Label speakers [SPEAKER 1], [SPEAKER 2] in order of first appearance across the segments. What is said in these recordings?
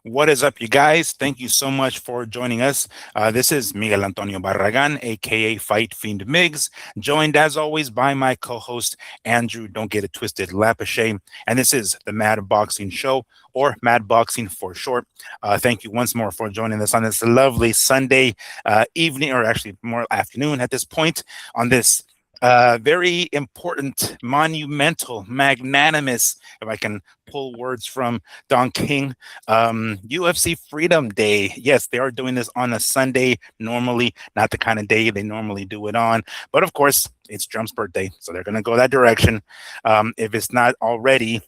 [SPEAKER 1] What is up, you guys? Thank you so much for joining us. This is Miguel Antonio Barragan, aka Fight Fiend Migs, joined as always by my co-host Andrew. Don't get it twisted, Lapache, and this is the Mad Boxing Show, or Mad Boxing for short. Thank you once more for joining us on this lovely Sunday evening, or actually more afternoon at this point, on this very important, monumental, magnanimous, if I can pull words from Don King, UFC Freedom Day. Yes, they are doing this on a Sunday, normally not the kind of day they normally do it on. But of course, it's Trump's birthday, so they're going to go that direction. If it's not already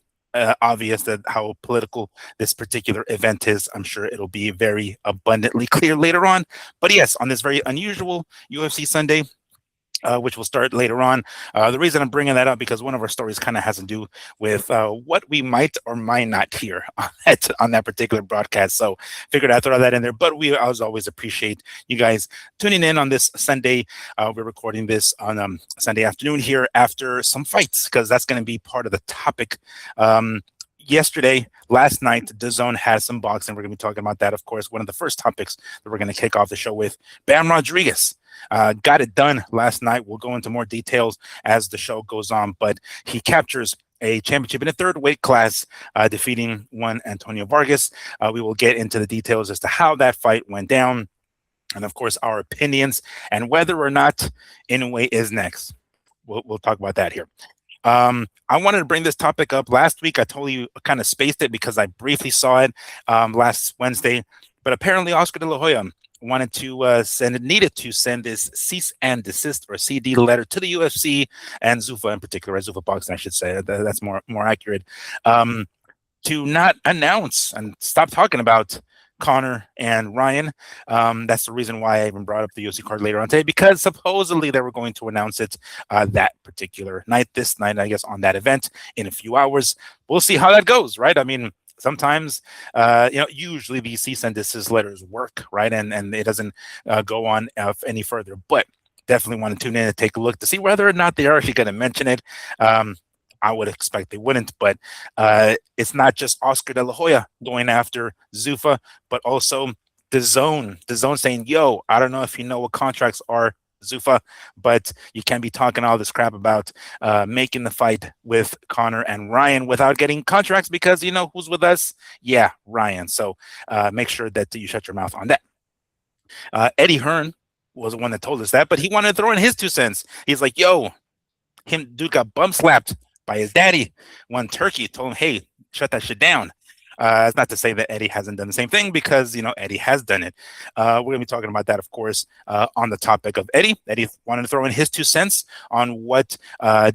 [SPEAKER 1] obvious that how political this particular event is, I'm sure it'll be very abundantly clear later on. But yes, on this very unusual UFC Sunday, which will start later on. The reason I'm bringing that up because one of our stories kind of has to do with what we might or might not hear on that particular broadcast. So figured I'd throw that in there. But we as always appreciate you guys tuning in on this Sunday. We're recording this on Sunday afternoon here after some fights because that's going to be part of the topic. Last night, DAZN has some boxing. We're going to be talking about that, of course. One of the first topics that we're going to kick off the show with. Bam Rodriguez got it done last night. We'll go into more details as the show goes on, but he captures a championship in a third weight class, defeating one Antonio Vargas. We will get into the details as to how that fight went down, and of course, our opinions and whether or not Inoue is next. We'll talk about that here. I wanted to bring this topic up last week. I totally kind of spaced it because I briefly saw it last Wednesday. But apparently, Oscar De La Hoya needed to send this cease and desist or CD letter to the UFC and Zuffa in particular, Zuffa Boxing, I should say. That's more accurate. To not announce and stop talking about Conor and Ryan. That's the reason why I even brought up the UFC card later on today, because supposedly they were going to announce it that particular night, this night, I guess, on that event in a few hours. We'll see how that goes, right? I mean, sometimes, usually these cease and desist letters work, right? And it doesn't go on any further, but definitely want to tune in and take a look to see whether or not they are actually going to mention it. I would expect they wouldn't, but it's not just Oscar De La Hoya going after Zuffa, but also DAZN. DAZN saying, yo, I don't know if you know what contracts are, Zuffa, but you can't be talking all this crap about making the fight with Conor and Ryan without getting contracts because you know who's with us? Yeah, Ryan. So make sure that you shut your mouth on that. Eddie Hearn was the one that told us that, but he wanted to throw in his 2 cents. He's like, yo, dude got bum slapped by his daddy. One Turkey told him, hey, shut that shit down. It's not to say that Eddie hasn't done the same thing because, Eddie has done it. We're going to be talking about that, of course, on the topic of Eddie. Eddie wanted to throw in his 2 cents on what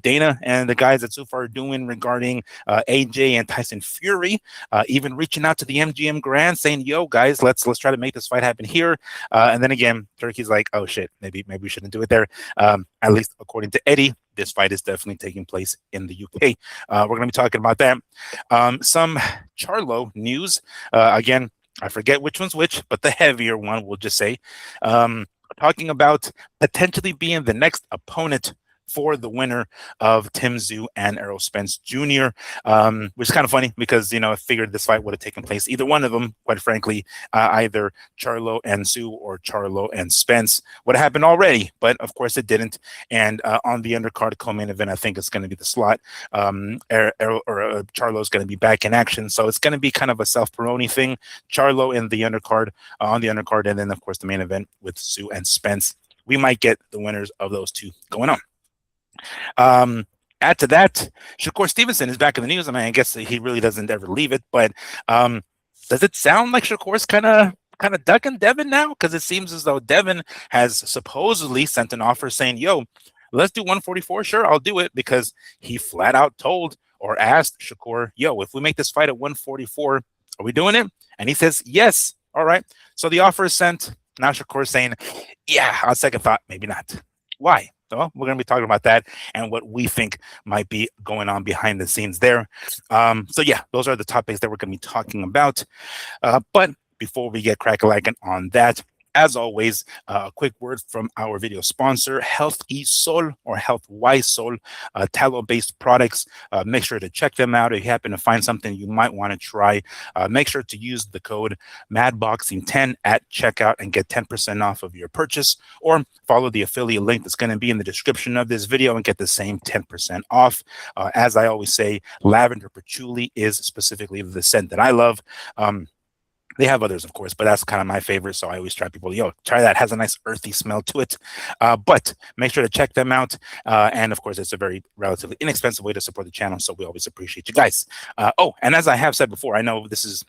[SPEAKER 1] Dana and the guys at Zuffa are doing regarding AJ and Tyson Fury, even reaching out to the MGM Grand saying, yo, guys, let's try to make this fight happen here. And then again, Turkey's like, oh, shit, maybe we shouldn't do it there. At least according to Eddie, this fight is definitely taking place in the UK. We're going to be talking about that. Some Charlo news. Again, I forget which one's which, but the heavier one, we'll just say. Talking about potentially being the next opponent for the winner of Tszyu and Errol Spence Jr., which is kind of funny because, I figured this fight would have taken place, either one of them, quite frankly, either Charlo and Tszyu or Charlo and Spence would have happened already, but of course it didn't. And on the undercard co-main event, I think it's going to be the slot. Charlo is going to be back in action, so it's going to be kind of a self-promoting thing. Charlo in the undercard, on the undercard, and then, of course, the main event with Tszyu and Spence. We might get the winners of those two going on. Add to that, Shakur Stevenson is back in the news. I mean, I guess he really doesn't ever leave it, but does it sound like Shakur's kind of ducking Devon now? Because it seems as though Devon has supposedly sent an offer saying, yo, let's do 144. Sure, I'll do it, because he flat out told or asked Shakur, yo, if we make this fight at 144, are we doing it? And he says, yes. All right. So the offer is sent. Now Shakur's saying, yeah, on second thought, maybe not. Why? So we're going to be talking about that and what we think might be going on behind the scenes there. So yeah, those are the topics that we're going to be talking about. But before we get crack-a-lackin' on that, as always, a quick word from our video sponsor, Health E Sol or Health Y Sol, tallow-based products. Make sure to check them out. If you happen to find something you might want to try, make sure to use the code MADBoxing10 at checkout and get 10% off of your purchase, or follow the affiliate link that's going to be in the description of this video and get the same 10% off. As I always say, lavender patchouli is specifically the scent that I love. They have others, of course, but that's kind of my favorite. So I always try people, try that. It has a nice earthy smell to it. But make sure to check them out. And of course, it's a very relatively inexpensive way to support the channel. So we always appreciate you guys. Oh, and as I have said before, I know this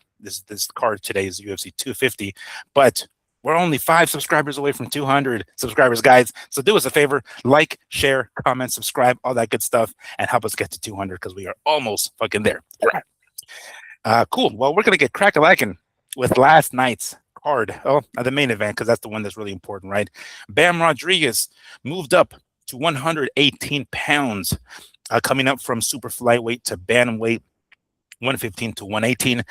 [SPEAKER 1] card today is UFC 250, but we're only 5 subscribers away from 200 subscribers, guys. So do us a favor, like, share, comment, subscribe, all that good stuff, and help us get to 200 because we are almost fucking there. All right. Cool. Well, we're going to get crack-a-lackin' with last night's card. Oh, the main event, because that's the one that's really important, right? Bam Rodriguez moved up to 118 pounds, coming up from super flyweight to bantamweight, 115 to 118,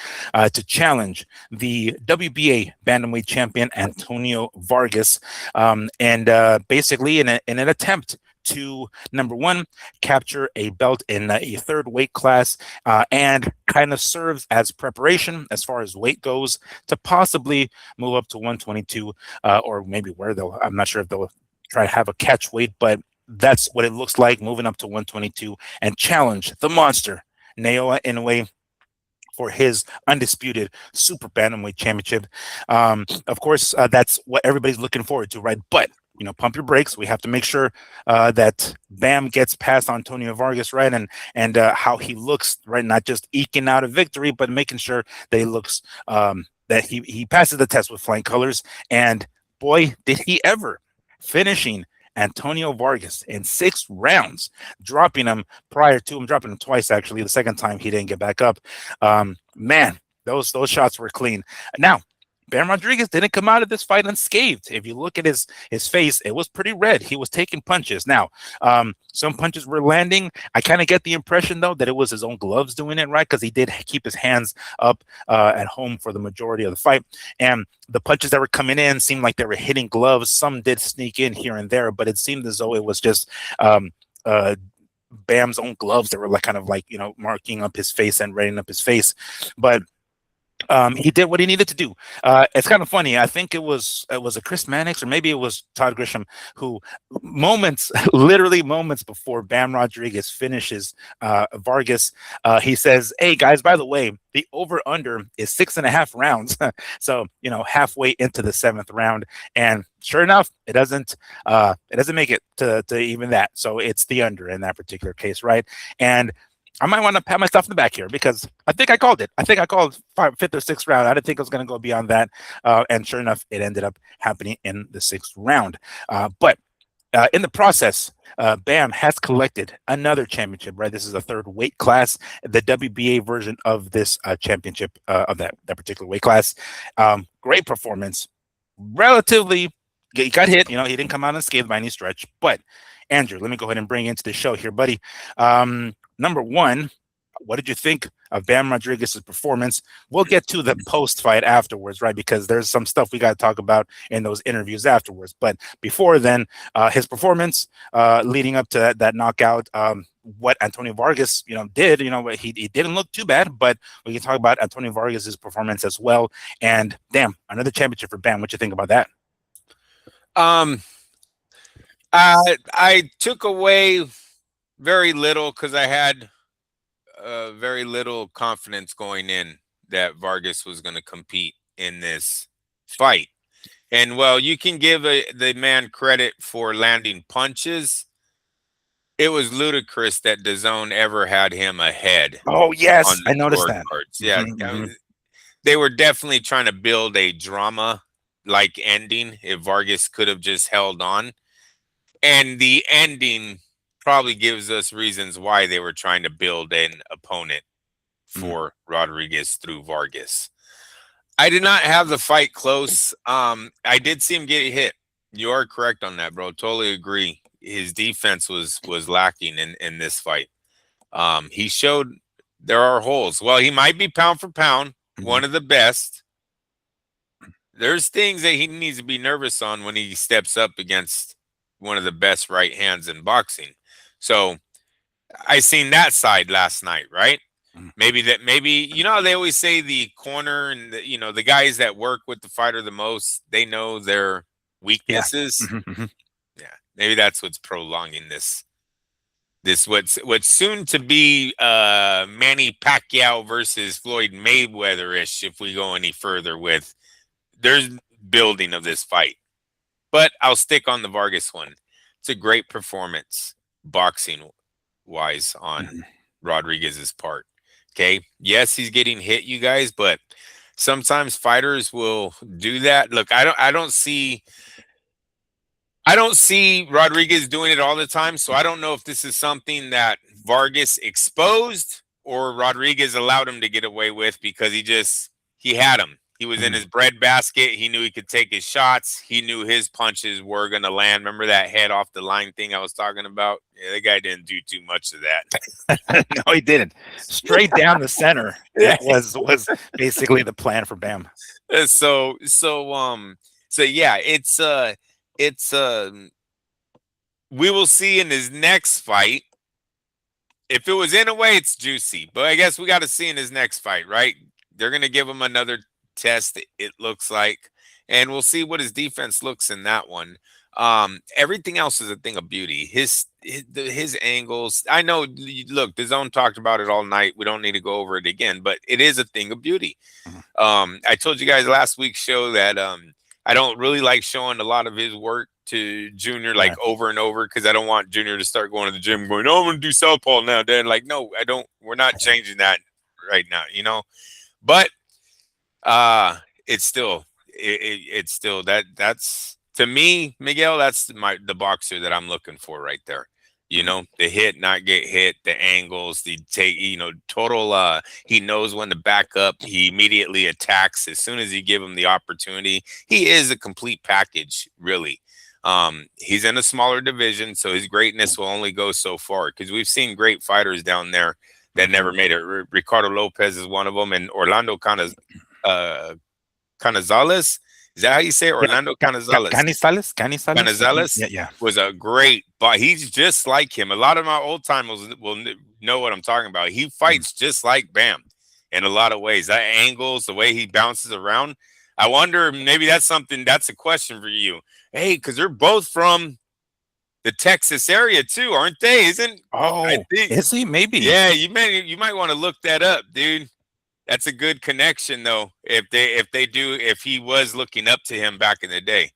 [SPEAKER 1] to challenge the WBA bantamweight champion Antonio Vargas, and basically in an attempt to, number one, capture a belt in a third weight class, and kind of serves as preparation as far as weight goes to possibly move up to 122, or maybe where I'm not sure if they'll try to have a catch weight, but that's what it looks like, moving up to 122 and challenge the monster Naoya Inoue for his undisputed super bantamweight championship. Of course, that's what everybody's looking forward to, right? But pump your brakes. We have to make sure that Bam gets past Antonio Vargas, right? And how he looks, right? Not just eking out a victory, but making sure that he looks, that he passes the test with flying colors. And boy, did he ever, finishing Antonio Vargas in 6 rounds, dropping him dropping him twice, actually. The second time he didn't get back up. Man, those shots were clean. Now, Bam Rodriguez didn't come out of this fight unscathed. If you look at his face, it was pretty red. He was taking punches. Now, some punches were landing. I kind of get the impression, though, that it was his own gloves doing it, right? Because he did keep his hands up at home for the majority of the fight. And the punches that were coming in seemed like they were hitting gloves. Some did sneak in here and there, but it seemed as though it was just Bam's own gloves that were marking up his face and reddening up his face. But he did what he needed to do. It's kind of funny. I think it was a Chris Mannix, or maybe it was Todd Grisham, who literally moments before Bam Rodriguez finishes Vargas, he says, "Hey guys, by the way, the over/under is 6.5 rounds." So halfway into the 7th round, and sure enough, it doesn't make it to even that. So it's the under in that particular case, right? And I might want to pat myself in the back here because I think I called it. I think I called 5th or 6th round. I didn't think it was going to go beyond that. And sure enough, it ended up happening in the 6th round. But in the process, Bam has collected another championship, right? This is a 3rd weight class, the WBA version of this championship of that particular weight class. Great performance. Relatively, he got hit. He didn't come out unscathed by any stretch. But Andrew, let me go ahead and bring you into the show here, buddy. Number one, what did you think of Bam Rodriguez's performance? We'll get to the post-fight afterwards, right? Because there's some stuff we got to talk about in those interviews afterwards. But before then, his performance leading up to that knockout, what Antonio Vargas, did, he didn't look too bad, but we can talk about Antonio Vargas's performance as well. And damn, another championship for Bam. What you think about that?
[SPEAKER 2] I took away very little because I had very little confidence going in that Vargas was going to compete in this fight. And well, you can give the man credit for landing punches. It was ludicrous that DAZN ever had him ahead.
[SPEAKER 1] Oh yes, I noticed that.
[SPEAKER 2] Yeah, they were definitely trying to build a drama-like ending if Vargas could have just held on. And the ending probably gives us reasons why they were trying to build an opponent for Rodriguez through Vargas. I did not have the fight close. I did see him get hit. You are correct on that, bro. Totally agree. His defense was lacking in this fight. He showed there are holes. Well, he might be pound for pound one of the best there's things that he needs to be nervous on when he steps up against one of the best right hands in boxing. So I seen that side last night, right?
[SPEAKER 1] Mhm.
[SPEAKER 2] Maybe you know, they always say the corner and the guys that work with the fighter the most, they know their
[SPEAKER 1] Yeah.
[SPEAKER 2] weaknesses.
[SPEAKER 1] Hmm.
[SPEAKER 2] Yeah, maybe that's what's prolonging this what's soon to be Manny Pacquiao versus Floyd Mayweather-ish if we go any further with there's building of this fight. But I'll stick on the Vargas one. It's a great performance boxing wise on Rodriguez's part. Okay. Yes, he's getting hit, you guys, but sometimes fighters will do that. Look, I don't see Rodriguez doing it all the time, so I don't know if this is something that Vargas exposed or Rodriguez allowed him to get away with because he had him. He was in his breadbasket. He knew he could take his shots. He knew his punches were going to land. Remember that head off the line thing I was talking about? Yeah, the guy didn't do too much of that.
[SPEAKER 1] No, he didn't. Straight down the center. That was basically the plan for Bam.
[SPEAKER 2] So yeah, it's we will see in his next fight. If it was in a way, it's juicy, but I guess we got to see in his next fight, right? They're going to give him another test, it looks like, and we'll see what his defense looks in that one. Everything else is a thing of beauty. His angles. I know. Look, DAZN talked about it all night. We don't need to go over it again, but it is a thing of beauty. I told you guys last week's show that I don't really like showing a lot of his work to Junior like over and over because I don't want Junior to start going to the gym going, oh, I'm going to do southpaw now, Dad. Like, no, I don't. We're not changing that right now, But it's still that's to me, Miguel, that's the boxer that I'm looking for right there. The hit, not get hit, the angles, the take, total he knows when to back up. He immediately attacks as soon as you give him the opportunity. He is a complete package, really. He's in a smaller division, so his greatness will only go so far because we've seen great fighters down there that never made it. Ricardo Lopez is one of them, and Orlando Canizales. Is that how you say it? Orlando Canizales? Canizales
[SPEAKER 1] Yeah.
[SPEAKER 2] was a great, but he's just like him. A lot of my old timers will know what I'm talking about. He fights just like Bam in a lot of ways. That angles, the way he bounces around. I wonder, maybe that's a question for you. Hey, because they're both from the Texas area too, aren't they?
[SPEAKER 1] Is he? Maybe.
[SPEAKER 2] Yeah, you might want to look that up, dude. That's a good connection, though. If he was looking up to him back in the day,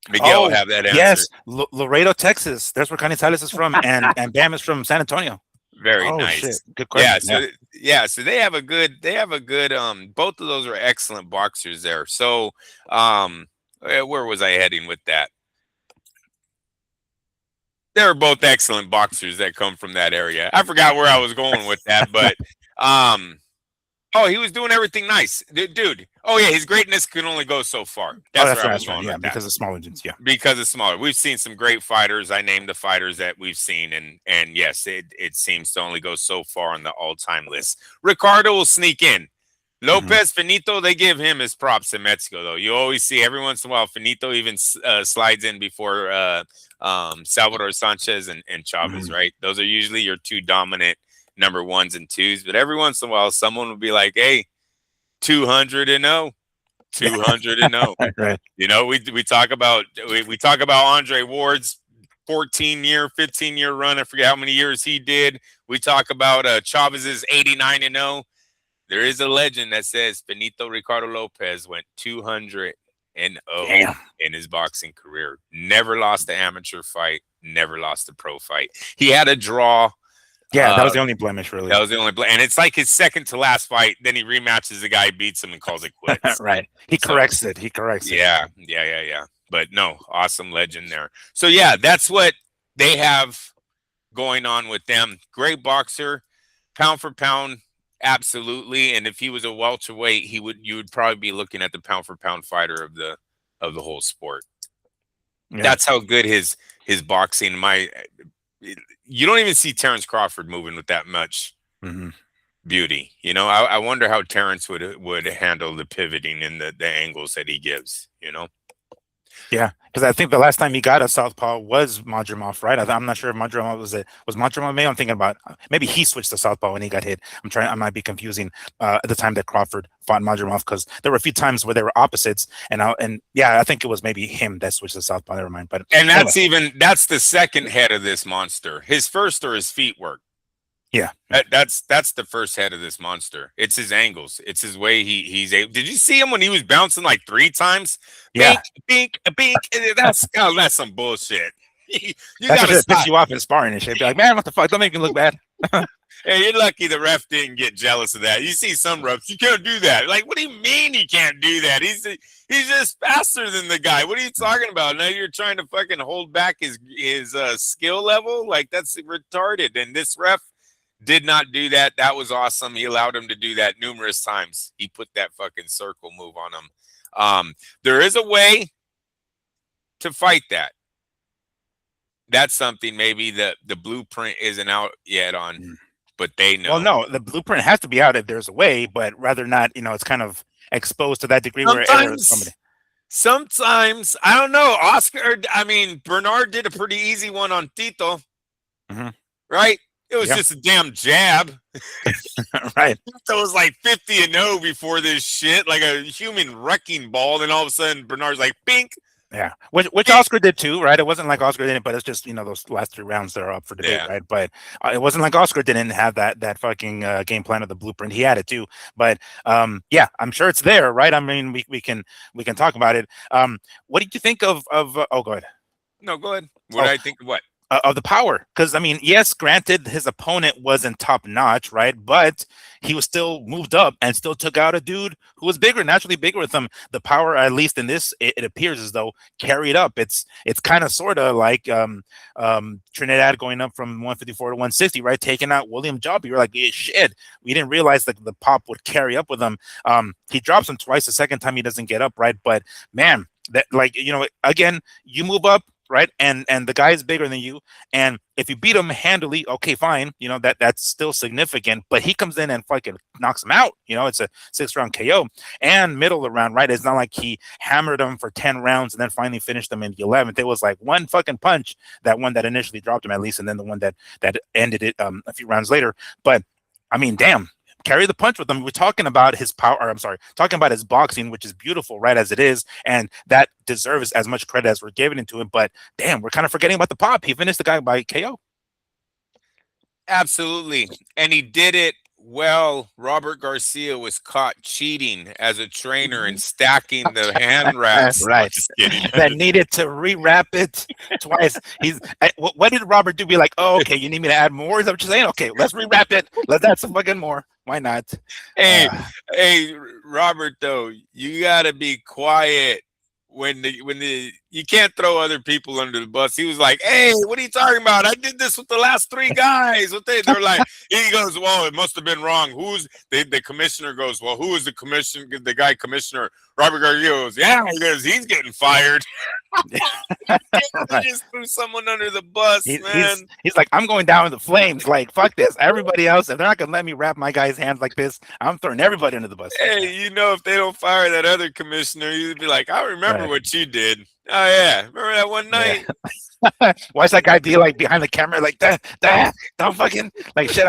[SPEAKER 2] Miguel will have that answer.
[SPEAKER 1] Yes, Laredo, Texas. That's where Canizales is from, and Bam is from San Antonio.
[SPEAKER 2] Very nice.
[SPEAKER 1] Shit. Good question.
[SPEAKER 2] So they have a good. Both of those are excellent boxers there. So, where was I heading with that? They're both excellent boxers that come from that area. I forgot where I was going with that, but oh, he was doing everything nice, dude. Oh yeah, his greatness can only go so far. That's where I was going.
[SPEAKER 1] Yeah, because of smaller dudes. Yeah,
[SPEAKER 2] because it's smaller. We've seen some great fighters. I named the fighters that we've seen, and yes, it seems to only go so far on the all-time list. Ricardo will sneak in. Lopez, Finito, they give him his props in Mexico, though. You always see every once in a while Finito even slides in before Salvador Sanchez and Chavez, right? Those are usually your two dominant number ones and twos, but every once in a while someone will be like, hey, 200-0, 200-0.
[SPEAKER 1] Right.
[SPEAKER 2] We talk about Andre Ward's 14-year, 15-year run. I forget how many years he did. We talk about Chavez's 89-0. There is a legend that says Benito Ricardo Lopez went 200-0 in his boxing career. Never lost an amateur fight, never lost a pro fight. He had a draw.
[SPEAKER 1] Yeah, that was the only blemish, really.
[SPEAKER 2] That was the only blemish. And it's like his second to last fight. Then he rematches the guy, beats him, and calls it quits.
[SPEAKER 1] Right. He corrects it.
[SPEAKER 2] Yeah. But no, awesome legend there. So, yeah, that's what they have going on with them. Great boxer, pound for pound, absolutely. And if he was a welterweight, you would probably be looking at the pound for pound fighter of the whole sport. Yeah. That's how good his boxing. You don't even see Terrence Crawford moving with that much beauty. You know, I wonder how Terrence would handle the pivoting and the angles that he gives. You know.
[SPEAKER 1] Yeah, because I think the last time he got a southpaw was Madrimov, right? I'm not sure if Madrimov was Madrimov. Maybe I'm thinking about maybe he switched to southpaw when he got hit. I might be confusing at the time that Crawford fought Madrimov because there were a few times where they were opposites, and yeah, I think it was maybe him that switched to southpaw. Never mind, but
[SPEAKER 2] and
[SPEAKER 1] anyway.
[SPEAKER 2] that's the second head of this monster. His first are his feet work.
[SPEAKER 1] Yeah,
[SPEAKER 2] that's the first head of this monster. It's his angles. It's his way he's able. Did you see him when he was bouncing like 3 times?
[SPEAKER 1] Yeah.
[SPEAKER 2] Bink, bink, bink. That's some bullshit. You
[SPEAKER 1] That
[SPEAKER 2] gotta
[SPEAKER 1] should piss
[SPEAKER 2] stop.
[SPEAKER 1] you off in sparring and shit. Be like, man, what the fuck? Don't make me look bad.
[SPEAKER 2] Hey, you're lucky the ref didn't get jealous of that. You see some refs, you can't do that. Like, what do you mean he can't do that? He's just faster than the guy. What are you talking about? Now you're trying to fucking hold back his skill level? Like, that's retarded. And this ref did not do that. That was awesome. He allowed him to do that numerous times. He put that fucking circle move on him. There is a way to fight that. That's something maybe the blueprint isn't out yet on, but they know.
[SPEAKER 1] Well, no, the blueprint has to be out if there's a way, but rather not, it's kind of exposed to that degree where somebody.
[SPEAKER 2] Sometimes, I don't know. Bernard did a pretty easy one on Tito, right? It was just a damn jab.
[SPEAKER 1] Right.
[SPEAKER 2] Tito was like 50-0 before this shit, like a human wrecking ball. Then all of a sudden, Bernard's like, pink.
[SPEAKER 1] Yeah, which Oscar did too, right? It wasn't like Oscar didn't, but it's just those last 3 rounds that are up for debate, right? But it wasn't like Oscar didn't have that fucking game plan of the blueprint. He had it too, but yeah, I'm sure it's there, right? I mean, we can talk about it. What did you think of? Oh, go ahead.
[SPEAKER 2] No, go ahead. What did I think of what?
[SPEAKER 1] Of the power, because I mean, yes, granted, his opponent wasn't top notch, right? But he was still moved up and still took out a dude who was bigger, naturally bigger with him. The power, at least in this, it appears as though carried up. It's kind of sort of like Trinidad going up from 154 to 160, right? Taking out William Job. You're like, shit, we didn't realize that the pop would carry up with him. He drops him twice. The second time he doesn't get up, right? But man, that again, you move up. Right, and the guy is bigger than you, and if you beat him handily, okay, fine, that's still significant. But he comes in and fucking knocks him out. It's a 6-round KO, and middle of the round, right? It's not like he hammered him for 10 rounds and then finally finished him in the 11th. It was like one fucking punch, that one that initially dropped him at least, and then the one that ended it a few rounds later. But I mean, damn. Carry the punch with him. We're talking about his power. Talking about his boxing, which is beautiful, right, as it is, and that deserves as much credit as we're giving it to him. But damn, we're kind of forgetting about the pop. He finished the guy by KO.
[SPEAKER 2] Absolutely, and he did it well. Robert Garcia was caught cheating as a trainer and stacking the hand wraps.
[SPEAKER 1] Right. That needed to rewrap it twice. What did Robert do? Be like, oh, okay, you need me to add more? Is that what you're saying? Okay, let's rewrap it. Let's add some fucking more. Why not?
[SPEAKER 2] Hey, Robert, though, you gotta be quiet when you can't throw other people under the bus. He was like, "Hey, what are you talking about? I did this with the last 3 guys." They're like, he goes, "Well, it must have been wrong." The commissioner goes, "Well, who is the commissioner?" Robert Garcia goes, "Yeah," he goes, "He's getting fired."
[SPEAKER 1] Right.
[SPEAKER 2] Just threw someone under the bus, man.
[SPEAKER 1] He's like, I'm going down in the flames. Like, fuck this. Everybody else, if they're not gonna let me wrap my guy's hands like this, I'm throwing everybody under the bus.
[SPEAKER 2] Hey, if they don't fire that other commissioner, you'd be like, I remember what you did. Oh yeah, remember that one night?
[SPEAKER 1] Yeah. Why's that guy be like behind the camera like that? Don't fucking like shit.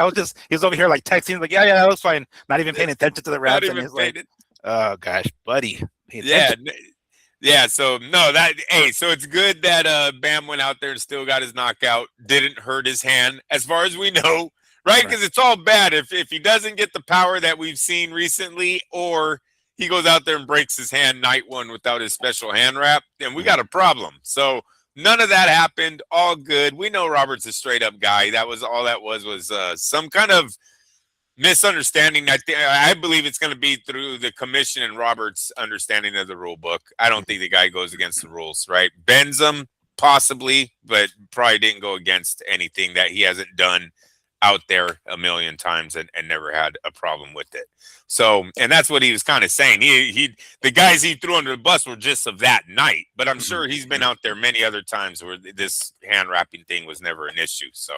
[SPEAKER 1] He's over here like texting, like, yeah, that was fine. Not even paying attention to the raps. And he's like, oh gosh, buddy.
[SPEAKER 2] Yeah, so so it's good that Bam went out there and still got his knockout, didn't hurt his hand, as far as we know, right? Because it's all bad if he doesn't get the power that we've seen recently, or he goes out there and breaks his hand night 1 without his special hand wrap, then we got a problem. So none of that happened. All good. We know Robert's a straight up guy. That was all that was some kind of misunderstanding. I believe it's going to be through the commission and Robert's understanding of the rule book. I don't think the guy goes against the rules, right? Bends them, possibly, but probably didn't go against anything that he hasn't done out there a million times and never had a problem with it. So, and that's what he was kind of saying. The guys he threw under the bus were just of that night, but I'm sure he's been out there many other times where this hand wrapping thing was never an issue. So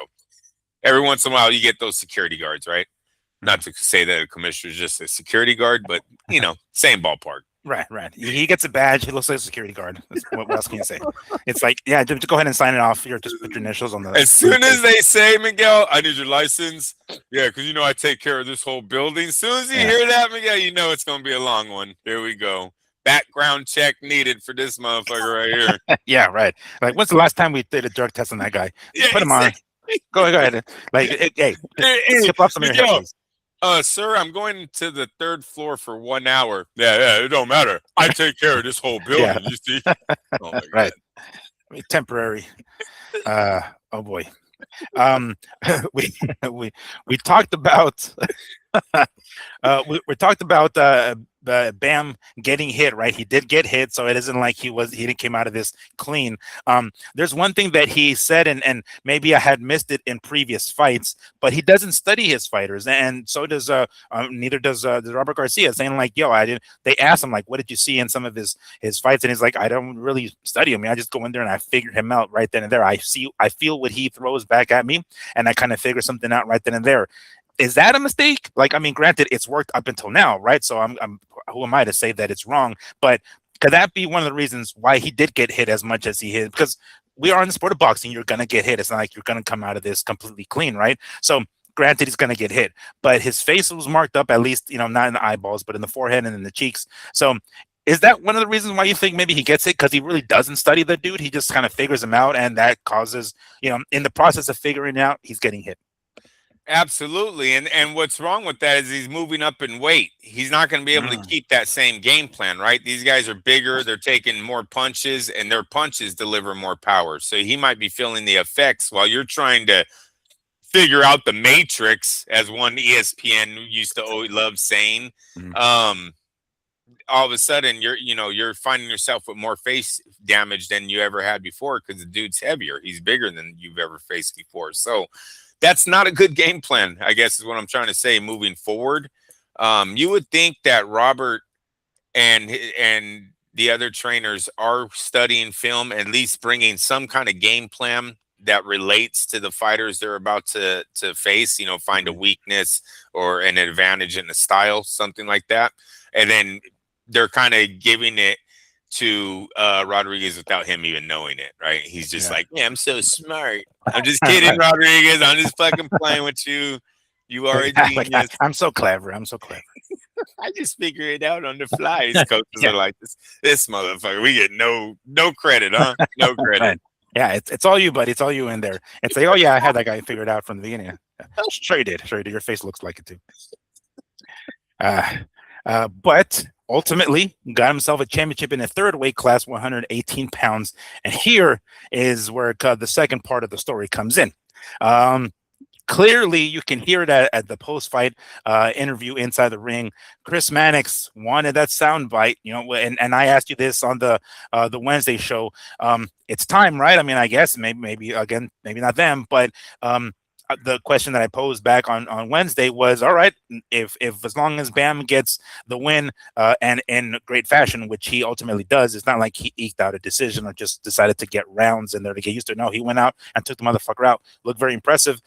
[SPEAKER 2] every once in a while you get those security guards, right? Not to say that a commissioner is just a security guard, but you know, same ballpark.
[SPEAKER 1] Right. He gets a badge. He looks like a security guard. What else can you say? It's like, yeah, just go ahead and sign it off. You're just put your initials on the.
[SPEAKER 2] As soon as they say, Miguel, I need your license. Yeah, because you know I take care of this whole building. As soon as you hear that, Miguel, you know it's going to be a long one. Here we go. Background check needed for this motherfucker right here.
[SPEAKER 1] Yeah, right. Like, when's the last time we did a drug test on that guy?
[SPEAKER 2] Yeah,
[SPEAKER 1] put him on. Go ahead. Like, hey, skip off some of your hair, please.
[SPEAKER 2] Sir, I'm going to the 3rd floor for 1 hour. Yeah, it don't matter. I take care of this whole building. You see? Oh my
[SPEAKER 1] right. God. I mean, temporary. Oh boy. We talked about we talked about Bam getting hit, right? He did get hit, so it isn't like he didn't came out of this clean. There's one thing that he said, and maybe I had missed it in previous fights, but he doesn't study his fighters, and so does neither does Robert Garcia, saying like, yo, I didn't. They asked him like, what did you see in some of his fights, and he's like, I don't really study him. I just go in there and I figure him out right then and there. I feel what he throws back at me, and I kind of figure something out right then and there. Is that a mistake? Like, I mean, granted, it's worked up until now, right? So I'm who am I to say that it's wrong? But could that be one of the reasons why he did get hit as much as he hit? Because we are in the sport of boxing, you're gonna get hit. It's not like you're gonna come out of this completely clean, right? So granted, he's gonna get hit, but his face was marked up, at least, you know, not in the eyeballs, but in the forehead and in the cheeks. So is that one of the reasons why you think maybe he gets it? Because he really doesn't study the dude. He just kind of figures him out, and that causes, you know, in the process of figuring it out, he's getting hit.
[SPEAKER 2] Absolutely. And what's wrong with that is he's moving up in weight. He's not going to be able to keep that same game plan, right? These guys are bigger. They're taking more punches, and their punches deliver more power. So he might be feeling the effects while you're trying to figure out the matrix, as one ESPN used to always love saying. All of a sudden you're finding yourself with more face damage than you ever had before, because the dude's heavier. He's bigger than you've ever faced before. So that's not a good game plan, I guess, is what I'm trying to say moving forward. You would think that Robert and the other trainers are studying film, at least bringing some kind of game plan that relates to the fighters they're about to face, you know, find a weakness or an advantage in the style, something like that. And then they're kind of giving it to Rodriguez without him even knowing it, right? He's just like, yeah, I'm so smart. I'm just kidding, Rodriguez. I'm just fucking playing with you. You are a genius.
[SPEAKER 1] Like, I'm so clever. I'm so clever.
[SPEAKER 2] I just figure it out on the fly. His coaches are like, this motherfucker. We get no credit, huh? No credit.
[SPEAKER 1] Right. Yeah, it's all you, buddy. It's all you in there. It's like, oh yeah, I had that guy figured out from the beginning. Sure you did. Your face looks like it too. But ultimately got himself a championship in the 3rd weight class, 118 pounds. And here is where the second part of the story comes in. Clearly, you can hear it at the post-fight interview inside the ring. Chris Mannix wanted that soundbite, you know, and I asked you this on the Wednesday show. It's time, right? I mean, I guess maybe again, maybe not them, but the question that I posed back on Wednesday was, all right, if as long as Bam gets the win and in great fashion, which he ultimately does, it's not like he eked out a decision or just decided to get rounds in there to get used to it. No, he went out and took the motherfucker out. Looked very impressive.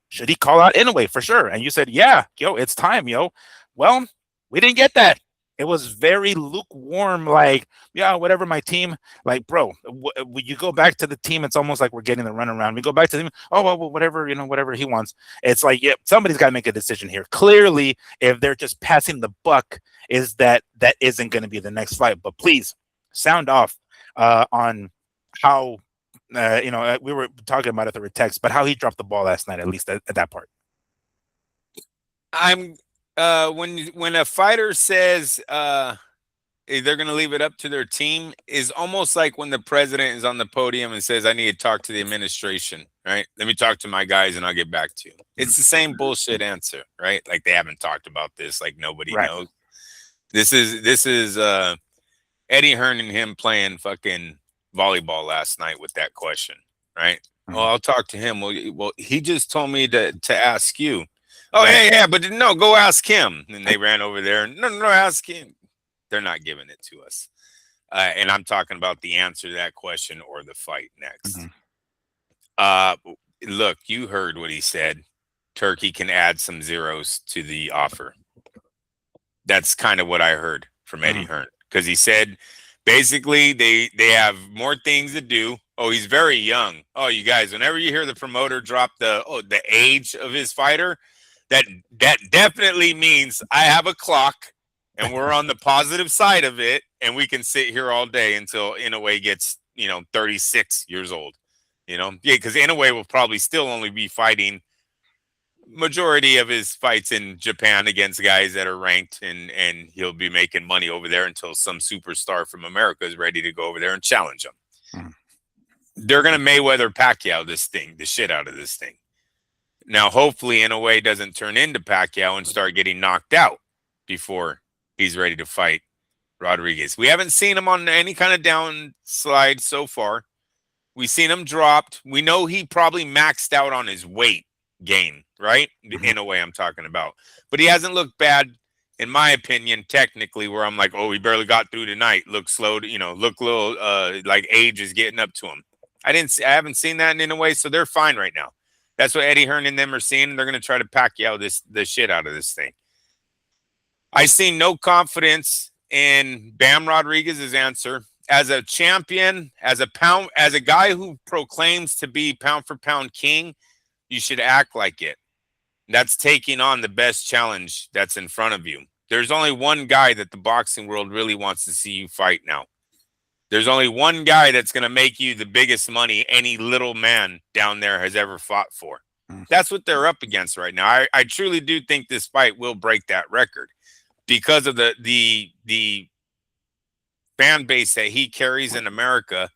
[SPEAKER 1] Should he call out anyway? For sure. And you said, yeah, yo, it's time, yo. Well, we didn't get that. It was very lukewarm, like, yeah, whatever, my team. Like, bro, when you go back to the team, it's almost like we're getting the runaround. We go back to them, oh, well, whatever, you know, whatever he wants. It's like, yeah, somebody's got to make a decision here. Clearly, if they're just passing the buck, is that isn't going to be the next fight. But please, sound off on how, you know, we were talking about it through text, but how he dropped the ball last night, at least at that part.
[SPEAKER 2] When a fighter says they're going to leave it up to their team, is almost like when the president is on the podium and says, I need to talk to the administration, right? Let me talk to my guys and I'll get back to you. It's the same bullshit answer, right? Like they haven't talked about this, like nobody knows. This is Eddie Hearn and him playing fucking volleyball last night with that question, right? Well, I'll talk to him. Well, he just told me to ask you. Oh, yeah, but no, go ask him. And they ran over there. No, ask him. They're not giving it to us. And I'm talking about the answer to that question or the fight next. Look, you heard what he said. Turki can add some zeros to the offer. That's kind of what I heard from Eddie Hearn, because he said basically they have more things to do. Oh, he's very young. Oh, you guys, whenever you hear the promoter drop the age of his fighter, that definitely means I have a clock and we're on the positive side of it, and we can sit here all day until Inoue gets 36 years old. Because Inoue will probably still only be fighting majority of his fights in Japan against guys that are ranked, and he'll be making money over there until some superstar from America is ready to go over there and challenge him. They're going to Mayweather Pacquiao the shit out of this thing. Now, hopefully Inoue doesn't turn into Pacquiao and start getting knocked out before he's ready to fight Rodriguez. We haven't seen him on any kind of downslide so far. We've seen him dropped. We know he probably maxed out on his weight gain, right? In a way I'm talking about. But he hasn't looked bad, in my opinion, technically, where I'm like, oh, he barely got through tonight. Look slow, look a little like age is getting up to him. I haven't seen that in a way, so they're fine right now. That's what Eddie Hearn and them are seeing. They're going to try to Pacquiao the shit out of this thing. I see no confidence in Bam Rodriguez's answer. As a champion, as a guy who proclaims to be pound for pound king, you should act like it. That's taking on the best challenge that's in front of you. There's only one guy that the boxing world really wants to see you fight now. There's only one guy that's going to make you the biggest money any little man down there has ever fought for. That's what they're up against right now. I truly do think this fight will break that record because of the fan base that he carries in America,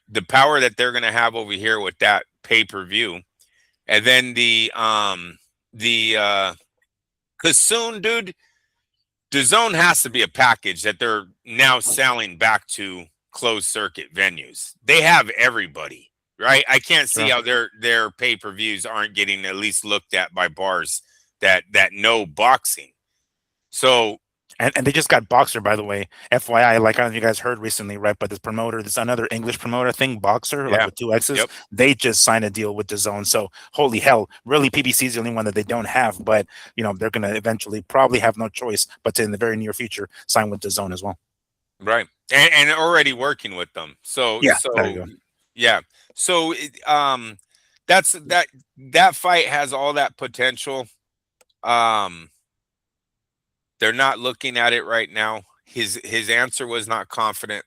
[SPEAKER 2] the power that they're going to have over here with that pay-per-view. And then because soon, dude, DAZN has to be a package that they're now selling back to closed circuit venues. They have everybody, right? I can't see how their pay-per-views aren't getting at least looked at by bars that know boxing. So,
[SPEAKER 1] and they just got Boxer, by the way. FYI, like I don't know if you guys heard recently, right? But this promoter, this another English promoter thing, Boxer, like with 2 X's, they just signed a deal with DAZN. So holy hell, really PBC is the only one that they don't have, but they're gonna eventually probably have no choice but to in the very near future sign with DAZN as well.
[SPEAKER 2] Right. And already working with them. So
[SPEAKER 1] yeah.
[SPEAKER 2] So that fight has all that potential. They're not looking at it right now. His answer was not confident.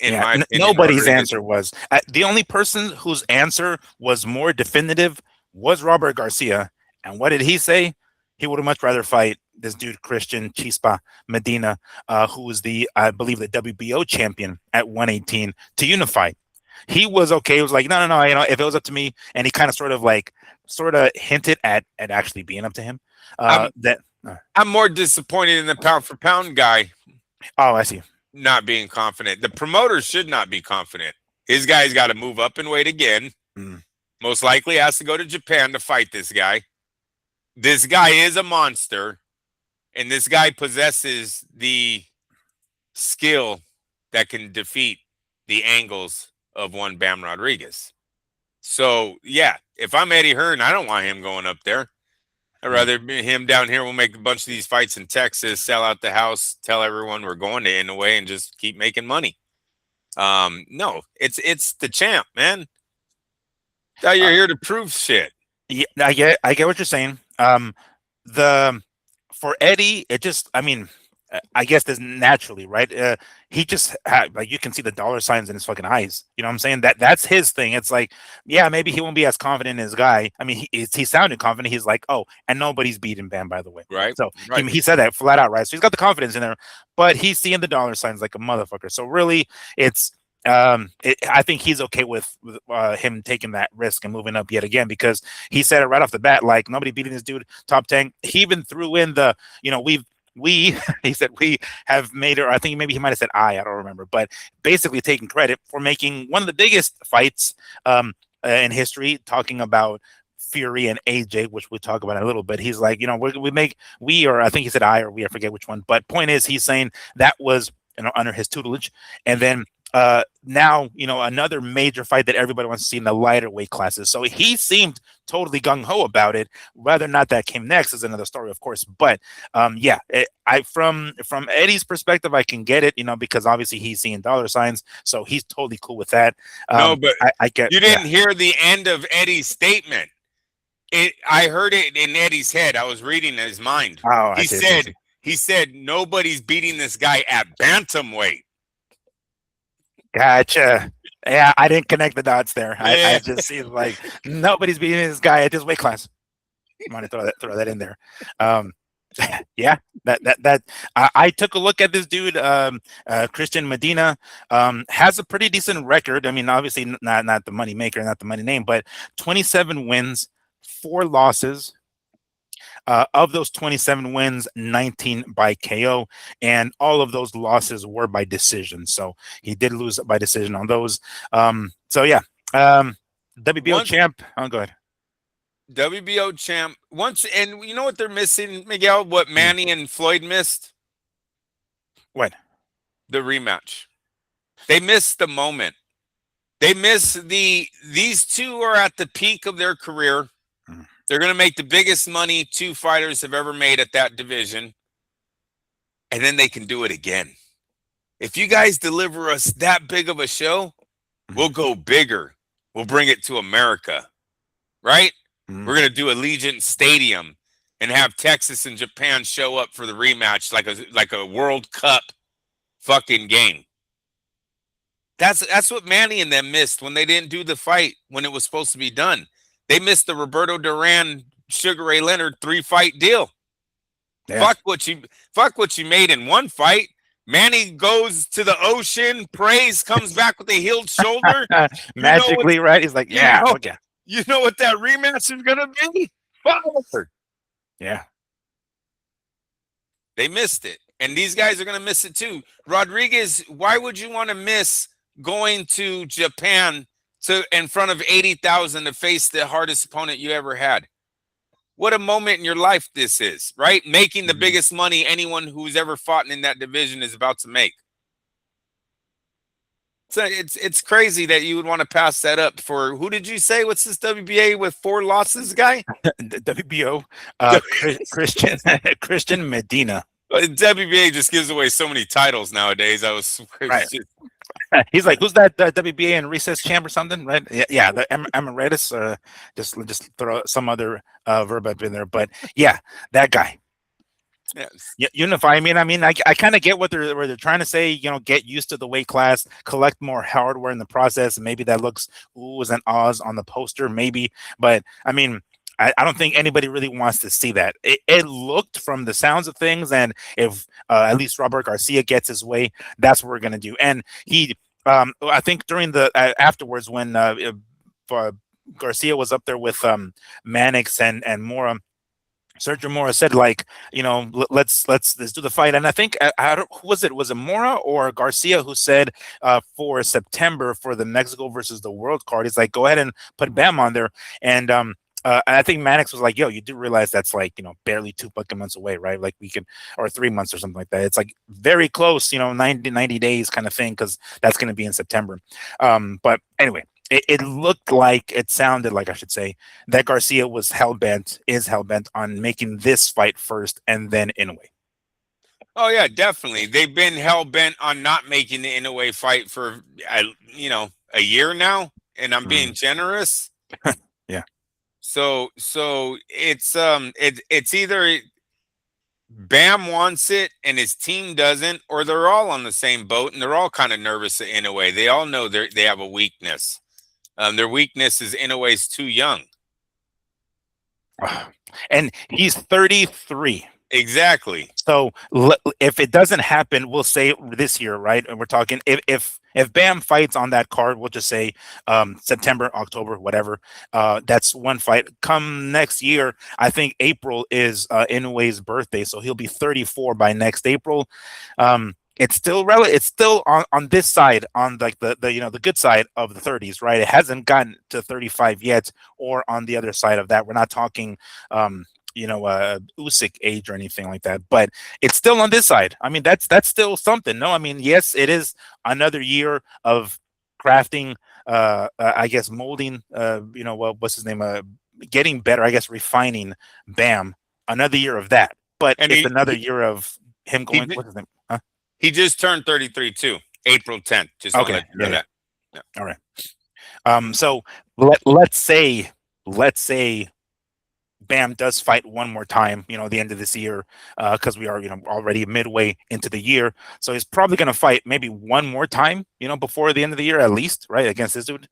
[SPEAKER 2] In my opinion,
[SPEAKER 1] nobody's answer was. The only person whose answer was more definitive was Robert Garcia. And what did he say? He would have much rather fight this dude Christian Chispa Medina, who was I believe the WBO champion at 118 to unify. He was okay. He was like, no, if it was up to me, and he kind of sort of hinted at actually being up to him.
[SPEAKER 2] I'm more disappointed in the pound for pound guy.
[SPEAKER 1] Oh, I see.
[SPEAKER 2] Not being confident. The promoter should not be confident. His guy's got to move up in weight again. Most likely has to go to Japan to fight this guy. This guy is a monster, and this guy possesses the skill that can defeat the angles of one Bam Rodriguez. So, yeah, if I'm Eddie Hearn, I don't want him going up there. I'd rather be him down here. We'll make a bunch of these fights in Texas, sell out the house, tell everyone we're going to Inoue, and just keep making money. No, it's the champ, man. Now you're here to prove shit.
[SPEAKER 1] Yeah, I get what you're saying. For Eddie, it just, I guess this naturally, right? He just had, like, you can see the dollar signs in his fucking eyes. You know what I'm saying? That's his thing. It's like, yeah, maybe he won't be as confident as guy. He sounded confident. He's like, oh, and nobody's beating Bam, by the way.
[SPEAKER 2] Right.
[SPEAKER 1] So he said that flat out, right? So he's got the confidence in there, but he's seeing the dollar signs like a motherfucker. So really, it's, I think he's okay with him taking that risk and moving up yet again, because he said it right off the bat, like, nobody beating this dude top 10. He even threw in the, he said we have made it, or I think maybe he might have said I don't remember, but basically taking credit for making one of the biggest fights in history, talking about Fury and AJ, which we'll talk about in a little bit. He's like, or I think he said I forget which one, but point is, he's saying that was under his tutelage. And then now, another major fight that everybody wants to see in the lighter weight classes. So he seemed totally gung-ho about it. Whether or not that came next is another story, of course. But yeah, from Eddie's perspective, I can get it, because obviously he's seeing dollar signs, so he's totally cool with that.
[SPEAKER 2] No, but
[SPEAKER 1] I get.
[SPEAKER 2] You didn't hear the end of Eddie's statement. I heard it in Eddie's head. I was reading his mind.
[SPEAKER 1] Oh,
[SPEAKER 2] he said nobody's beating this guy at bantamweight.
[SPEAKER 1] Gotcha. Yeah, I didn't connect the dots there.
[SPEAKER 2] Yeah.
[SPEAKER 1] I just see like nobody's beating this guy at this weight class. I want to throw that in there. Yeah, that I took a look at this dude, Christian Medina, has a pretty decent record. I mean, obviously not the money maker, not the money name, but 27 wins, 4 losses. Of those 27 wins, 19 by KO, and all of those losses were by decision. So he did lose by decision on those. So yeah, WBO champ. Oh, go ahead.
[SPEAKER 2] WBO champ. And you know what they're missing, Miguel? What Manny and Floyd missed?
[SPEAKER 1] What?
[SPEAKER 2] The rematch. They missed the moment. They miss these two are at the peak of their career. They're going to make the biggest money 2 fighters have ever made at that division. And then they can do it again. If you guys deliver us that big of a show, we'll go bigger. We'll bring it to America. Right? We're going to do Allegiant Stadium and have Texas and Japan show up for the rematch like a World Cup fucking game. That's what Manny and them missed when they didn't do the fight when it was supposed to be done. They missed the Roberto Duran, Sugar Ray Leonard 3-fight deal. Yeah. Fuck what you made in 1 fight. Manny goes to the ocean, prays, comes back with a healed shoulder.
[SPEAKER 1] Magically, right? He's like, yeah, okay.
[SPEAKER 2] You know what that rematch is gonna be? Fire. Yeah. They missed it. And these guys are gonna miss it too. Rodriguez, why would you want to miss going to Japan in front of 80,000 to face the hardest opponent you ever had? What a moment in your life this is, right? Making the biggest money anyone who's ever fought in that division is about to make. So it's crazy that you would want to pass that up for, who did you say? What's this WBA with 4 losses guy?
[SPEAKER 1] WBO, Christian Medina.
[SPEAKER 2] WBA just gives away so many titles nowadays.
[SPEAKER 1] Right. He's like, who's that WBA and recess champ or something, right? Yeah, the Emeritus. Just throw some other verb up in there, but yeah, that guy.
[SPEAKER 2] Yes.
[SPEAKER 1] Unify. I mean, I kind of get what they're trying to say. Get used to the weight class, collect more hardware in the process, and maybe that looks oohs and ahs on the poster, maybe. But I mean, I don't think anybody really wants to see that. It looked from the sounds of things, and if at least Robert Garcia gets his way, that's what we're gonna do. And he, I think during the afterwards when Garcia was up there with Mannix and Mora. Sergio Mora said, like, let's do the fight. And I think who was it? Was it Mora or Garcia who said for September for the Mexico versus the World card? He's like, go ahead and put Bam on there. And I think Mannix was like, yo, you do realize that's like, barely 2 fucking months away, right? Like we can, or 3 months or something like that. It's like very close, 90 days kind of thing, because that's going to be in September. But anyway. It looked like, it sounded like, I should say, that Garcia is hell-bent on making this fight first and then Inoue.
[SPEAKER 2] Oh, yeah, definitely. They've been hell-bent on not making the Inoue fight for, a year now, and I'm being generous.
[SPEAKER 1] Yeah.
[SPEAKER 2] So it's either Bam wants it and his team doesn't, or they're all on the same boat and they're all kind of nervous at Inoue. They all know they have a weakness. Their weakness is Inoue's too young.
[SPEAKER 1] And he's 33.
[SPEAKER 2] Exactly.
[SPEAKER 1] So if it doesn't happen, we'll say this year, right? And we're talking if Bam fights on that card, we'll just say September, October, whatever. That's one fight. Come next year, I think April is Inoue's birthday, so he'll be 34 by next April. It's still It's still on this side, on like the good side of the 30s, right? It hasn't gotten to 35 yet, or on the other side of that. We're not talking Usyk age or anything like that, but it's still on this side. I mean, that's still something. No, I mean, yes, it is another year of crafting, I guess molding, what's his name, getting better, I guess refining Bam. Another year of that, but
[SPEAKER 2] And
[SPEAKER 1] it's another year of him
[SPEAKER 2] he
[SPEAKER 1] going. What's his name? Huh?
[SPEAKER 2] he just turned 33 too, April 10th. Just want to
[SPEAKER 1] Okay,
[SPEAKER 2] let you know
[SPEAKER 1] yeah.
[SPEAKER 2] that. Yeah.
[SPEAKER 1] All right. So let's say Bam does fight one more time, the end of this year, because we are, already midway into the year. So he's probably going to fight maybe one more time, before the end of the year, at least, right, against this dude.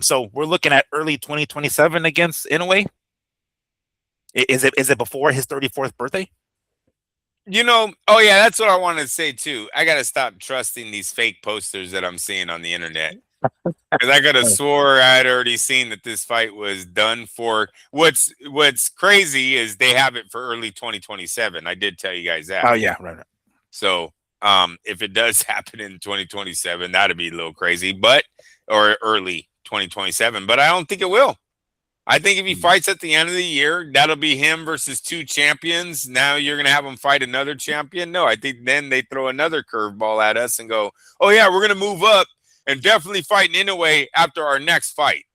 [SPEAKER 1] So we're looking at early 2027 against Inoue. Is it before his 34th birthday?
[SPEAKER 2] Oh yeah, that's what I wanted to say too. I gotta stop trusting these fake posters that I'm seeing on the internet. Because I could have swore I'd already seen that this fight was done for. What's crazy is they have it for early 2027. I did tell you guys that.
[SPEAKER 1] Oh yeah, right.
[SPEAKER 2] So if it does happen in 2027, that'd be a little crazy, or early 2027. But I don't think it will. I think if he fights at the end of the year, that'll be him versus two champions. Now you're going to have him fight another champion. No, I think then they throw another curveball at us and go, oh, yeah, we're going to move up and definitely fight Inoue after our next fight.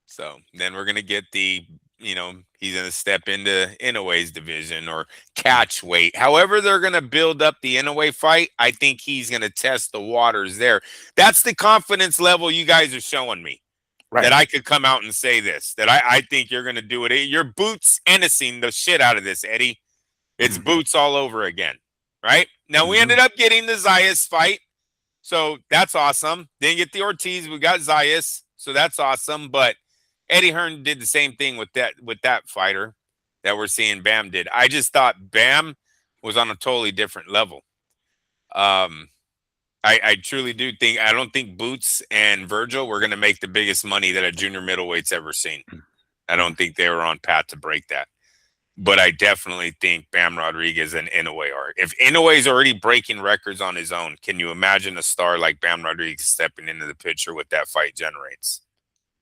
[SPEAKER 2] So then we're going to get he's going to step into Inoue's division or catch weight. However they're going to build up the Inoue fight, I think he's going to test the waters there. That's the confidence level you guys are showing me. Right. That I could come out and say this, that I think you're going to do it. You're Boots Ennising the shit out of this, Eddie. It's Boots all over again, right? Now, we ended up getting the Zayas fight, so that's awesome. Didn't get the Ortiz. We got Zayas, so that's awesome. But Eddie Hearn did the same thing with that fighter that we're seeing Bam did. I just thought Bam was on a totally different level. I truly do think, I don't think Boots and Virgil were going to make the biggest money that a junior middleweight's ever seen. I don't think they were on path to break that. But I definitely think Bam Rodriguez and Inoue are. If Inoue's already breaking records on his own, can you imagine a star like Bam Rodriguez stepping into the picture what that fight generates?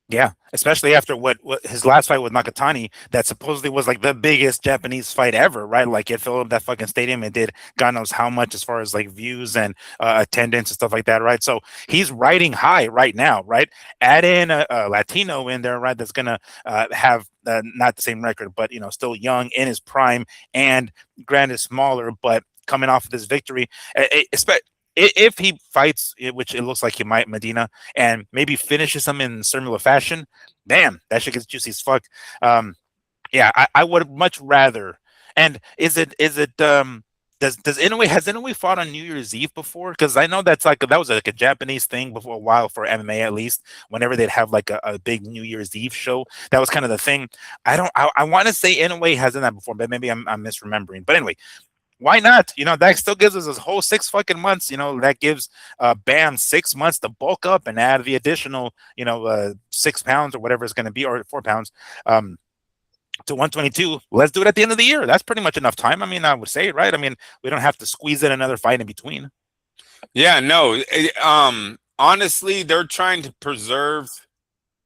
[SPEAKER 1] Yeah, especially after what his last fight with Nakatani, that supposedly was like the biggest Japanese fight ever, right? Like it filled up that fucking stadium and did God knows how much as far as like views and attendance and stuff like that, right? So he's riding high right now, right? Add in a Latino in there, right? That's gonna have not the same record, but still young in his prime and granted smaller, but coming off of this victory, if he fights, which it looks like he might, Medina, and maybe finishes him in similar fashion, damn, that shit gets juicy as fuck. Yeah, I would much rather. And does Inoue, has Inoue fought on New Year's Eve before? Because I know that was like a Japanese thing before a while for MMA, at least. Whenever they'd have like a big New Year's Eve show, that was kind of the thing. I want to say Inoue has done that before, but maybe I'm misremembering. But anyway. Why not? That still gives us a whole 6 fucking months. That gives Bam 6 months to bulk up and add the additional, 6 pounds or whatever it's going to be, or 4 pounds to 122. Let's do it at the end of the year. That's pretty much enough time. I mean, I would say, right? I mean, we don't have to squeeze in another fight in between.
[SPEAKER 2] Yeah, no. Honestly, they're trying to preserve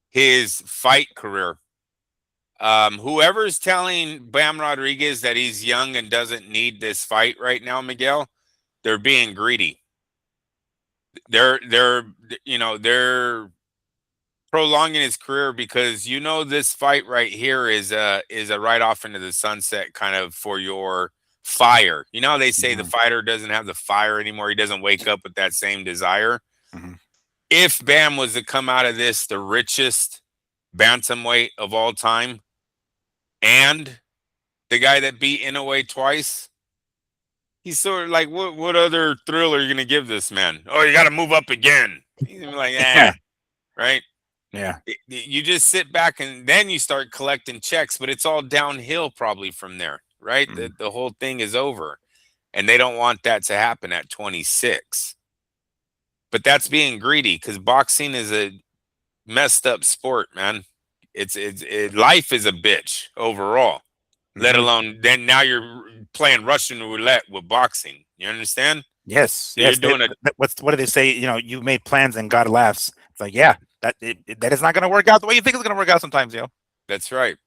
[SPEAKER 2] his fight career. Whoever's telling Bam Rodriguez that he's young and doesn't need this fight right now, Miguel, they're being greedy. They're prolonging his career because this fight right here is a right off into the sunset kind of for your fire. They say the fighter doesn't have the fire anymore. He doesn't wake up with that same desire. If Bam was to come out of this the richest bantamweight of all time, and the guy that beat Inoue twice, he's sort of like, what other thrill are you going to give this man? Oh, you got to move up again. He's gonna be like, right?
[SPEAKER 1] Yeah.
[SPEAKER 2] You just sit back and then you start collecting checks, but it's all downhill probably from there, right? The whole thing is over, and they don't want that to happen at 26. But that's being greedy because boxing is a messed up sport, man. Life is a bitch overall, let alone then now you're playing Russian roulette with boxing. You understand?
[SPEAKER 1] Yes.
[SPEAKER 2] So yes. You're doing it.
[SPEAKER 1] What do they say? You made plans and God laughs. It's like, yeah, that is not going to work out the way you think it's going to work out sometimes, yo.
[SPEAKER 2] That's right.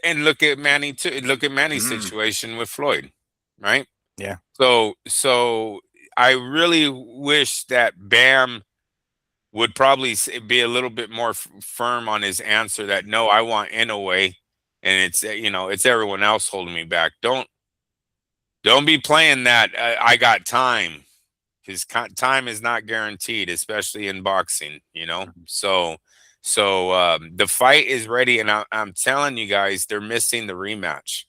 [SPEAKER 2] And look at Manny too. Look at Manny's situation with Floyd, right?
[SPEAKER 1] Yeah.
[SPEAKER 2] So I really wish that Bam would probably be a little bit more firm on his answer that no, I want Inoue, and it's it's everyone else holding me back. Don't be playing that. I got time, because time is not guaranteed, especially in boxing. So the fight is ready, and I'm telling you guys, they're missing the rematch.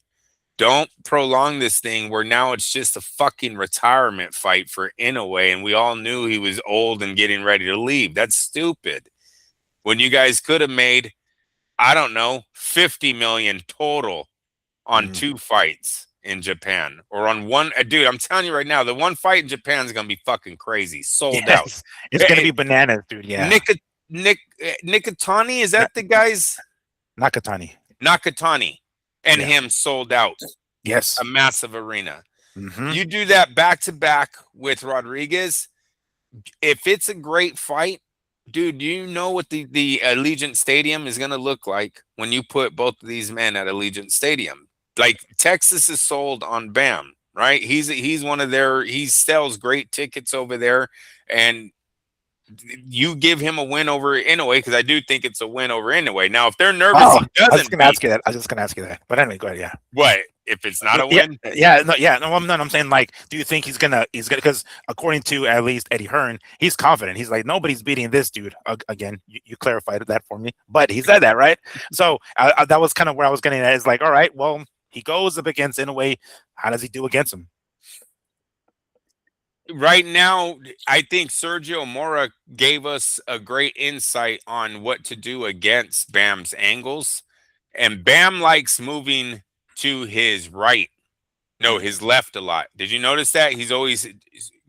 [SPEAKER 2] Don't prolong this thing where now it's just a fucking retirement fight for Inoue, and we all knew he was old and getting ready to leave. That's stupid. When you guys could have made, I don't know, 50 million total on 2 fights in Japan, or on one. Dude, I'm telling you right now, the one fight in Japan is gonna be fucking crazy, sold out.
[SPEAKER 1] Yes. It's gonna be bananas, dude. Yeah.
[SPEAKER 2] Nikatani, is that the guy's
[SPEAKER 1] Nakatani.
[SPEAKER 2] Nakatani, and
[SPEAKER 1] Yeah.
[SPEAKER 2] him sold out
[SPEAKER 1] Yes.
[SPEAKER 2] a massive arena.
[SPEAKER 1] Mhm.
[SPEAKER 2] You do that back to back with Rodriguez. If it's a great fight, dude, you know what the Allegiant Stadium is going to look like when you put both of these men at Allegiant Stadium. Like, Texas is sold on Bam, right? He's one of their, he sells great tickets over there, and you give him a win over Inoue, because I do think it's a win over Inoue. Now, if they're nervous,
[SPEAKER 1] Oh,
[SPEAKER 2] he
[SPEAKER 1] I was
[SPEAKER 2] doesn't
[SPEAKER 1] gonna ask
[SPEAKER 2] beat.
[SPEAKER 1] you that. I was just gonna ask you that. But anyway, go ahead. Yeah.
[SPEAKER 2] What if it's not a
[SPEAKER 1] Yeah.
[SPEAKER 2] win?
[SPEAKER 1] Yeah. No. Yeah. No. I'm saying, like, do you think he's gonna because according to at least Eddie Hearn, he's confident. He's like, nobody's beating this dude. Again, you clarified that for me, but he said that, right? So that was kind of where I was getting at. Is like, all right, well, he goes up against Inoue. How does he do against him?
[SPEAKER 2] Right now, I think Sergio Mora gave us a great insight on what to do against Bam's angles. And Bam likes moving to his right. No, his left a lot. Did you notice that? He's always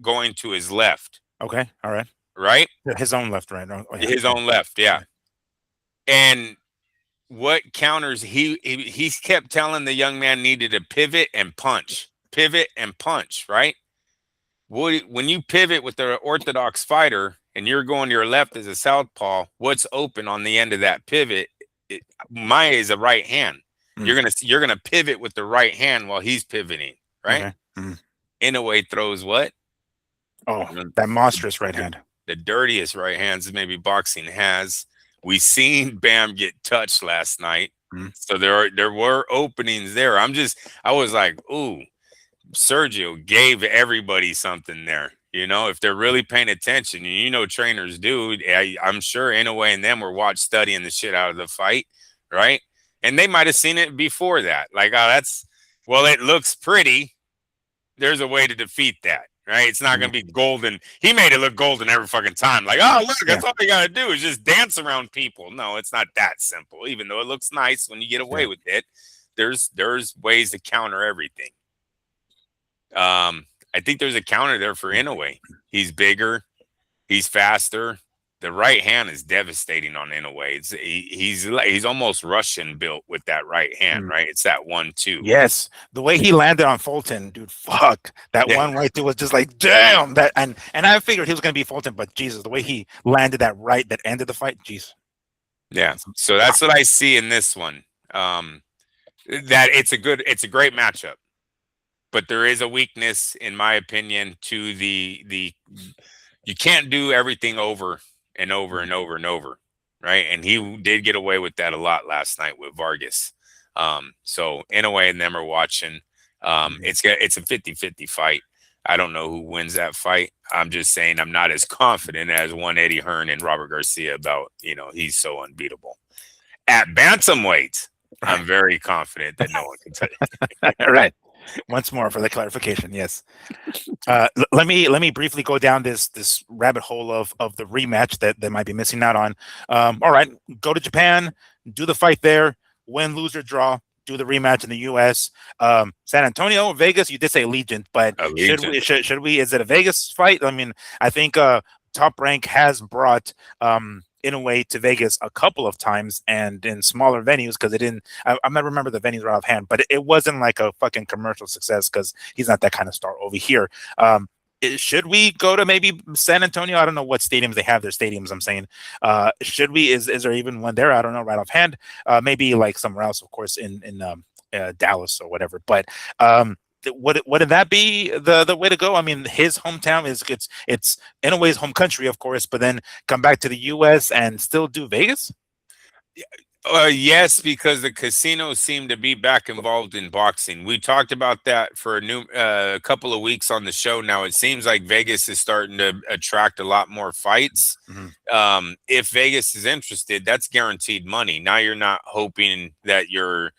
[SPEAKER 2] going to his left.
[SPEAKER 1] Okay. All right.
[SPEAKER 2] Right?
[SPEAKER 1] His own left, right? Oh, yeah.
[SPEAKER 2] His own left, yeah. And what counters, he kept telling the young man needed to pivot and punch, right? When you pivot with the orthodox fighter and you're going to your left as a southpaw, what's open on the end of that pivot? Maya is a right hand. You're gonna pivot with the right hand while he's pivoting, right?
[SPEAKER 1] Okay.
[SPEAKER 2] Inoue throws what?
[SPEAKER 1] Oh, that monstrous right hand.
[SPEAKER 2] The dirtiest right hands maybe boxing has. We seen Bam get touched last night, so there were openings there. I was like, ooh. Sergio gave everybody something there. If they're really paying attention, and trainers do, I'm sure Inoue and them were studying the shit out of the fight, right? And they might have seen it before that. Like, oh, it looks pretty. There's a way to defeat that, right? It's not going to be golden. He made it look golden every fucking time. Like, oh, look, that's all you got to do is just dance around people. No, it's not that simple. Even though it looks nice when you get away with it, there's ways to counter everything. I think there's a counter there for Inoue. He's bigger, he's faster. The right hand is devastating on Inoue. He's almost Russian built with that right hand, right? It's that 1-2.
[SPEAKER 1] Yes, the way he landed on Fulton, dude. Fuck, that one right there was just like, damn. That and I figured he was gonna be Fulton, but Jesus, the way he landed that right that ended the fight, jeez.
[SPEAKER 2] Yeah, so that's what I see in this one. That it's a great matchup. But there is a weakness, in my opinion, to the you can't do everything over and over and over and over, right? And he did get away with that a lot last night with Vargas. So Inoue and them are watching. It's a 50-50 fight. I don't know who wins that fight. I'm just saying I'm not as confident as one Eddie Hearn and Robert Garcia about, he's so unbeatable. At bantamweight, I'm very confident that no one can tell you.
[SPEAKER 1] All right. Once more for the clarification, yes. Let me briefly go down this rabbit hole of the rematch that they might be missing out on. All right, go to Japan, do the fight there, win, lose, or draw. Do the rematch in the U.S. San Antonio, Vegas. You did say Allegiant, but should we? Is it a Vegas fight? I mean, I think Top Rank has brought Inoue to Vegas a couple of times and in smaller venues because it didn't. I'm not remember the venues right offhand, but it wasn't like a fucking commercial success because he's not that kind of star over here. should we go to maybe San Antonio? I don't know what stadiums they have. Their stadiums. I'm saying, should we? Is there even one there? I don't know right offhand. Maybe like somewhere else, of course, in Dallas or whatever. But would that be the way to go? I mean, his hometown it's in a way his home country, of course, but then come back to the U.S. and still do Vegas.
[SPEAKER 2] Yes, because the casinos seem to be back involved in boxing. We talked about that for a couple of weeks on the show. Now it seems like Vegas is starting to attract a lot more fights.
[SPEAKER 1] Mm-hmm.
[SPEAKER 2] If Vegas is interested, that's guaranteed money. Now you're not hoping that your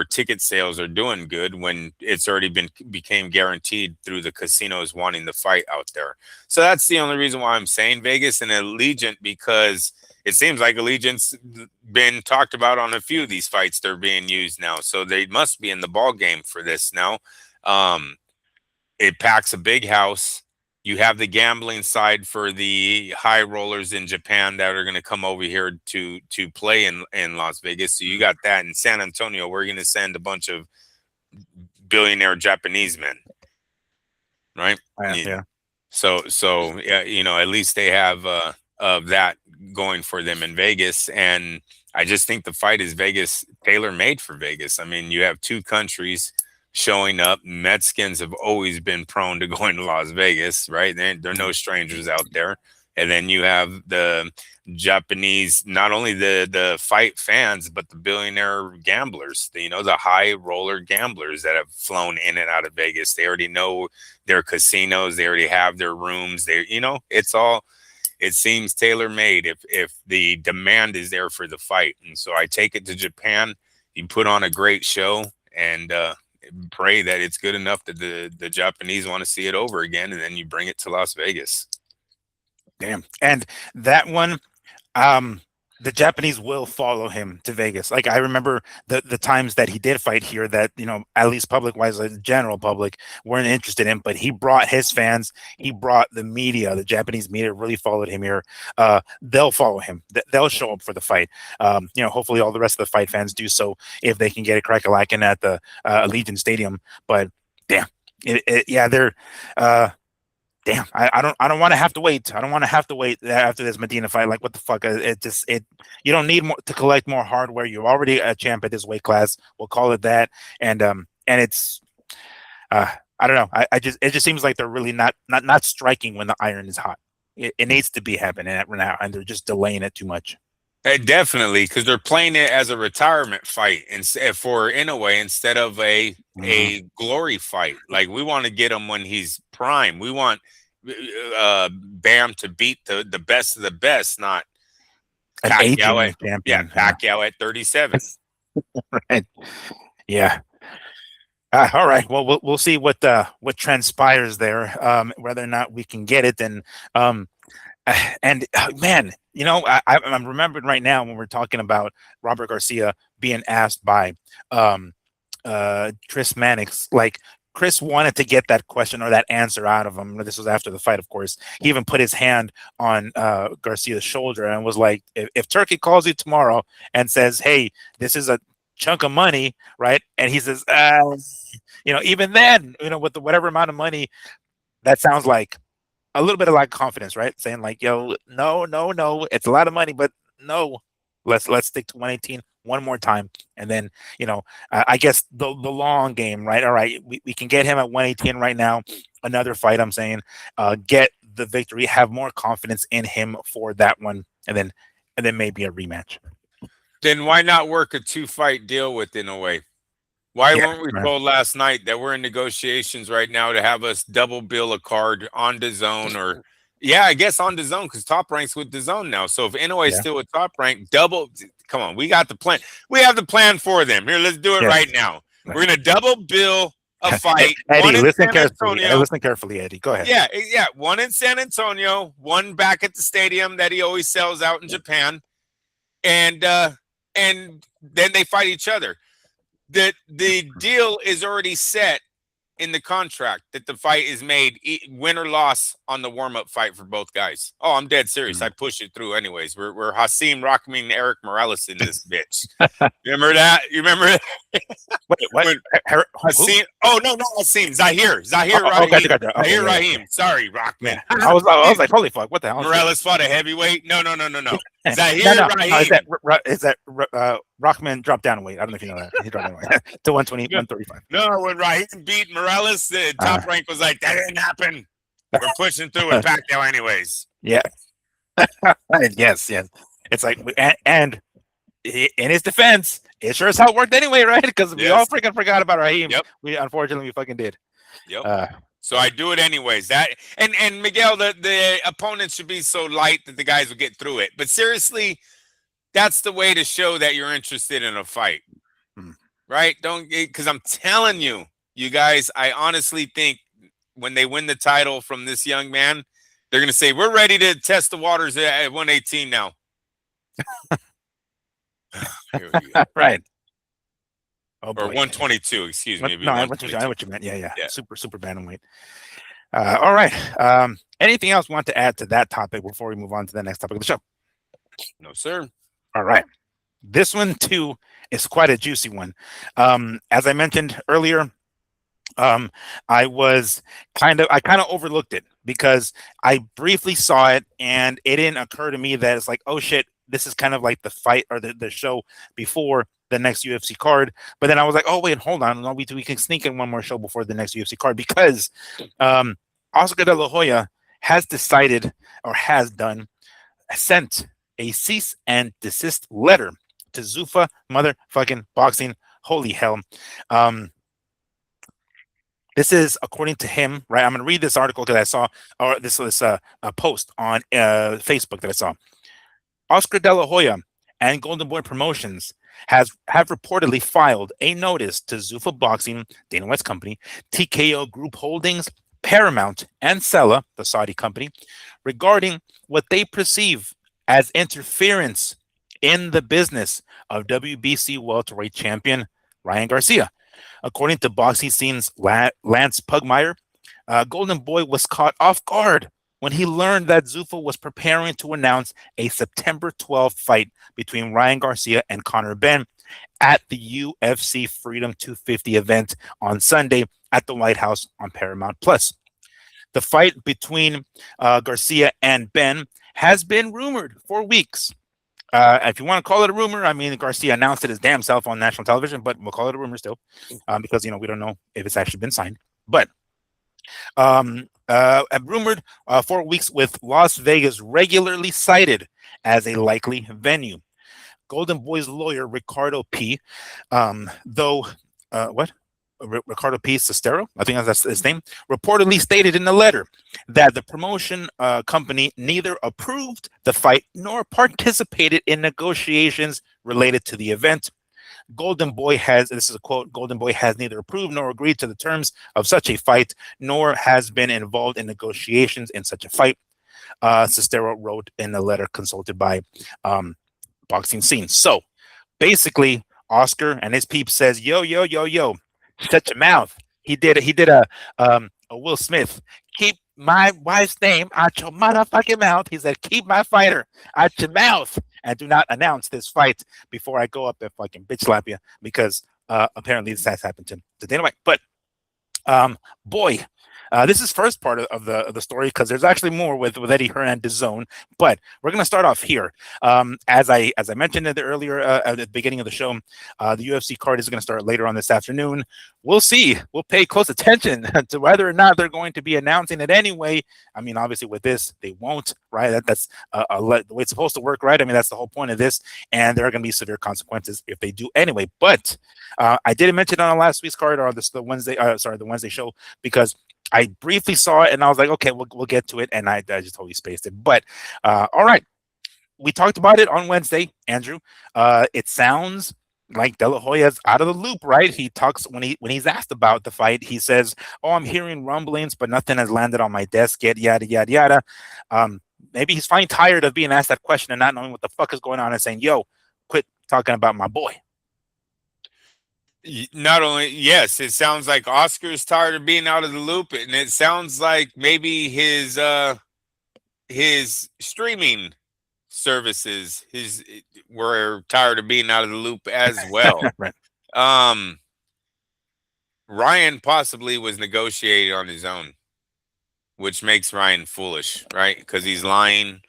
[SPEAKER 2] ticket sales are doing good when it's already became guaranteed through the casinos wanting the fight out there. So that's the only reason why I'm saying Vegas and Allegiant, because it seems like Allegiant's been talked about on a few of these fights. They're being used now, so they must be in the ball game for this now. It packs a big house. You have the gambling side for the high rollers in Japan that are going to come over here to play in Las Vegas. So you got that. In San Antonio, we're going to send a bunch of billionaire Japanese men, right?
[SPEAKER 1] Yeah.
[SPEAKER 2] So yeah, at least they have of that going for them in Vegas. And I just think the fight is Vegas, tailor-made for Vegas. I mean, you have two countries showing up. Mexicans have always been prone to going to Las Vegas, right? They're no strangers out there. And then you have the Japanese, not only the fight fans, but the billionaire gamblers, the high roller gamblers that have flown in and out of Vegas. They already know their casinos. They already have their rooms. It seems tailor-made if the demand is there for the fight. And so I take it to Japan. You put on a great show and pray that it's good enough that the Japanese want to see it over again, and then you bring it to Las Vegas.
[SPEAKER 1] Damn. And that one, the Japanese will follow him to Vegas. Like I remember the times that he did fight here that, at least public wise, the general public weren't interested in, but he brought his fans, he brought the media, the Japanese media really followed him here. They'll follow him. They'll show up for the fight. Hopefully all the rest of the fight fans do so if they can get a crack-a-lackin' at the Allegiant Stadium. But damn, they're damn, I don't want to have to wait. I don't want to have to wait after this Medina fight. Like, what the fuck? You don't need more to collect more hardware. You're already a champ at this weight class. We'll call it that. And it's, I don't know. It just seems like they're really not striking when the iron is hot. It needs to be happening right now, and they're just delaying it too much.
[SPEAKER 2] Definitely, because they're playing it as a retirement fight for Inoue instead of a glory fight. Like, we want to get him when he's prime. We want Bam to beat the best of the best, not
[SPEAKER 1] an
[SPEAKER 2] Pacquiao
[SPEAKER 1] champion.
[SPEAKER 2] Yeah, Pacquiao at 37.
[SPEAKER 1] Right. Yeah. All right. Well, we'll see what transpires there. Whether or not we can get it, and man, I'm remembering right now when we're talking about Robert Garcia being asked by Chris Mannix, like Chris wanted to get that question or that answer out of him. This was after the fight, of course. He even put his hand on Garcia's shoulder and was like, if Turki calls you tomorrow and says, hey, this is a chunk of money, right? And he says, even then, with whatever amount of money, that sounds like a little bit of like confidence, right? Saying like, yo, no, it's a lot of money, but no, let's stick to 118 one more time. And then, I guess the long game, right? All right, we can get him at 118 right now. Another fight, I'm saying, get the victory, have more confidence in him for that one, and then maybe a rematch.
[SPEAKER 2] Then why not work a 2-fight deal with Inoue? Why weren't we told last night that we're in negotiations right now to have us double bill a card on DAZN or, I guess on DAZN, because Top Rank's with DAZN now. So if Inoue is still with Top Rank, come on, we got the plan. We have the plan for them. Here, let's do it right now. We're going to double bill a fight.
[SPEAKER 1] Eddie, listen carefully. Listen carefully, Eddie. Go ahead.
[SPEAKER 2] Yeah. One in San Antonio, one back at the stadium that he always sells out in Japan. And then they fight each other. The deal is already set in the contract that the fight is made win or loss on the warm-up fight for both guys. Oh, I'm dead serious. I push it through anyways. We're Hasim Rahman and Eric Morales in this bitch. Remember that? You remember it?
[SPEAKER 1] Wait, what?
[SPEAKER 2] Hasim? Oh no, Hasim. Zahir Rahim.
[SPEAKER 1] Okay,
[SPEAKER 2] Zahir Rahim. Sorry, Rahman.
[SPEAKER 1] Yeah. I was like, holy fuck, what the hell?
[SPEAKER 2] Morales fought a heavyweight. No. Zahir
[SPEAKER 1] Rahim.
[SPEAKER 2] No,
[SPEAKER 1] is that Rahman dropped down weight? I don't know if you know that. He dropped down weight to 120, 135.
[SPEAKER 2] No, when Rahim beat Morales, the top rank was like, that didn't happen. We're pushing through with Pacquiao anyways.
[SPEAKER 1] Yeah. Yes. It's like, and in his defense, it sure as hell worked anyway, right? Because we all freaking forgot about Rahim.
[SPEAKER 2] Yep.
[SPEAKER 1] Unfortunately, we fucking did.
[SPEAKER 2] Yep. So I do it anyways. That and Miguel, the opponent should be so light that the guys will get through it. But seriously, that's the way to show that you're interested in a fight, right? Because I'm telling you, you guys, I honestly think when they win the title from this young man, they're gonna say we're ready to test the waters at 118 now.
[SPEAKER 1] Right.
[SPEAKER 2] Oh, or 122, excuse me.
[SPEAKER 1] No, I know what you meant. Yeah. Super bantamweight. All right. Anything else you want to add to that topic before we move on to the next topic of the show?
[SPEAKER 2] No, sir.
[SPEAKER 1] All right. This one too is quite a juicy one. As I mentioned earlier, I kind of overlooked it because I briefly saw it and it didn't occur to me that it's like, oh shit, this is kind of like the fight or the show before the next UFC card. But then I was like, oh wait, hold on, no, we can sneak in one more show before the next UFC card because Oscar De La Hoya has decided or sent a cease and desist letter to Zuffa motherfucking Boxing. Holy hell. This is according to him, right? I'm going to read this article because I saw, or this was a post on Facebook that I saw. Oscar De La Hoya and Golden Boy Promotions have reportedly filed a notice to Zuffa Boxing, Dana White's company, TKO Group Holdings, Paramount, and Sella, the Saudi company, regarding what they perceive as interference in the business of WBC welterweight champion Ryan Garcia. According to Boxing Scene's Lance Pugmire, Golden Boy was caught off guard when he learned that Zuffa was preparing to announce a September 12th fight between Ryan Garcia and Conor Benn at the UFC Freedom 250 event on Sunday at the White House on Paramount+. The fight between Garcia and Benn has been rumored for weeks. If you want to call it a rumor, I mean, Garcia announced it his damn self on national television, but we'll call it a rumor still because, we don't know if it's actually been signed. But rumored for weeks with Las Vegas regularly cited as a likely venue. Golden Boy's lawyer, Ricardo P., Ricardo P. Sestero, I think that's his name, reportedly stated in the letter that the promotion company neither approved the fight nor participated in negotiations related to the event. Golden Boy this is a quote, Golden Boy has neither approved nor agreed to the terms of such a fight, nor has been involved in negotiations in such a fight. Sestero wrote in a letter consulted by Boxing Scene. So basically, Oscar and his peep says, yo, shut your mouth. He did a Will Smith. Keep my wife's name out your motherfucking mouth. He said, keep my fighter out your mouth and do not announce this fight before I go up and fucking bitch slap you because apparently this has happened to Dana White. But boy, this is first part of the story because there's actually more with Eddie Hearn and DAZN. But we're gonna start off here. As I mentioned at the beginning of the show, the UFC card is gonna start later on this afternoon. We'll see. We'll pay close attention to whether or not they're going to be announcing it anyway. I mean, obviously with this, they won't, right? That's the way it's supposed to work, right? I mean, that's the whole point of this, and there are going to be severe consequences if they do anyway. But I didn't mention it on last week's card or the Wednesday show because I briefly saw it and I was like, okay, we'll get to it, and I just totally spaced it. But all right, we talked about it on Wednesday, Andrew. It sounds like De La Hoya's out of the loop, right? He talks when he's asked about the fight. He says, "Oh, I'm hearing rumblings, but nothing has landed on my desk yet." Yada yada yada. Maybe he's finally tired of being asked that question and not knowing what the fuck is going on and saying, "Yo, quit talking about my boy."
[SPEAKER 2] Not only, yes, it sounds like Oscar's tired of being out of the loop, and it sounds like maybe his streaming services his were tired of being out of the loop as well.
[SPEAKER 1] Right.
[SPEAKER 2] Um, Ryan possibly was negotiating on his own, which makes Ryan foolish, right? Because he's lying.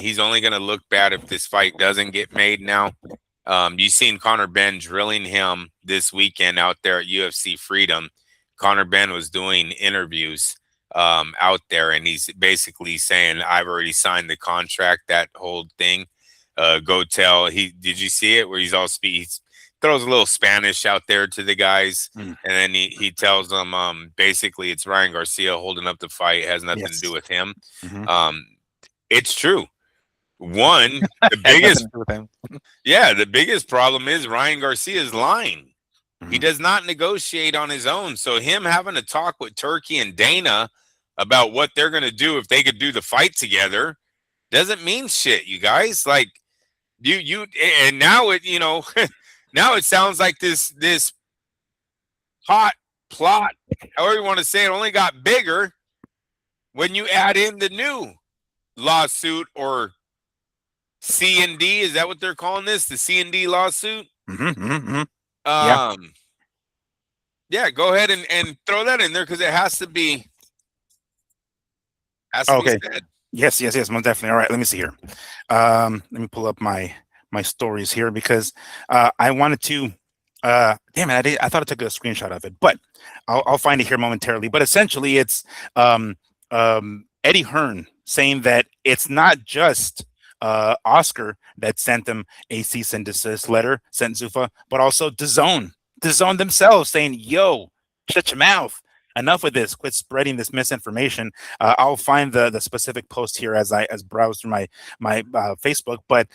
[SPEAKER 2] He's only going to look bad if this fight doesn't get made now. You've seen Conor Ben drilling him this weekend out there at UFC Freedom. Conor Ben was doing interviews out there, and he's basically saying, "I've already signed the contract." That whole thing. Go tell he. Did you see it? Where he's all he throws a little Spanish out there to the guys, and then he tells them basically it's Ryan Garcia holding up the fight. It has nothing to do with him. It's true. One, the biggest, the biggest problem is Ryan Garcia is lying. He does not negotiate on his own. So him having to talk with Turki and Dana about what they're going to do if they could do the fight together doesn't mean shit, you guys. Like and now it, now it sounds like this hot plot, however you want to say it, only got bigger when you add in the new lawsuit or C&D. Is that what they're calling this? The C&D lawsuit? Yeah, go ahead and throw that in there because it has to be
[SPEAKER 1] okay.
[SPEAKER 2] Said.
[SPEAKER 1] Yes, most definitely. All right, let me see here. Let me pull up my stories here because I wanted to damn it, I thought I took a screenshot of it, but I'll find it here momentarily. But essentially it's Eddie Hearn saying that it's not just Oscar that sent them a cease and desist letter, sent Zuffa, but also DAZN themselves saying, yo, shut your mouth. Enough with this. Quit spreading this misinformation. I'll find the specific post here as browse through my Facebook. But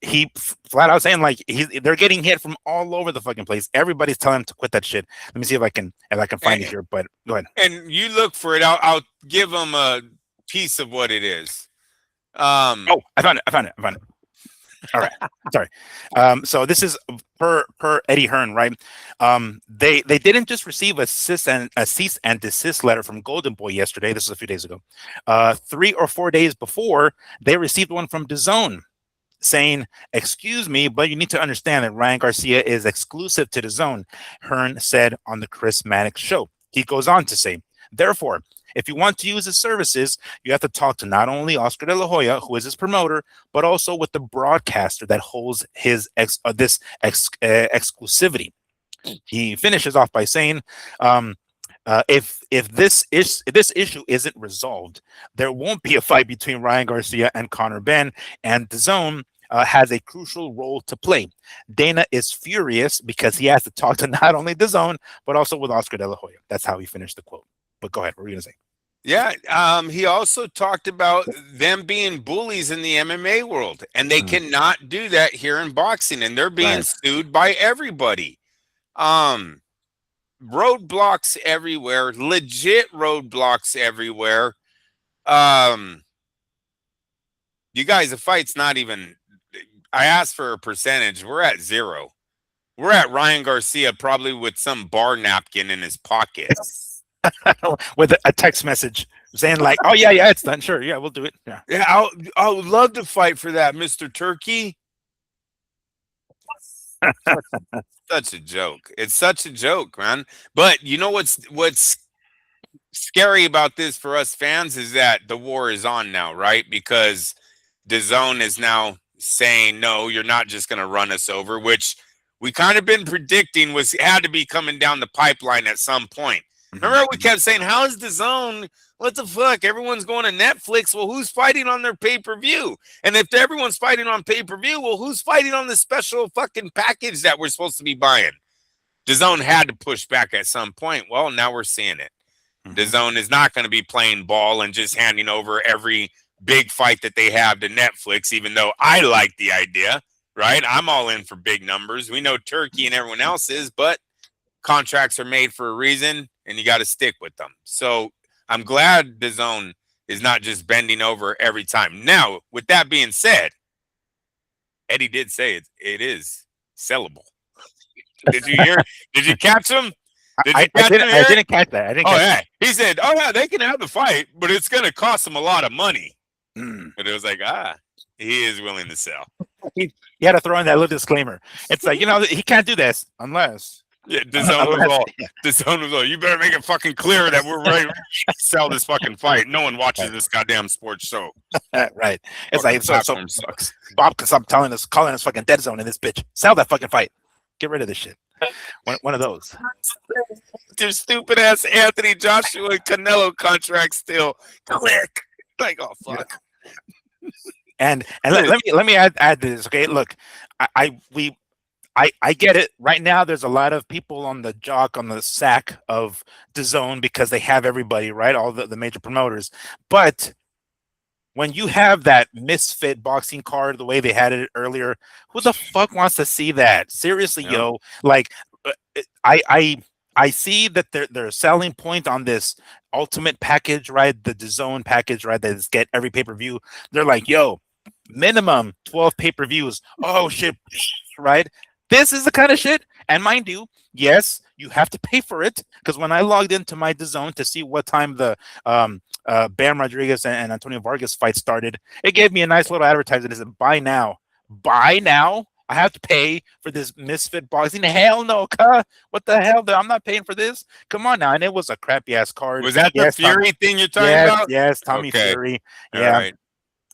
[SPEAKER 1] he flat out saying like they're getting hit from all over the fucking place. Everybody's telling him to quit that shit. Let me see if I can find it here. But go ahead.
[SPEAKER 2] And you look for it. I'll give them a piece of what it is.
[SPEAKER 1] Oh, I found it. All right. Sorry. So this is per Eddie Hearn, right? They didn't just receive a cease and desist letter from Golden Boy yesterday. This was a few days ago. 3 or 4 days before, they received one from DAZN saying, excuse me, but you need to understand that Ryan Garcia is exclusive to DAZN, Hearn said on the Chris Mannix show. He goes on to say, therefore, if you want to use his services, you have to talk to not only Oscar De La Hoya, who is his promoter, but also with the broadcaster that holds his exclusivity. He finishes off by saying, if this issue isn't resolved, there won't be a fight between Ryan Garcia and Conor Ben, and DAZN has a crucial role to play. Dana is furious because he has to talk to not only DAZN, but also with Oscar De La Hoya. That's how he finished the quote. But go ahead. What were you going to say?
[SPEAKER 2] Yeah, he also talked about them being bullies in the MMA world, and they cannot do that here in boxing, and they're being sued by everybody. Roadblocks everywhere, legit roadblocks everywhere. You guys, the fight's not even. I asked for a percentage. We're at 0. We're at Ryan Garcia probably with some bar napkin in his pocket.
[SPEAKER 1] With a text message saying like, oh yeah, it's done. Sure. Yeah, we'll do it.
[SPEAKER 2] Yeah. I would love to fight for that, Mr. Turki. Such a joke. It's such a joke, man. But you know what's scary about this for us fans is that the war is on now, right? Because DAZN is now saying, no, you're not just going to run us over, which we kind of been predicting had to be coming down the pipeline at some point. Remember, we kept saying, how is DAZN? What the fuck? Everyone's going to Netflix. Well, who's fighting on their pay-per-view? And if everyone's fighting on pay-per-view, well, who's fighting on the special fucking package that we're supposed to be buying? DAZN had to push back at some point. Well, now we're seeing it. DAZN is not going to be playing ball and just handing over every big fight that they have to Netflix, even though I like the idea, right? I'm all in for big numbers. We know Turki and everyone else is, but contracts are made for a reason, and you got to stick with them. So I'm glad DAZN is not just bending over every time. Now, with that being said, Eddie did say it is sellable. Did you hear? Did you catch him? Did you
[SPEAKER 1] I
[SPEAKER 2] catch him?
[SPEAKER 1] didn't. I didn't catch that. I didn't.
[SPEAKER 2] Oh
[SPEAKER 1] catch
[SPEAKER 2] yeah, he said, "Oh yeah, they can have the fight, but it's going to cost them a lot of money."
[SPEAKER 1] that.
[SPEAKER 2] But it was like, he is willing to sell.
[SPEAKER 1] He had to throw in that little disclaimer. It's like, he can't do this unless.
[SPEAKER 2] Yeah, DAZN was all. You better make it fucking clear that we're ready to sell this fucking fight. No one watches this goddamn sports show.
[SPEAKER 1] Right. It's like so
[SPEAKER 2] sucks.
[SPEAKER 1] Bob can stop calling us fucking dead zone in this bitch. Sell that fucking fight. Get rid of this shit. One of those.
[SPEAKER 2] Your stupid ass Anthony Joshua and Canelo contract still. Click. Like, oh fuck.
[SPEAKER 1] Yeah. And let me add this. Okay, look, I get it. Right now, there's a lot of people on the sack of DAZN because they have everybody, right? All the major promoters. But when you have that misfit boxing card the way they had it earlier, who the fuck wants to see that? Seriously, yo. Like, I see that their selling point on this ultimate package, right? The DAZN package, right? That is get every pay-per-view. They're like, yo, minimum 12 pay-per-views. Oh shit, right? This is the kind of shit. And mind you, yes, you have to pay for it. Because when I logged into my DAZN to see what time the Bam Rodriguez and Antonio Vargas fight started, it gave me a nice little advertisement. It said, buy now. Buy now? I have to pay for this misfit boxing? Hell no, what the hell? I'm not paying for this. Come on now. And it was a crappy ass card.
[SPEAKER 2] Was that the Fury thing you're talking about?
[SPEAKER 1] Yes, Tommy Fury. Yeah.
[SPEAKER 2] All right.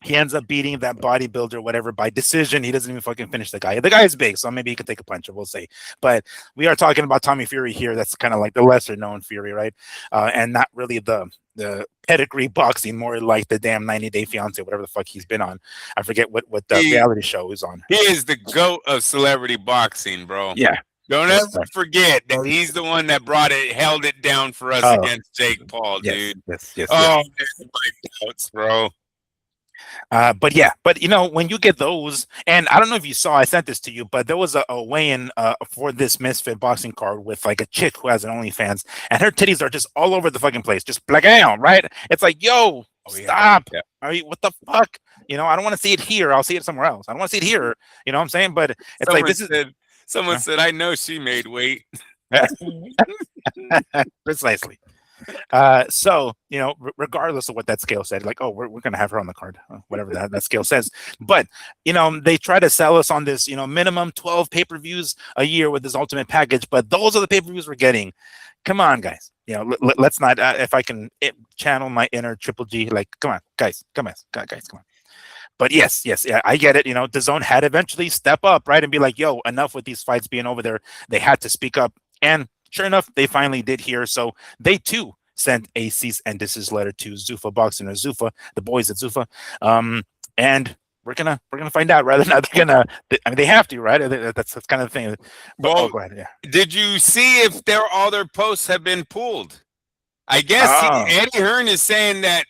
[SPEAKER 1] He ends up beating that bodybuilder, whatever, by decision. He doesn't even fucking finish the guy. The guy is big, so maybe he could take a punch, we'll see. But we are talking about Tommy Fury here. That's kind of like the lesser known Fury, right? And not really the pedigree boxing, more like the damn 90-Day Fiance, whatever the fuck he's been on. I forget what the reality show he's on.
[SPEAKER 2] He is the GOAT of celebrity boxing, bro.
[SPEAKER 1] Yeah.
[SPEAKER 2] Don't ever forget that he's the one that held it down for us against Jake Paul, dude.
[SPEAKER 1] Yes.
[SPEAKER 2] Oh, my doubts, bro.
[SPEAKER 1] But when you get those, and I don't know if you saw, I sent this to you, but there was a weigh-in for this misfit boxing card with like a chick who has an OnlyFans, and her titties are just all over the fucking place, just black out, right? It's like, yo, stop. Yeah. I mean, what the fuck? I don't want to see it here. I'll see it somewhere else. I don't want to see it here. You know what I'm saying? But it's
[SPEAKER 2] someone said, I know she made weight.
[SPEAKER 1] Precisely. So regardless of what that scale said, like, oh, we're gonna have her on the card, whatever that scale says. But they try to sell us on this, minimum 12 pay-per-views a year with this ultimate package. But those are the pay-per-views we're getting. Come on, guys. Let's not. If I can channel my inner Triple G, like, come on, guys, come on. But yes, I get it. DAZN had eventually step up, right, and be like, yo, enough with these fights being over there. They had to speak up, and sure enough, they finally did here. So they too sent a cease and desist letter to Zuffa Boxing, or Zuffa, the boys at Zuffa, and we're gonna find out. Rather than they have to, right? That's kind of the thing. Well, go ahead. Yeah.
[SPEAKER 2] Did you see if all their posts have been pulled? I guess Eddie Hearn is saying that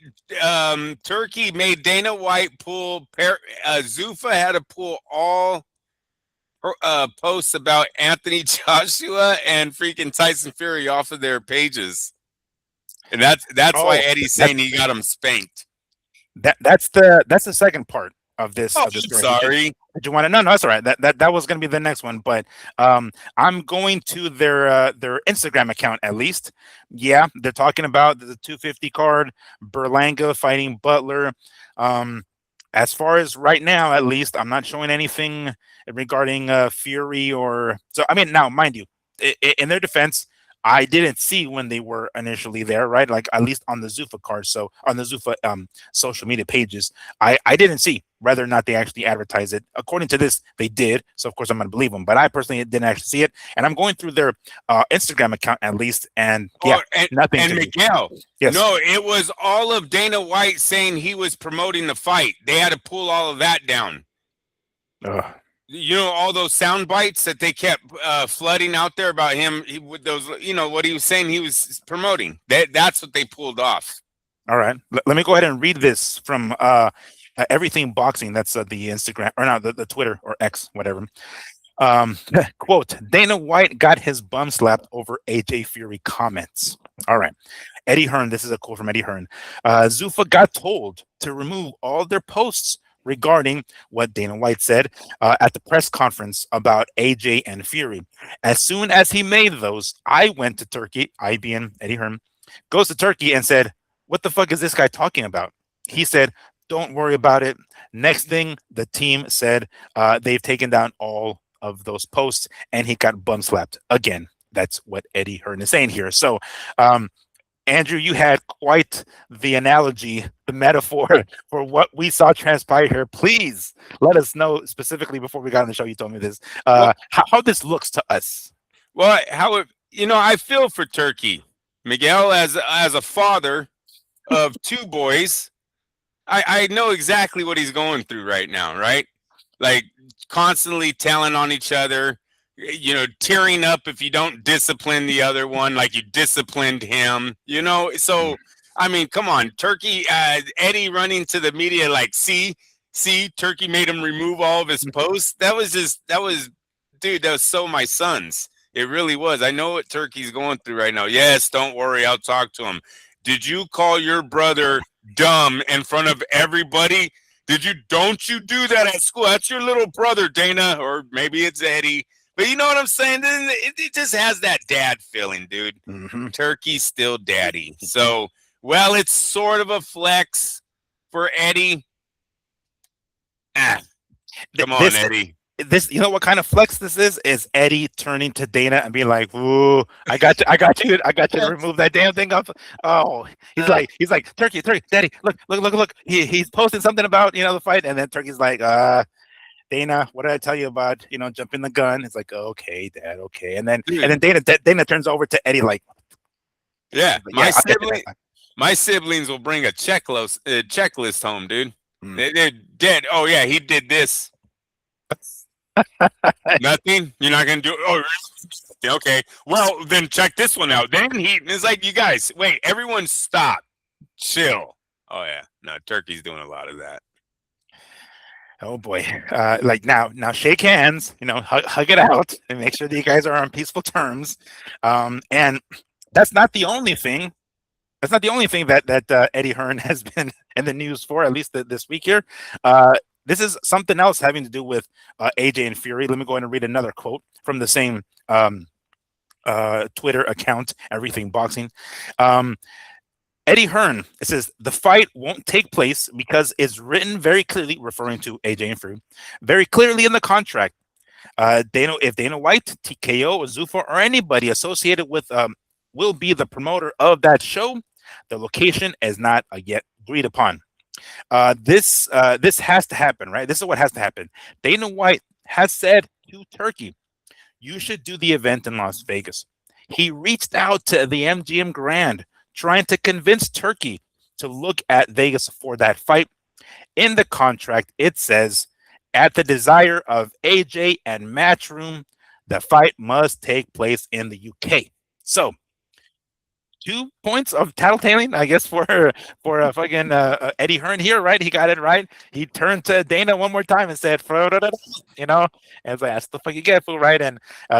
[SPEAKER 2] Turki made Dana White pull. Zuffa had to pull all posts about Anthony Joshua and freaking Tyson Fury off of their pages, and that's why Eddie's saying he got him spanked.
[SPEAKER 1] That's the second part of this.
[SPEAKER 2] Oh, sorry.
[SPEAKER 1] Did you want to? No, that's all right. That was going to be the next one, but I'm going to their Instagram account at least. Yeah, they're talking about the 250 card, Berlanga fighting Butler. As far as right now, at least, I'm not showing anything regarding Fury or so. I mean, now, mind you, in their defense, I didn't see when they were initially there, right? Like, at least on the Zuffa card, so on the Zuffa social media pages, I didn't see whether or not they actually advertise it. According to this, they did, so of course I'm going to believe them. But I personally didn't actually see it, and I'm going through their Instagram account at least, and nothing.
[SPEAKER 2] And Miguel, yes. No, it was all of Dana White saying he was promoting the fight. They had to pull all of that down. All those sound bites that they kept flooding out there about him with those, what he was saying he was promoting. That's what they pulled off.
[SPEAKER 1] All right. Let me go ahead and read this from Everything Boxing. That's the Instagram, or not the Twitter or X, whatever. Quote, Dana White got his bum slapped over AJ Fury comments. All right. Eddie Hearn, this is a quote from Eddie Hearn. Zuffa got told to remove all their posts regarding what Dana White said at the press conference about AJ and Fury. As soon as he made those, I went to Turkey, I being Eddie Hearn, goes to Turkey and said, what the fuck is this guy talking about? He said, don't worry about it. Next thing, the team said they've taken down all of those posts, and he got bum slapped again. That's what Eddie Hearn is saying here. So, Andrew, you had quite the analogy, the metaphor for what we saw transpire here. Please let us know specifically before we got on the show. You told me this, how this looks to us.
[SPEAKER 2] Well, I feel for Turkey, Miguel, as a father of two boys. I know exactly what he's going through right now, right? Like constantly telling on each other, tearing up if you don't discipline the other one like you disciplined him, So, I mean, come on, Turkey, Eddie running to the media like, see, Turkey made him remove all of his posts. That was so my son's. It really was. I know what Turkey's going through right now. Yes, don't worry. I'll talk to him. Did you call your brother dumb in front of everybody? Don't you do that at school? That's your little brother, Dana, or maybe it's Eddie. But you know what I'm saying? Then it just has that dad feeling, dude.
[SPEAKER 1] Mm-hmm.
[SPEAKER 2] Turkey's still daddy. So, well, it's sort of a flex for Eddie. Come on, Eddie.
[SPEAKER 1] This, what kind of flex this is Eddie turning to Dana and being like, "Ooh, I got you to remove that damn thing off." Oh, he's like, Turkey, Daddy, look. He's posting something about the fight, and then Turkey's like, Dana, what did I tell you about jumping the gun? It's like, okay, Dad, okay, and then Dana turns over to Eddie like,
[SPEAKER 2] yeah, my siblings will bring a checklist home, dude. They're dead. Oh yeah, he did this. Nothing. You're not gonna do it. Oh, okay. Well, then check this one out. Then it's like, you guys, wait. Everyone, stop, chill. Oh yeah, no, Turkey's doing a lot of that.
[SPEAKER 1] Oh boy. Like now shake hands. Hug it out and make sure that you guys are on peaceful terms. And that's not the only thing. That's not the only thing that Eddie Hearn has been in the news for, at least this week here. This is something else having to do with AJ and Fury. Let me go ahead and read another quote from the same Twitter account, Everything Boxing. Eddie Hearn, it says, the fight won't take place because it's written very clearly, referring to AJ and Fury, very clearly in the contract. If Dana White, TKO, Zuffa, or anybody associated with will be the promoter of that show, the location is not yet agreed upon. This has to happen, right? This is what has to happen. Dana White has said to Turkey, you should do the event in Las Vegas. He reached out to the MGM Grand, trying to convince Turkey to look at Vegas for that fight. In the contract, it says, at the desire of AJ and Matchroom, the fight must take place in the UK. So, 2 points of tattletaling, I guess, for fucking Eddie Hearn here, right? He got it right. He turned to Dana one more time and said, and it's like, that's the fuck you get, fool, right? And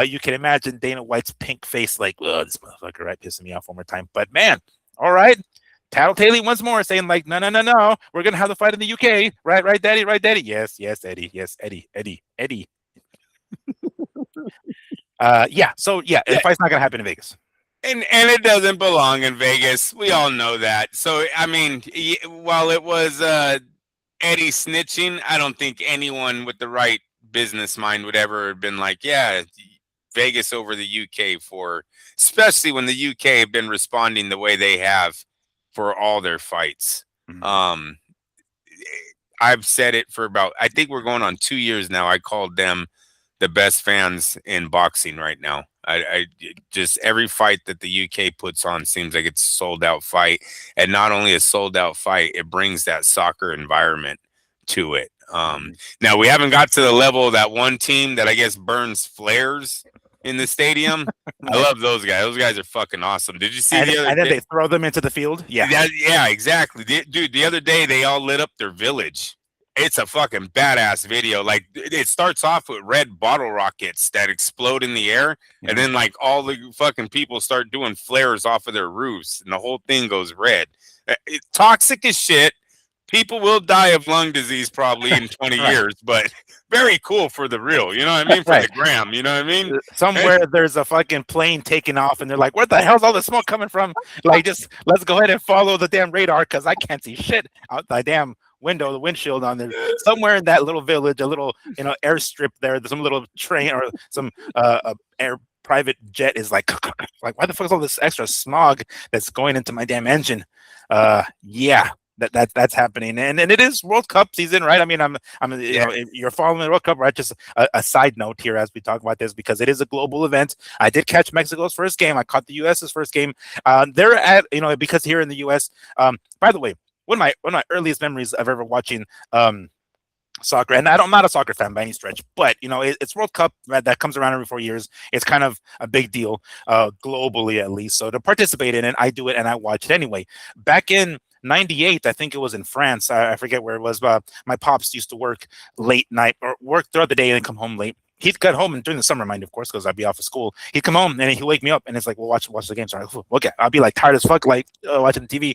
[SPEAKER 1] you can imagine Dana White's pink face, like, oh, this motherfucker, right, pissing me off one more time. But man, all right, tattletaling once more, saying like, no, we're gonna have the fight in the UK, right, Daddy, yes, Eddie, Eddie. The fight's not gonna happen in Vegas.
[SPEAKER 2] And it doesn't belong in Vegas. We all know that. So, I mean, while it was Eddie snitching, I don't think anyone with the right business mind would ever have been like, yeah, Vegas over the UK especially when the UK have been responding the way they have for all their fights. Mm-hmm. I've said it for I think we're going on 2 years now. I called them the best fans in boxing right now. I just, every fight that the UK puts on seems like it's a sold out fight, and not only a sold out fight, it brings that soccer environment to it. Now we haven't got to the level of that one team that I guess burns flares in the stadium. I love those guys. Those guys are fucking awesome. Did you see
[SPEAKER 1] and then they throw them into the field?
[SPEAKER 2] Yeah, exactly. Dude, the other day they all lit up their village. It's a fucking badass video. Like, it starts off with red bottle rockets that explode in the air, and then like all the fucking people start doing flares off of their roofs, and the whole thing goes red. It's toxic as shit. People will die of lung disease probably in 20
[SPEAKER 1] Right.
[SPEAKER 2] years, but very cool for the real. You know what I mean? For
[SPEAKER 1] Right.
[SPEAKER 2] the gram. You know what I mean?
[SPEAKER 1] Somewhere there's a fucking plane taking off, and they're like, "Where the hell's all the smoke coming from?" Like, just let's go ahead and follow the damn radar because I can't see shit out the damn window, the windshield on there. Somewhere in that little village, a little airstrip there, there's some little train or some air private jet is like, like, why the fuck is all this extra smog that's going into my damn engine? Yeah. That's happening, and it is World Cup season, right? I mean, I'm you know, you're following the World Cup, right? Just a side note here as we talk about this because it is a global event. I did catch Mexico's first game. I caught the U.S.'s first game. They're at because here in the U.S. By the way, one of my earliest memories of ever watching soccer, and I'm not a soccer fan by any stretch, but it's World Cup that comes around every 4 years. It's kind of a big deal globally, at least. So to participate in it, I do it and I watch it anyway. Back in '98, I think it was in France. I forget where it was. But my pops used to work late night or work throughout the day and then come home late. He'd get home and during the summer, mind, of course, because I'd be off of school. He'd come home and he'd wake me up and it's like, well, watch the game. So I'm like, okay, I'll be like tired as fuck, like watching the TV,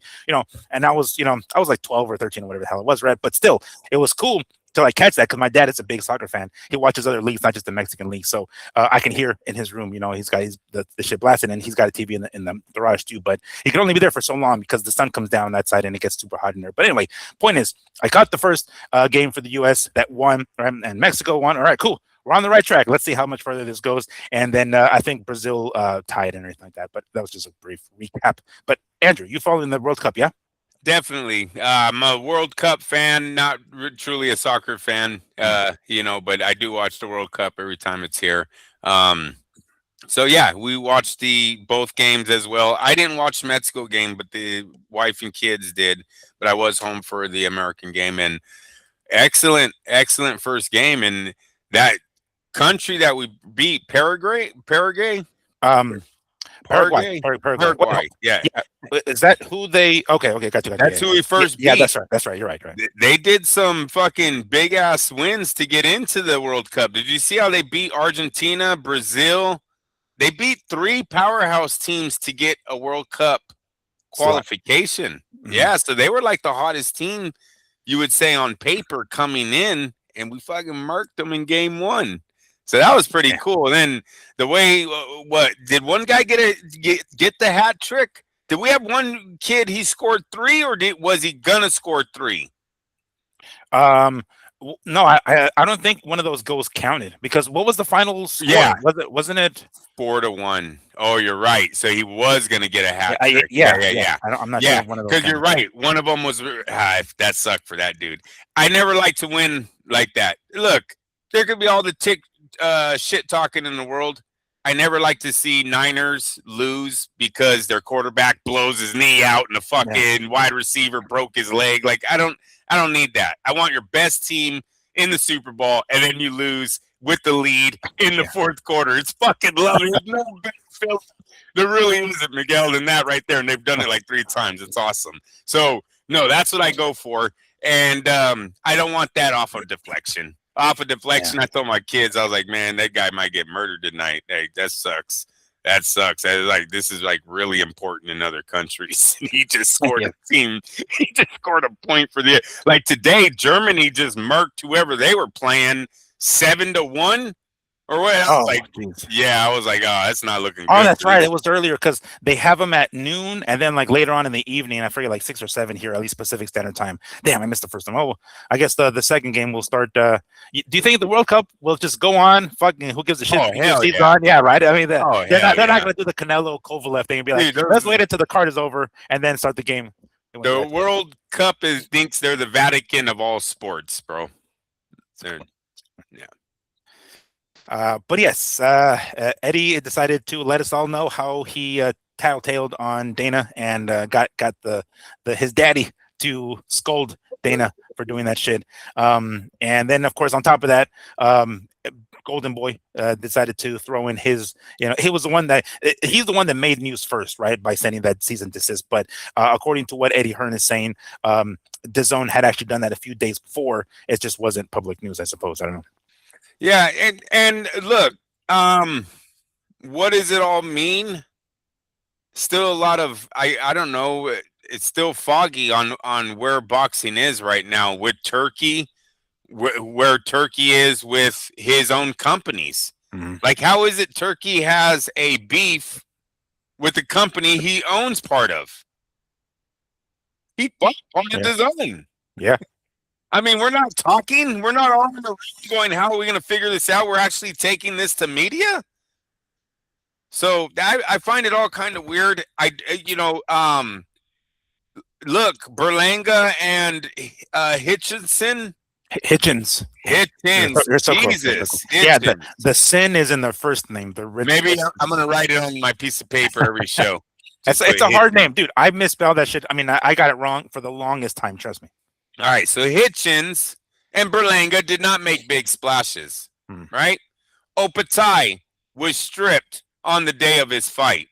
[SPEAKER 1] And I was like 12 or 13 or whatever the hell it was, right? But still, it was cool till I catch that because my dad is a big soccer fan. He watches other leagues, not just the Mexican league. So I can hear in his room, he's got the shit blasting, and he's got a TV in the garage too. But he can only be there for so long because the sun comes down that side and it gets super hot in there. But anyway, point is, I caught the first game for the U.S. that won, right? And Mexico won. All right, cool. We're on the right track. Let's see how much further this goes. And then I think Brazil tied and everything like that. But that was just a brief recap. But Andrew, you following the World Cup, yeah?
[SPEAKER 2] Definitely. I'm a World Cup fan, not truly a soccer fan, but I do watch the World Cup every time it's here. So yeah, we watched both games as well. I didn't watch the Mexico game, but the wife and kids did. But I was home for the American game, and excellent first game. And that country that we beat, Paraguay.
[SPEAKER 1] Paraguay.
[SPEAKER 2] Paraguay. Yeah.
[SPEAKER 1] Is that who they? Okay, gotcha.
[SPEAKER 2] That's who we first beat.
[SPEAKER 1] Yeah, that's right. You're right.
[SPEAKER 2] They did some fucking big ass wins to get into the World Cup. Did you see how they beat Argentina, Brazil? They beat 3 powerhouse teams to get a World Cup qualification. Mm-hmm. Yeah, so they were like the hottest team, you would say, on paper coming in, and we fucking murked them in game 1. So that was pretty cool. And then the way, what did one guy get the hat trick? Did we have one kid? He scored 3, or was he gonna score 3?
[SPEAKER 1] No, I don't think one of those goals counted because what was the final score?
[SPEAKER 2] Yeah,
[SPEAKER 1] wasn't it
[SPEAKER 2] 4-1? Oh, you're right. So he was gonna get a hat trick.
[SPEAKER 1] Yeah. I'm not sure one of those.
[SPEAKER 2] Because you're right. One of them was that sucked for that dude. I never like to win like that. Look, there could be all the shit talking in the world. I never like to see Niners lose because their quarterback blows his knee out and the fucking wide receiver broke his leg. Like I don't need that. I want your best team in the Super Bowl and then you lose with the lead in the fourth quarter. It's fucking lovely. There's no better feeling. There really isn't, Miguel, than that right there, and they've done it like 3 times. It's awesome. So no, that's what I go for, and I don't want that off of deflection. I told my kids, I was like, man, that guy might get murdered tonight. Hey, that sucks. I was like, this is like really important in other countries. He just scored a team. He just scored a point for like today, Germany just murked whoever they were playing 7-1 or what? I was like, oh, that's not looking good.
[SPEAKER 1] Oh, that's right. It was earlier because they have them at noon and then like later on in the evening, I forget, like 6 or 7 here, at least Pacific Standard Time. Damn, I missed the first one. Oh, I guess the second game will start. Do you think the World Cup will just go on? Fucking who gives a shit?
[SPEAKER 2] Oh, hell yeah.
[SPEAKER 1] On? Yeah, right. I mean, they're not going to do the Canelo Kovalev thing and be like, let's wait until the card is over and then start the game.
[SPEAKER 2] The World Cup thinks they're the Vatican of all sports, bro. So, yeah.
[SPEAKER 1] But yes, Eddie decided to let us all know how he tattletaled on Dana and got his daddy to scold Dana for doing that shit. And then, of course, on top of that, Golden Boy decided to throw in his, he's the one that made news first, right, by sending that cease and desist. But according to what Eddie Hearn is saying, DAZN had actually done that a few days before. It just wasn't public news, I suppose. I don't know.
[SPEAKER 2] Yeah, and look, what does it all mean? Still a lot of I don't know. it's still foggy on where boxing is right now with Turkey, where Turkey is with his own companies. Like, how is it Turkey has a beef with the company he owns part of? He bought part of DAZN.
[SPEAKER 1] Yeah.
[SPEAKER 2] I mean, we're not talking. We're not all going, how are we going to figure this out? We're actually taking this to media. So I find it all kind of weird. Look, Berlanga and Hitchens.
[SPEAKER 1] You're so
[SPEAKER 2] Jesus.
[SPEAKER 1] close. Yeah, the sin is in the first name.
[SPEAKER 2] Maybe I'm going to write it on my piece of paper every show.
[SPEAKER 1] It's a hard name, dude. I misspelled that shit. I mean, I got it wrong for the longest time. Trust me.
[SPEAKER 2] All right, so Hitchens and Berlanga did not make big splashes, right? Opatai was stripped on the day of his fight.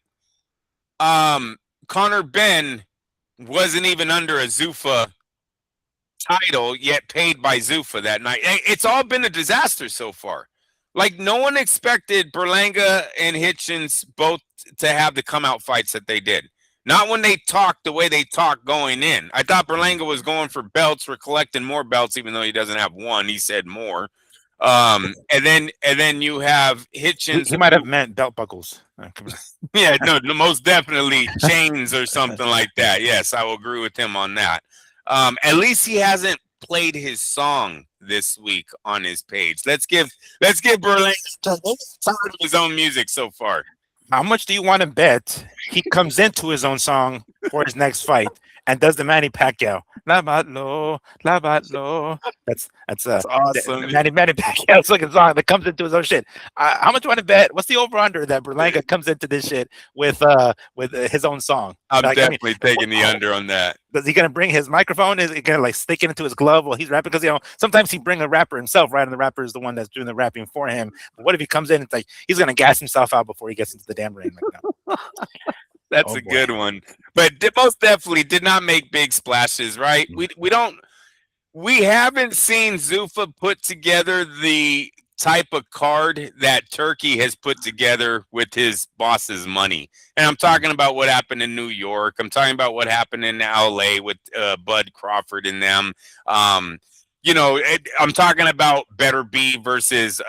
[SPEAKER 2] Conor Benn wasn't even under a Zuffa title, yet paid by Zuffa that night. It's all been a disaster so far. Like, no one expected Berlanga and Hitchens both to have the come-out fights that they did. Not when they talked the way they talked going in. I thought Berlanga was going for belts. We're collecting more belts, even though he doesn't have one. He said more. And then you have Hitchens.
[SPEAKER 1] He might have meant belt buckles.
[SPEAKER 2] Yeah, no, most definitely chains or something like that. Yes, I will agree with him on that. At least he hasn't played his song this week on his page. Let's give Berlanga tired of his own music so far.
[SPEAKER 1] How much do you want to bet he comes into his own song for his next fight and does the Manny Pacquiao? Labatlo. That's
[SPEAKER 2] awesome.
[SPEAKER 1] Manny Pacquiao's looking song that comes into his own shit. How much do you want to bet? What's the over under that Berlanga comes into this shit with his own song?
[SPEAKER 2] I'm definitely taking the under on that.
[SPEAKER 1] Is he gonna bring his microphone? Is he gonna like stick it into his glove while he's rapping? Because sometimes he bring a rapper himself, right? And the rapper is the one that's doing the rapping for him. But what if he comes in? It's like he's gonna gas himself out before he gets into the damn ring.
[SPEAKER 2] That's a good one. But most definitely did not make big splashes, right? We haven't seen Zuffa put together the type of card that Turki has put together with his boss's money. And I'm talking about what happened in New York. I'm talking about what happened in LA with Bud Crawford and them. I'm talking about Better B versus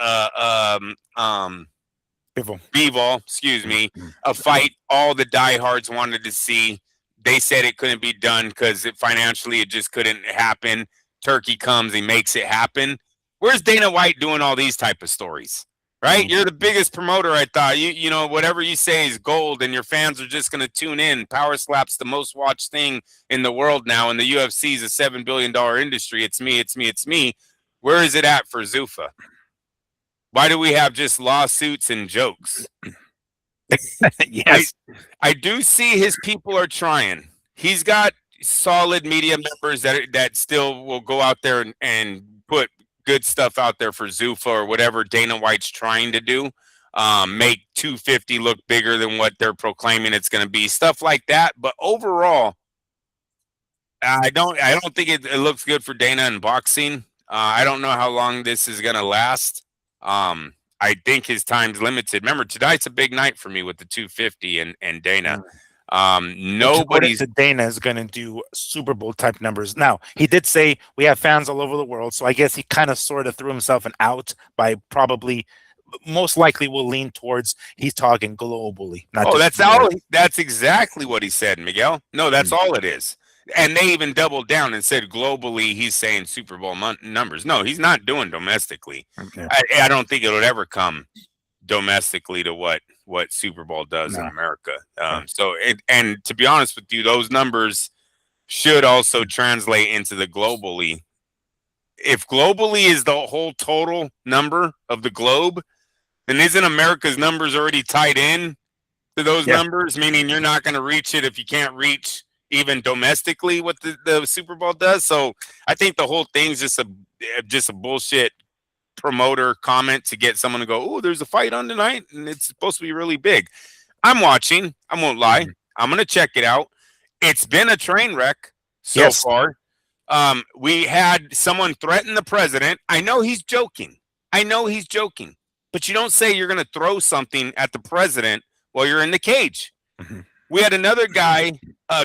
[SPEAKER 2] Bivol, excuse me, a fight all the diehards wanted to see. They said it couldn't be done because financially it just couldn't happen. Turki comes, he makes it happen. Where's Dana White doing all these type of stories? Right? You're the biggest promoter, I thought. You know, whatever you say is gold, and your fans are just going to tune in. Power Slap's the most watched thing in the world now, and the UFC is a $7 billion industry. It's me. Where is it at for Zuffa? Why do we have just lawsuits and jokes?
[SPEAKER 1] Yes.
[SPEAKER 2] I do see his people are trying. He's got solid media members that still will go out there and put good stuff out there for Zuffa or whatever Dana White's trying to do. Make 250 look bigger than what they're proclaiming it's going to be. Stuff like that. But overall, I don't think it looks good for Dana in boxing. I don't know how long this is going to last. I think his time's limited. Remember, tonight's a big night for me with the 250 and Dana. Nobody's
[SPEAKER 1] Dana is going to do Super Bowl type numbers. Now, he did say we have fans all over the world, so I guess he kind of sort of threw himself an out by probably most likely will lean towards he's talking globally.
[SPEAKER 2] That's exactly what he said, Miguel. No, that's all it is. And they even doubled down and said globally he's saying Super Bowl numbers. No, he's not doing domestically. Okay. I don't think it would ever come domestically to what Super Bowl does in America. And to be honest with you, those numbers should also translate into the globally. If globally is the whole total number of the globe, then isn't America's numbers already tied in to those numbers? Meaning you're not going to reach it if you can't reach even domestically what the Super Bowl does. So I think the whole thing's just a bullshit promoter comment to get someone to go, oh, there's a fight on tonight and it's supposed to be really big. I'm watching. I won't lie. I'm going to check it out. It's been a train wreck so far. We had someone threaten the president. I know he's joking. But you don't say you're going to throw something at the president while you're in the cage. We had another guy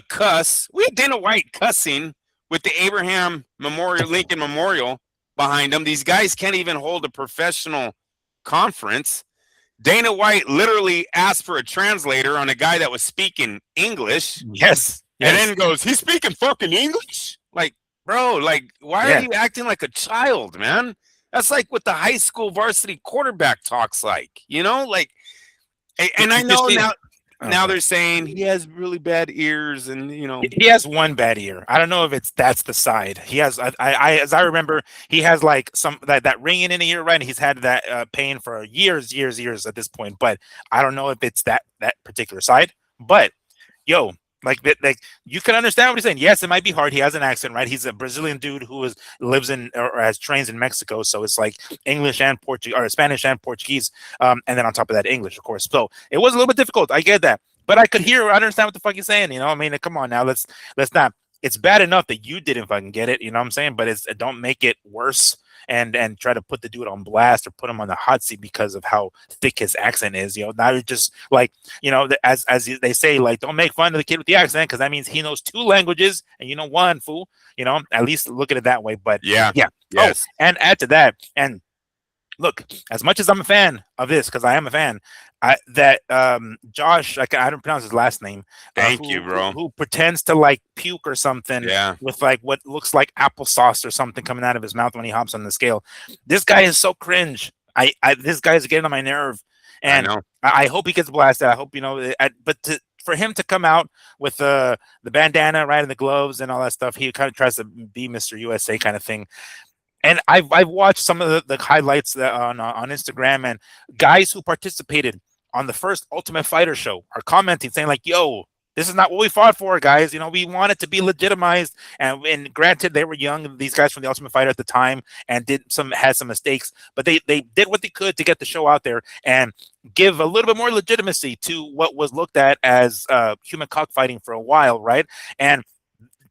[SPEAKER 2] cuss. We had Dana White cussing with the Abraham Memorial, Lincoln Memorial behind them. These guys can't even hold a professional conference. Dana White literally asked for a translator on a guy that was speaking English.
[SPEAKER 1] Yes.
[SPEAKER 2] And then goes, he's speaking fucking English? Like, bro, like, why are you acting like a child, man? That's like what the high school varsity quarterback talks like, you know? Like, and I know now they're saying he has really bad ears, and you know
[SPEAKER 1] he has one bad ear. I don't know if that's the side. He has. I as I remember, he has like some that ringing in the ear, right? And he's had that pain for years at this point. But I don't know if it's that particular side. But yo, like you can understand what he's saying. Yes, it might be hard. He has an accent, right? He's a Brazilian dude who lives in or has trains in Mexico, so it's like English and Portuguese or Spanish and Portuguese, and then on top of that English, of course. So it was a little bit difficult. I get that, but I could I understand what the fuck he's saying. You know, I mean, come on now, let's not. It's bad enough that you didn't fucking get it. You know what I'm saying? But don't make it worse. And try to put the dude on blast or put him on the hot seat because of how thick his accent is. You know, now you're just like, you know, as they say, like, don't make fun of the kid with the accent because that means he knows 2 languages and you know 1, fool. You know, at least look at it that way. But yeah.
[SPEAKER 2] Yes.
[SPEAKER 1] Oh, and add to that, and look, as much as I'm a fan of this, because I am a fan, Josh, I don't pronounce his last name.
[SPEAKER 2] Thank you, bro.
[SPEAKER 1] Who pretends to like puke or something with like what looks like applesauce or something coming out of his mouth when he hops on the scale. This guy is so cringe. This guy is getting on my nerve, and I hope he gets blasted. I hope, you know, for him to come out with the bandana, right, and the gloves and all that stuff, he kind of tries to be Mr. USA kind of thing. And I've watched some of the highlights on Instagram, and guys who participated on the first Ultimate Fighter show are commenting saying like, yo, this is not what we fought for, guys. You know, we want it to be legitimized. And granted, they were young, these guys from the Ultimate Fighter at the time, and had some mistakes, but they did what they could to get the show out there and give a little bit more legitimacy to what was looked at as human cockfighting for a while, right? And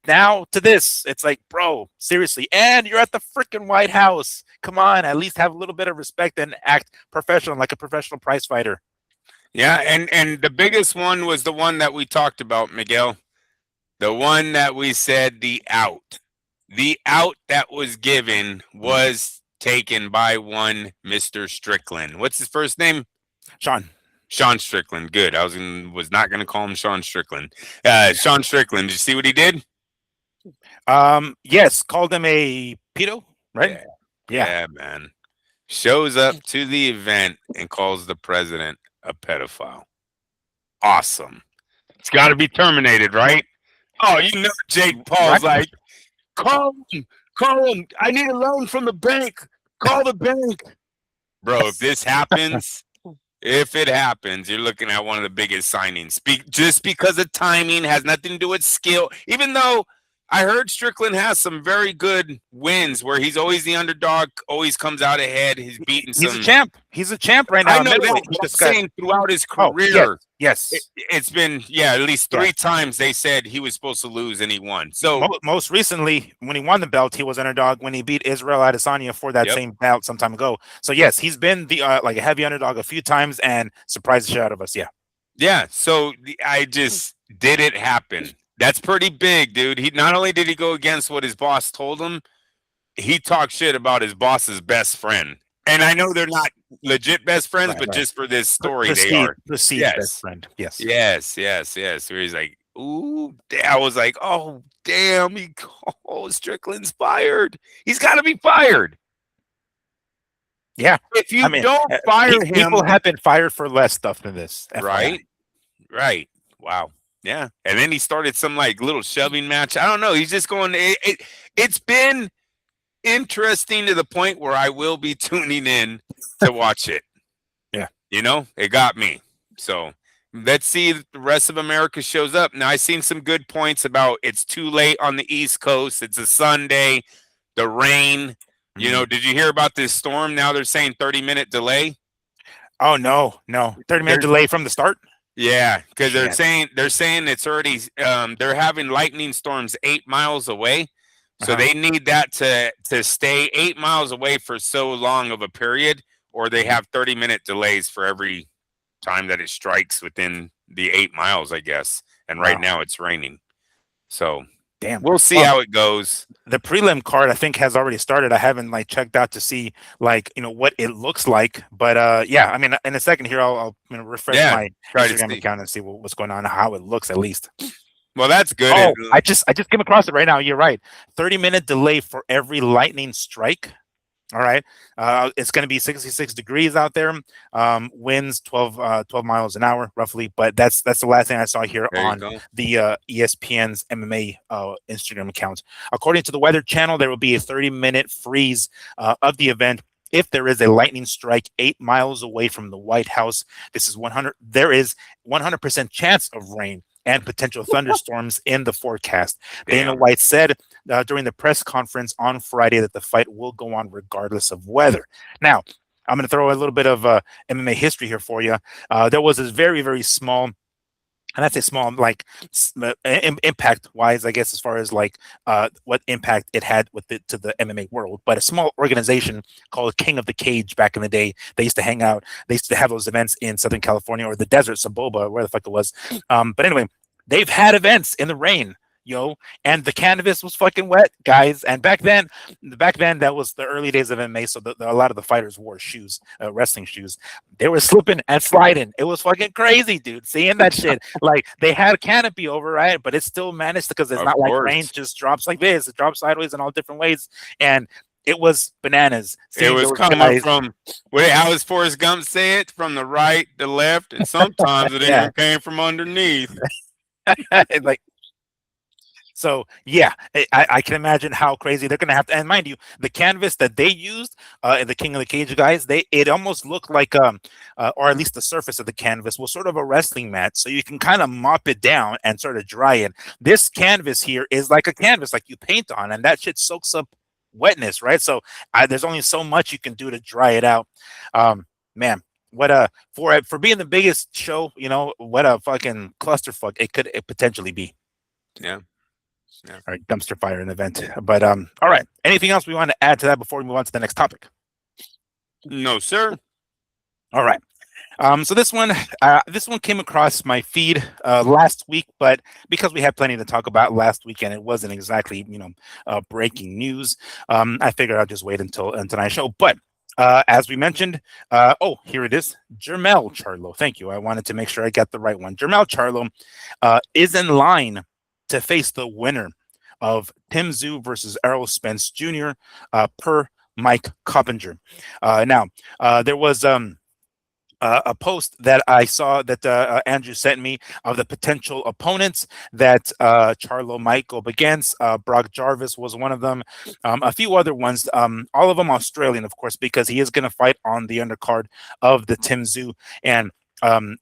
[SPEAKER 1] now to this, it's like, bro, seriously, and you're at the freaking White House. Come on, at least have a little bit of respect and act professional, like a professional prize fighter.
[SPEAKER 2] Yeah, and the biggest one was the one that we talked about, Miguel. The one that we said the out that was given was taken by one Mr. Strickland. What's his first name? Sean Strickland. Good. I was not going to call him Sean Strickland. Sean Strickland. Did you see what he did?
[SPEAKER 1] Yes, called him a pedo, right?
[SPEAKER 2] Yeah, man. Shows up to the event and calls the president a pedophile. Awesome. It's got to be terminated, right? Oh, you know, Jake Paul's like, call him. I need a loan from the bank. Call the bank. Bro, if this happens, if it happens, you're looking at one of the biggest signings. Just because of timing, has nothing to do with skill. Even though I heard Strickland has some very good wins where he's always the underdog, always comes out ahead. He's beaten some.
[SPEAKER 1] He's a champ. He's a champ right now.
[SPEAKER 2] I know that. I'm saying throughout his career,
[SPEAKER 1] yes.
[SPEAKER 2] It's been at least 3 times they said he was supposed to lose and he won. So
[SPEAKER 1] most recently, when he won the belt, he was underdog when he beat Israel Adesanya for that same belt some time ago. So yes, he's been the like a heavy underdog a few times and surprised the shit out of us.
[SPEAKER 2] Yeah. So I just did it happen. That's pretty big, dude. He not only did he go against what his boss told him, he talked shit about his boss's best friend. And I know they're not legit best friends, but just for this story, they are.
[SPEAKER 1] Best friend. Yes.
[SPEAKER 2] Where he's like, ooh, I was like, oh, damn, Strickland's fired. He's got to be fired.
[SPEAKER 1] Yeah.
[SPEAKER 2] If you don't fire him.
[SPEAKER 1] People have been fired for less stuff than this.
[SPEAKER 2] Right. Wow. Yeah. And then he started some like little shoving match. I don't know. He's just going. It's been interesting to the point where I will be tuning in to watch it.
[SPEAKER 1] Yeah.
[SPEAKER 2] You know, it got me. So let's see if the rest of America shows up. Now, I've seen some good points about it's too late on the East Coast. It's a Sunday, the rain. You know, did you hear about this storm? Now they're saying 30-minute delay.
[SPEAKER 1] Oh, no. 30-minute delay from the start.
[SPEAKER 2] Yeah, because they're saying it's already they're having lightning storms 8 miles away, so they need that to stay 8 miles away for so long of a period, or they have 30-minute delays for every time that it strikes within the 8 miles, I guess. and right
[SPEAKER 1] Wow.
[SPEAKER 2] now it's raining. So
[SPEAKER 1] Damn.
[SPEAKER 2] we'll see
[SPEAKER 1] Well,
[SPEAKER 2] how it goes.
[SPEAKER 1] the prelim card I think has already started. I haven't like checked out to see like what it looks like, but yeah, I mean in a second here I'll refresh
[SPEAKER 2] Yeah,
[SPEAKER 1] my
[SPEAKER 2] try to
[SPEAKER 1] Instagram
[SPEAKER 2] see.
[SPEAKER 1] account and see what's going on, how it looks at least.
[SPEAKER 2] Well, that's good.
[SPEAKER 1] Oh, I just came across it right now. You're right. 30-minute delay for every lightning strike. All right. It's going to be 66 degrees out there. Winds 12 miles an hour roughly. But that's the last thing I saw here
[SPEAKER 2] There you
[SPEAKER 1] on
[SPEAKER 2] go.
[SPEAKER 1] the ESPN's MMA Instagram account. According to the Weather Channel, there will be a 30-minute freeze of the event if there is a lightning strike 8 miles away from the White House. This is 100. There is 100% chance of rain and potential thunderstorms in the forecast. Dana
[SPEAKER 2] Damn.
[SPEAKER 1] White said during the press conference on Friday that the fight will go on regardless of weather. Now, I'm going to throw a little bit of MMA history here for you. There was this very, very small, and I'd say small, like impact wise, I guess, as far as like what impact it had with it to the MMA world. But a small organization called King of the Cage back in the day, they used to hang out. They used to have those events in Southern California or the desert, Saboba, where the fuck it was. But anyway, they've had events in the rain, and the canvas was fucking wet, guys. And back then, that was the early days of MMA, so a lot of the fighters wore shoes, wrestling shoes. They were slipping and sliding. It was fucking crazy, dude. Seeing that shit, like they had a canopy over, right? But it still managed because it's
[SPEAKER 2] Of
[SPEAKER 1] not like
[SPEAKER 2] course.
[SPEAKER 1] rain just drops like this. It drops sideways in all different ways, and it was bananas.
[SPEAKER 2] It was
[SPEAKER 1] those
[SPEAKER 2] coming
[SPEAKER 1] guys-
[SPEAKER 2] from, how does Forrest Gump say it? From the right, the left, and sometimes it
[SPEAKER 1] Yeah.
[SPEAKER 2] even came from underneath.
[SPEAKER 1] like. So yeah, I can imagine how crazy they're gonna have to. And mind you, the canvas that they used, the King of the Cage guys, it almost looked like or at least the surface of the canvas was sort of a wrestling mat, so you can kind of mop it down and sort of dry it. This canvas here is like a canvas, like you paint on, and that shit soaks up wetness, right? So there's only so much you can do to dry it out. Man, what for being the biggest show, what a fucking clusterfuck it could potentially be.
[SPEAKER 2] Yeah.
[SPEAKER 1] Or dumpster fire in the event. But all right. Anything else we want to add to that before we move on to the next topic?
[SPEAKER 2] No, sir.
[SPEAKER 1] All right. So this one came across my feed last week, but because we had plenty to talk about last weekend, it wasn't exactly breaking news. I figured I'll just wait until tonight's show. But as we mentioned, here it is. Jermell Charlo. Thank you. I wanted to make sure I got the right one. Jermell Charlo is in line to face the winner of Tszyu versus Errol Spence Jr. Per Mike Coppinger. Now, there was a post that I saw that Andrew sent me of the potential opponents that Charlo might go up against. Brock Jarvis was one of them. A few other ones, all of them Australian, of course, because he is going to fight on the undercard of the Tszyu and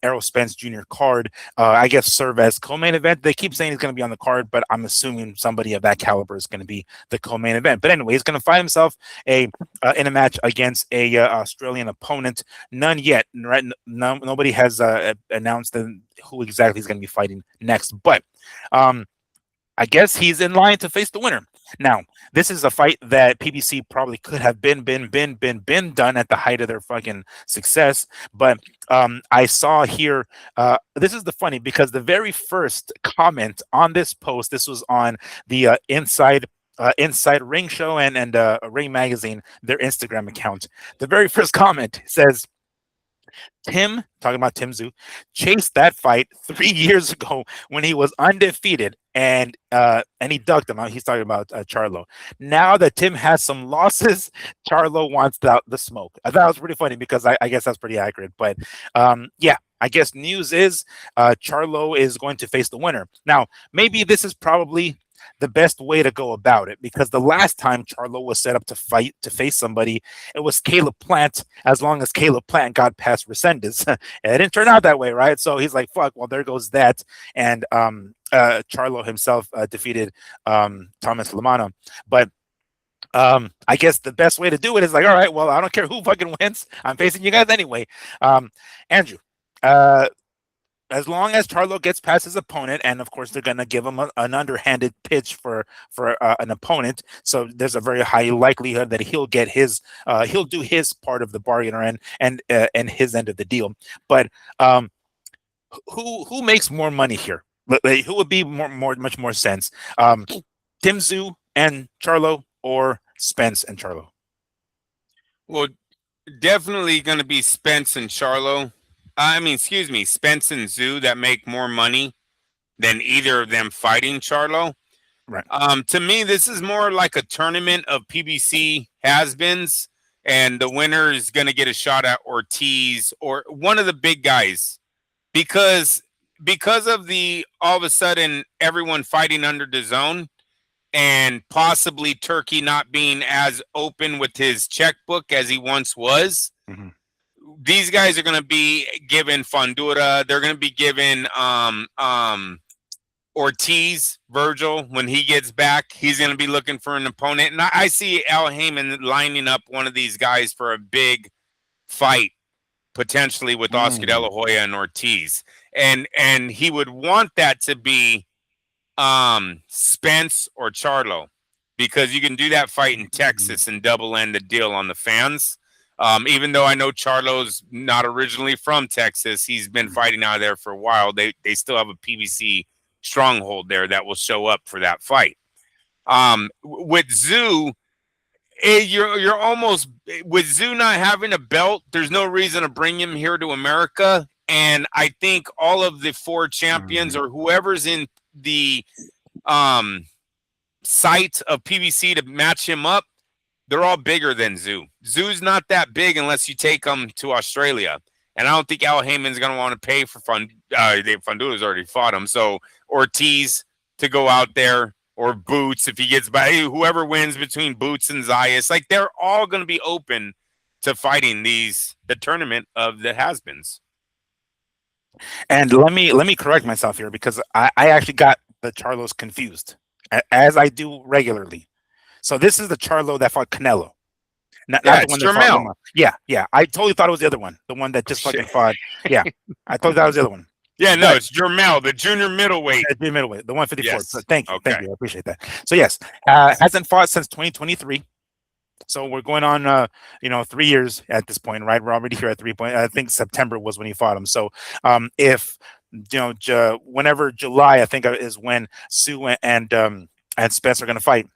[SPEAKER 1] Errol Spence Jr. card. I guess serve as co-main event. They keep saying he's going to be on the card, but I'm assuming somebody of that caliber is going to be the co-main event. But anyway, he's going to find himself in a match against a Australian opponent. None yet. Right? Nobody has announced who exactly is going to be fighting next. But I guess he's in line to face the winner. Now, this is a fight that PBC probably could have been done at the height of their fucking success. But I saw here, this is the funny, because the very first comment on this post, this was on the Inside Ring Show and Ring Magazine, their Instagram account. The very first comment says, Tim, talking about Tszyu, chased that fight 3 years ago when he was undefeated, and he ducked him out. He's talking about Charlo. Now that Tim has some losses, Charlo wants the smoke. I thought it was pretty funny because I guess that's pretty accurate. But yeah, I guess news is Charlo is going to face the winner. Now, maybe this is probably the best way to go about it, because the last time Charlo was set up to face somebody, it was Caleb Plant, as long as Caleb Plant got past Resendez. It didn't turn out that way, right? So he's like, fuck, well, there goes that. And Charlo himself defeated Thomas Lamana. But I guess the best way to do it is like, all right, well, I don't care who fucking wins. I'm facing you guys anyway. Andrew, as long as Charlo gets past his opponent, and of course they're going to give him an underhanded pitch for an opponent, so there's a very high likelihood that he'll get he'll do his part of the bargain and his end of the deal. But who makes more money here, Who would be much more sense? Tszyu and Charlo, or Spence and Charlo?
[SPEAKER 2] Well, definitely going to be Spence and Charlo. I mean, excuse me, Spence and Tszyu that make more money than either of them fighting Charlo.
[SPEAKER 1] Right.
[SPEAKER 2] To me, this is more like a tournament of PBC has-beens, and the winner is going to get a shot at Ortiz or one of the big guys, because of the all of a sudden everyone fighting under DAZN, and possibly Turki not being as open with his checkbook as he once was.
[SPEAKER 1] Mm-hmm.
[SPEAKER 2] These guys are going to be given Fundura. They're going to be given Ortiz, Virgil, when he gets back. He's going to be looking for an opponent. And I see Al Heyman lining up one of these guys for a big fight, potentially with Oscar De La Hoya and Ortiz. And he would want that to be Spence or Charlo, because you can do that fight in Texas and double end the deal on the fans. Even though I know Charlo's not originally from Texas, he's been fighting out of there for a while. They still have a PBC stronghold there that will show up for that fight. With Tszyu, you're almost, with Tszyu not having a belt, there's no reason to bring him here to America. And I think all of the 4 champions or whoever's in the sight of PBC to match him up, they're all bigger than Tszyu. Tszyu's not that big unless you take him to Australia. And I don't think Al Heyman's going to want to pay for Fundura's already fought him. So Ortiz to go out there, or Boots if he gets by, whoever wins between Boots and Zayas, like they're all going to be open to fighting the tournament of the has-beens.
[SPEAKER 1] And let me correct myself here, because I actually got the Charlos confused, as I do regularly. So this is the Charlo that fought Canelo. Not the one that fought Loma. Yeah. I totally thought it was the other one. The one that just fucking fought. Yeah. I thought that was the other one.
[SPEAKER 2] Yeah, no, it's Jermell, the junior middleweight.
[SPEAKER 1] The middleweight, the 154.
[SPEAKER 2] Yes.
[SPEAKER 1] So thank you.
[SPEAKER 2] Okay.
[SPEAKER 1] Thank you. I appreciate that. So yes, hasn't fought since 2023. So we're going on 3 years at this point, right? We're already here at 3 point. I think September was when he fought him. So if whenever July, I think is when Tszyu and Spence are going to fight.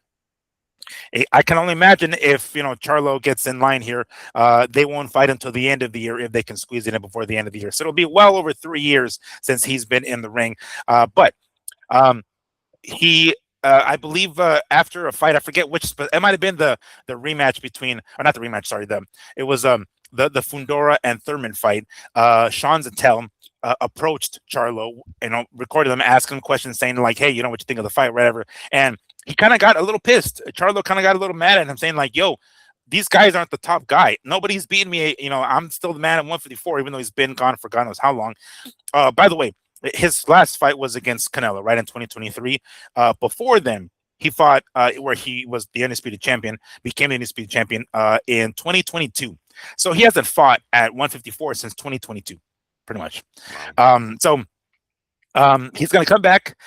[SPEAKER 1] I can only imagine if Charlo gets in line here, they won't fight until the end of the year if they can squeeze it in before the end of the year. So it'll be well over 3 years since he's been in the ring. But he, I believe, after a fight, I forget which, but it might have been the rematch between, or not the rematch, sorry, it was the Fundora and Thurman fight. Sean Zettel approached Charlo, recorded him, asking him questions, saying like, "Hey, what you think of the fight, whatever," and he kind of got a little pissed. Charlo kind of got a little mad at him, saying like, "Yo, these guys aren't the top guy. Nobody's beating me. I'm still the man at 154, even though he's been gone for God knows how long." By the way, his last fight was against Canelo, right, in 2023. Before then, he fought where he was the undisputed champion, became the undisputed champion in 2022. So he hasn't fought at 154 since 2022, pretty much. So he's going to come back.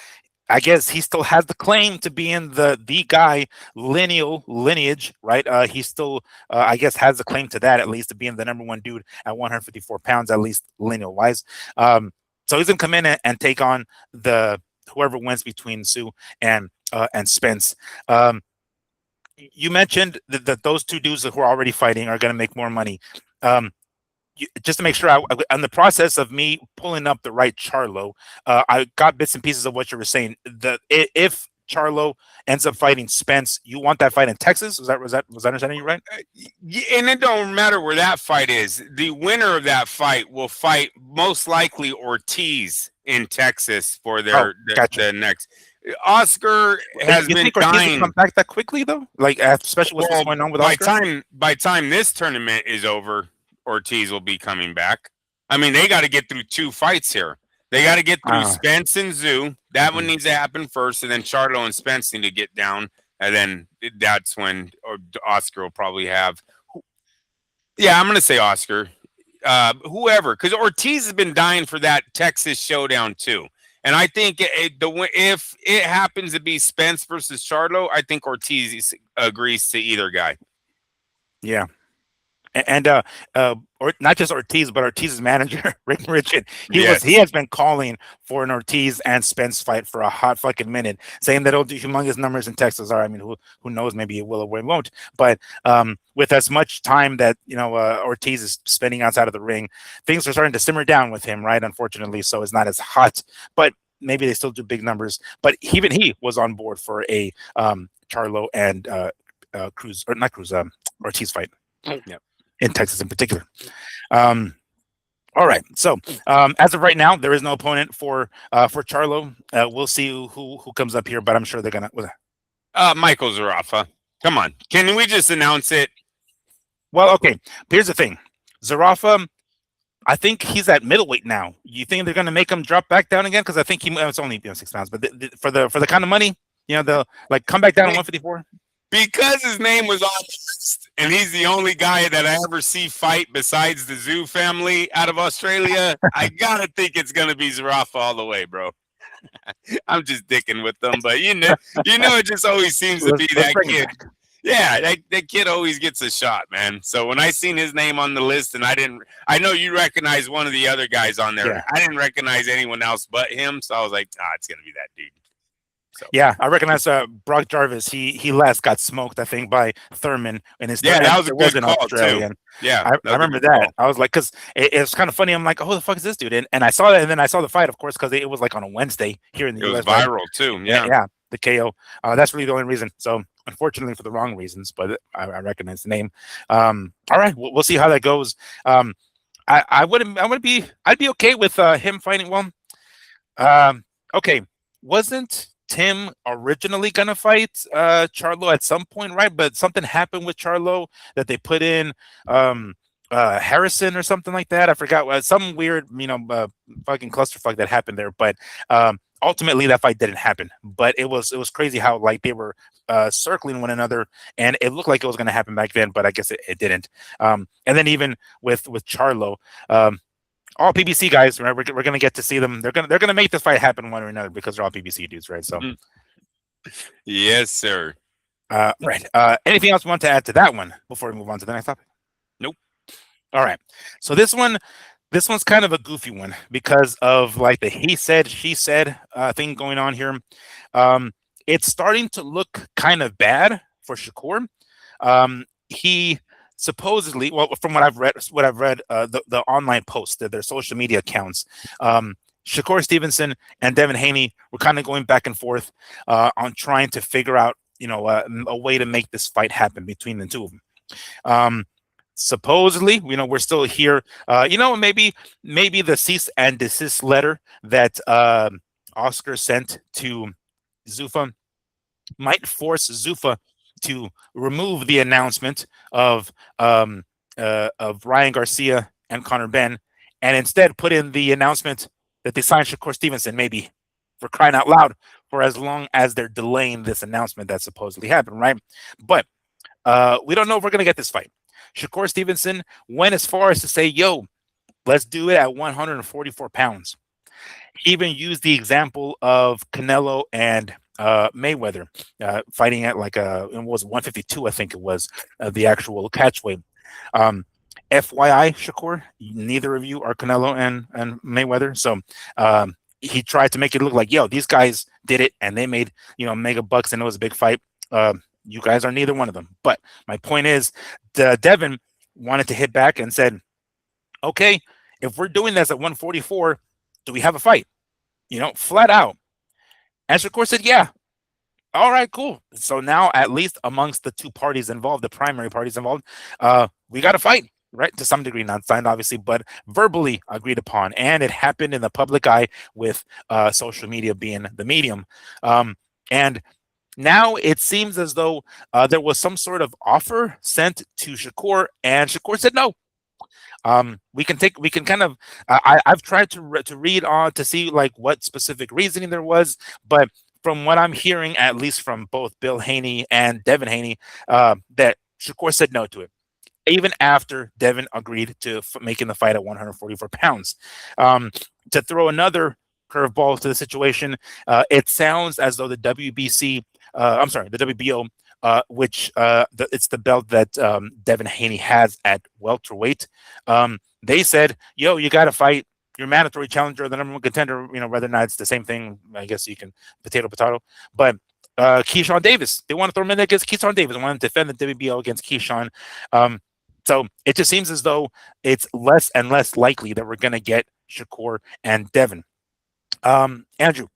[SPEAKER 1] I guess he still has the claim to be in the guy lineage, right? He still, I guess, has the claim to that, at least, to being the number 1 dude at 154 pounds, at least lineal wise. So he's gonna come in and take on whoever wins between Tszyu and Spence. You mentioned that those 2 dudes who are already fighting are gonna make more money. Just to make sure, on the process of me pulling up the right Charlo, I got bits and pieces of what you were saying. If Charlo ends up fighting Spence, you want that fight in Texas? Was I understanding you right?
[SPEAKER 2] And it don't matter where that fight is. The winner of that fight will fight most likely Ortiz in Texas for the next. Oscar has been dying.
[SPEAKER 1] Come back that quickly though, like especially what's going on with Oscar.
[SPEAKER 2] By time this tournament is over, Ortiz will be coming back. I mean, they got to get through 2 fights here. They got to get through Spence and Tszyu. That one needs to happen first, and then Charlo and Spence need to get down, and then that's when Oscar will probably have. Yeah, I'm going to say Oscar. Whoever, because Ortiz has been dying for that Texas showdown too. And I think if it happens to be Spence versus Charlo, I think Ortiz agrees to either guy.
[SPEAKER 1] Yeah. And or not just Ortiz, but Ortiz's manager, Rick Richard, he
[SPEAKER 2] Yes.
[SPEAKER 1] has been calling for an Ortiz and Spence fight for a hot fucking minute, saying that it'll do humongous numbers in Texas. Or I mean, who knows? Maybe it will or it won't. But with as much time that Ortiz is spending outside of the ring, things are starting to simmer down with him, right? Unfortunately, so it's not as hot. But maybe they still do big numbers. But even he was on board for a Charlo and Cruz, or not Cruz, Ortiz fight.
[SPEAKER 2] Yep.
[SPEAKER 1] In Texas in particular. All right. So as of right now, there is no opponent for Charlo. We'll see who comes up here, but I'm sure they're gonna.
[SPEAKER 2] Michael Zarafa. Come on, can we just announce it?
[SPEAKER 1] Well, okay. Here's the thing, Zarafa. I think he's at middleweight now. You think they're gonna make him drop back down again? Because I think it's only 6 pounds, but for the kind of money, they'll like come back down to 154.
[SPEAKER 2] Because his name was on the list, and he's the only guy that I ever see fight besides the Tszyu family out of Australia, I gotta think it's gonna be Zarafa all the way, bro. I'm just dicking with them, but it just always seems to be that kid. Yeah, that kid always gets a shot, man. So when I seen his name on the list, and I know you recognize one of the other guys on there. Yeah. I didn't recognize anyone else but him, so I was like, it's gonna be that dude. So.
[SPEAKER 1] Yeah, I recognize Brock Jarvis. He last got smoked, I think, by Thurman in his
[SPEAKER 2] that was a good call Australian. Too. Yeah,
[SPEAKER 1] I remember that. Call. I was like, because it was kind of funny. I'm like, oh, the fuck is this dude? And I saw that, and then I saw the fight, of course, because it was like on a Wednesday here in the US.
[SPEAKER 2] It was viral too. Yeah,
[SPEAKER 1] the KO. That's really the only reason. So unfortunately, for the wrong reasons, but I recognize the name. All right, we'll see how that goes. I'd be okay with him fighting. Well, okay, wasn't Tim originally gonna fight Charlo at some point, right? But something happened with Charlo that they put in Harrison or something like that. I forgot, some weird, fucking clusterfuck that happened there. But ultimately, that fight didn't happen. But it was crazy how like they were circling one another, and it looked like it was gonna happen back then, but I guess it didn't. And then even with Charlo. All PBC guys, right? We're gonna get to see them. They're gonna make this fight happen one or another because they're all PBC dudes, right? So,
[SPEAKER 2] yes, sir.
[SPEAKER 1] Right. Anything else you want to add to that one before we move on to the next topic?
[SPEAKER 2] Nope.
[SPEAKER 1] All right. So this one's kind of a goofy one because of like the he said, she said thing going on here. It's starting to look kind of bad for Shakur. He supposedly, well, from what I've read, the online posts, their social media accounts, Shakur Stevenson and Devon Haney were kind of going back and forth on trying to figure out, a way to make this fight happen between the two of them. Supposedly, we're still here. Maybe the cease and desist letter that Oscar sent to Zuffa might force Zuffa to remove the announcement of Ryan Garcia and Conor Benn, and instead put in the announcement that they signed Shakur Stevenson, maybe, for crying out loud, for as long as they're delaying this announcement that supposedly happened, right? But we don't know if we're going to get this fight. Shakur Stevenson went as far as to say, yo, let's do it at 144 pounds. He even used the example of Canelo and Mayweather fighting at like it was 152, I think it was, the actual catch weight. FYI, Shakur, neither of you are Canelo and Mayweather, so he tried to make it look like, yo, these guys did it and they made mega bucks and it was a big fight. You guys are neither one of them. But my point is, Devon wanted to hit back and said, okay, if we're doing this at 144, do we have a fight? Flat out. And Shakur said, yeah. All right, cool. So now, at least amongst the two parties involved, the primary parties involved, we got to fight, right? To some degree, not signed, obviously, but verbally agreed upon. And it happened in the public eye with social media being the medium. And now it seems as though there was some sort of offer sent to Shakur, and Shakur said no. We can kind of, I've tried to read on to see like what specific reasoning there was, but from what I'm hearing, at least from both Bill Haney and Devon Haney, that Shakur said no to it, even after Devon agreed to making the fight at 144 pounds. To throw another curveball to the situation, it sounds as though the WBO which it's the belt that Devin Haney has at welterweight. They said, "Yo, you got to fight your mandatory challenger, the number one contender." Whether or not it's the same thing, I guess you can potato, but. Keyshawn Davis. They want to throw him in against Keyshawn Davis. They want to defend the WBO against Keyshawn. So it just seems as though it's less and less likely that we're going to get Shakur and Devon. Andrew,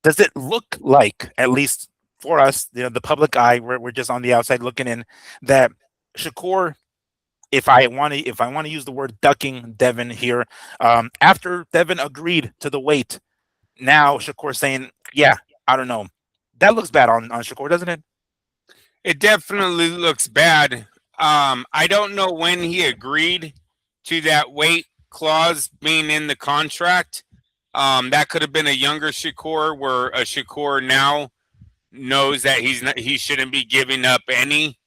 [SPEAKER 1] does it look like, at least for us, the public eye, we're just on the outside looking in, that Shakur, if I want to use the word ducking Devon here, after Devon agreed to the weight, now Shakur saying, yeah, I don't know. That looks bad on Shakur, doesn't it?
[SPEAKER 2] It definitely looks bad. I don't know when he agreed to that weight clause being in the contract. That could have been a younger Shakur, where a Shakur now knows that he shouldn't be giving up any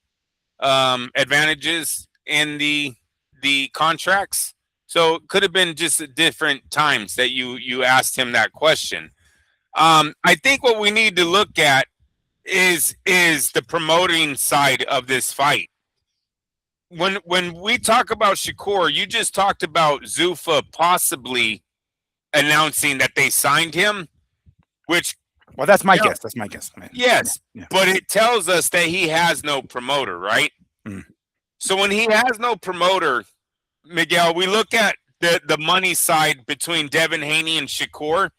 [SPEAKER 2] advantages in the contracts. So it could have been just different times that you asked him that question. I think what we need to look at is the promoting side of this fight. When we talk about Shakur, you just talked about Zuffa possibly announcing that they signed him, which,
[SPEAKER 1] well, that's my guess. That's my guess. Man.
[SPEAKER 2] Yes, yeah. But it tells us that he has no promoter, right? So when he has no promoter, Miguel, we look at the money side between Devin Haney and Shakur.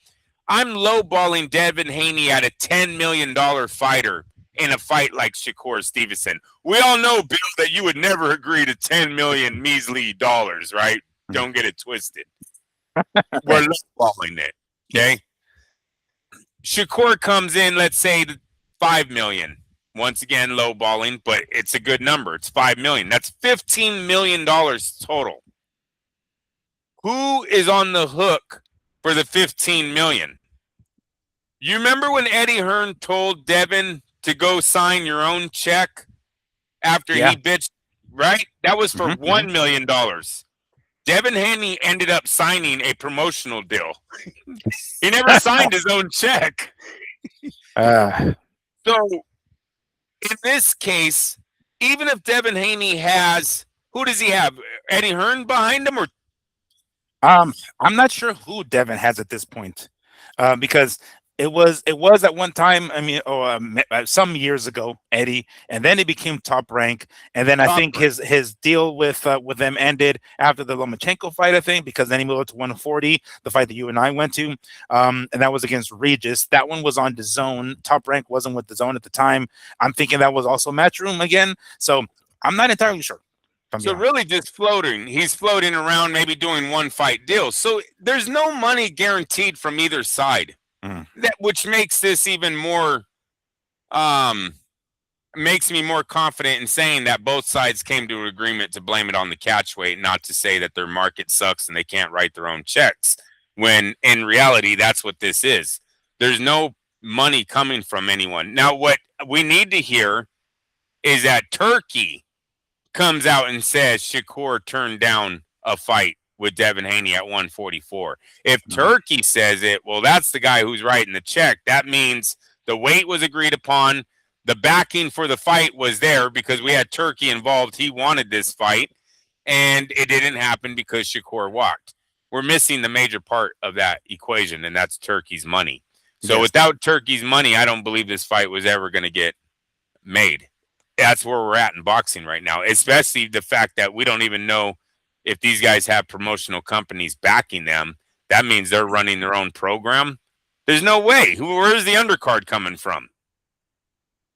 [SPEAKER 2] I'm lowballing Devin Haney at a $10 million fighter in a fight like Shakur Stevenson. We all know, Bill, that you would never agree to 10 million measly dollars, right? Don't get it twisted. We're lowballing it, okay? Shakur comes in, let's say, 5 million. Once again, lowballing, but it's a good number. It's 5 million. That's $15 million total. Who is on the hook for the 15 million? You remember when Eddie Hearn told Devin to go sign your own check after he bitched, right? That was for $1 million. Devin Haney ended up signing a promotional deal. He never signed his own check. So in this case, even if Devin Haney has, who does he have? Eddie Hearn behind him, or
[SPEAKER 1] I'm not sure who Devin has at this point, because it was at one time. I mean, some years ago, Eddie, and then he became Top Rank, and then I think his deal with them ended after the Lomachenko fight. I think because then he moved to 140, the fight that you and I went to, and that was against Regis. That one was on DAZN. Top Rank wasn't with DAZN at the time. I'm thinking that was also Matchroom again. So I'm not entirely sure.
[SPEAKER 2] So really just floating. He's floating around, maybe doing one fight deals. So there's no money guaranteed from either side. That which makes this even more makes me more confident in saying that both sides came to an agreement to blame it on the catch weight, not to say that their market sucks and they can't write their own checks, when in reality that's what this is. There's no money coming from anyone. Now what we need to hear is that Turki comes out and says Shakur turned down a fight with Devin Haney at 144. If Turki says it, well, that's the guy who's writing the check. That means the weight was agreed upon. The backing for the fight was there because we had Turki involved. He wanted this fight, and it didn't happen because Shakur walked. We're missing the major part of that equation, and that's Turki's money. So without Turki's money, I don't believe this fight was ever going to get made. That's where we're at in boxing right now, especially the fact that we don't even know if these guys have promotional companies backing them. That means they're running their own program. There's no way. Where's the undercard coming from?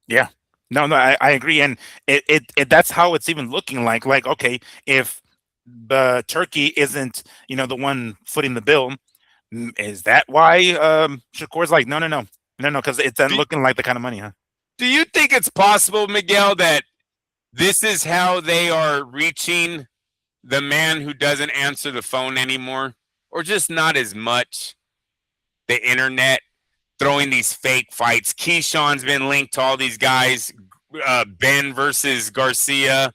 [SPEAKER 1] Yeah. No, I agree. And it that's how it's even looking like. Like, okay, if the Turki isn't, the one footing the bill, is that why Shakur's like, no, because it's then looking like the kind of money, huh?
[SPEAKER 2] Do you think it's possible, Miguel, that this is how they are reaching the man who doesn't answer the phone anymore, or just not as much? The internet throwing these fake fights. Keyshawn's been linked to all these guys. Ben versus Garcia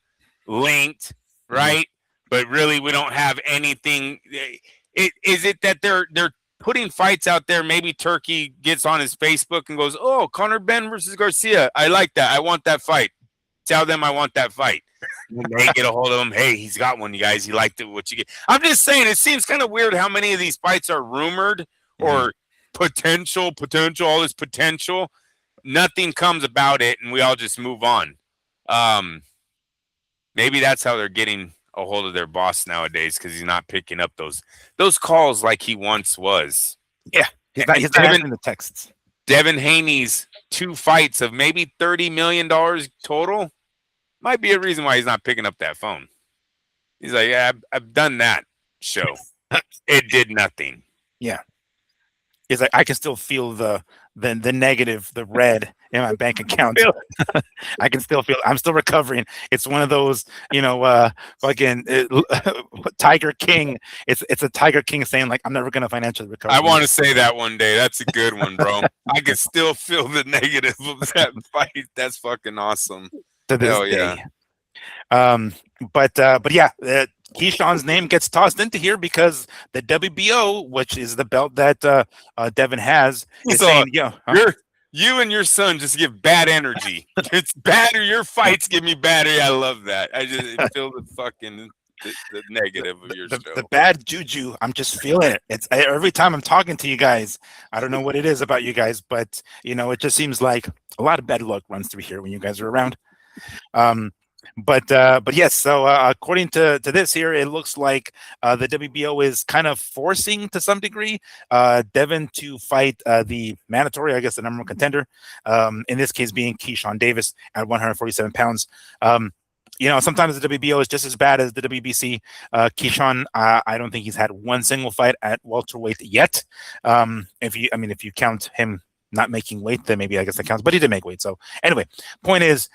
[SPEAKER 2] linked, right? But really, we don't have anything. Is it that they're putting fights out there. Maybe Turki gets on his Facebook and goes, "Oh, Conor Benn versus Garcia. I like that. I want that fight. Tell them I want that fight." And they get a hold of him. Hey, he's got one, you guys. He liked it. What you get? I'm just saying, it seems kind of weird how many of these fights are rumored or potential, all this potential. Nothing comes about it, and we all just move on. Maybe that's how they're getting a hold of their boss nowadays, because he's not picking up those calls like he once was.
[SPEAKER 1] Yeah, he's not answering the texts.
[SPEAKER 2] Devin Haney's 2 fights of maybe $30 million total might be a reason why he's not picking up that phone. He's like, yeah, I've done that show. It did nothing.
[SPEAKER 1] Yeah. He's like, I can still feel the negative, the red in my bank account. I can still feel. I'm still recovering. It's one of those, fucking Tiger King. It's a Tiger King saying like, I'm never gonna financially recover.
[SPEAKER 2] I want to say that one day. That's a good one, bro. I can still feel the negative of that fight. That's fucking awesome.
[SPEAKER 1] To this day. But yeah, Keyshawn's name gets tossed into here because the WBO, which is the belt that Devon has, is saying,
[SPEAKER 2] you and your son just give bad energy. It's bad, or your fights give me bad. I love that. I just feel the fucking the negative of your show.
[SPEAKER 1] The bad juju. I'm just feeling it. It's every time I'm talking to you guys. I don't know what it is about you guys, but it just seems like a lot of bad luck runs through here when you guys are around. But yes, so according to this here, it looks like the WBO is kind of forcing to some degree Devon to fight the mandatory, I guess, the number one contender, in this case being Keyshawn Davis at 147 pounds. Sometimes the WBO is just as bad as the WBC. Keyshawn, I don't think he's had one single fight at welterweight yet. If you count him not making weight, then maybe I guess that counts, but he did make weight. So anyway, point is,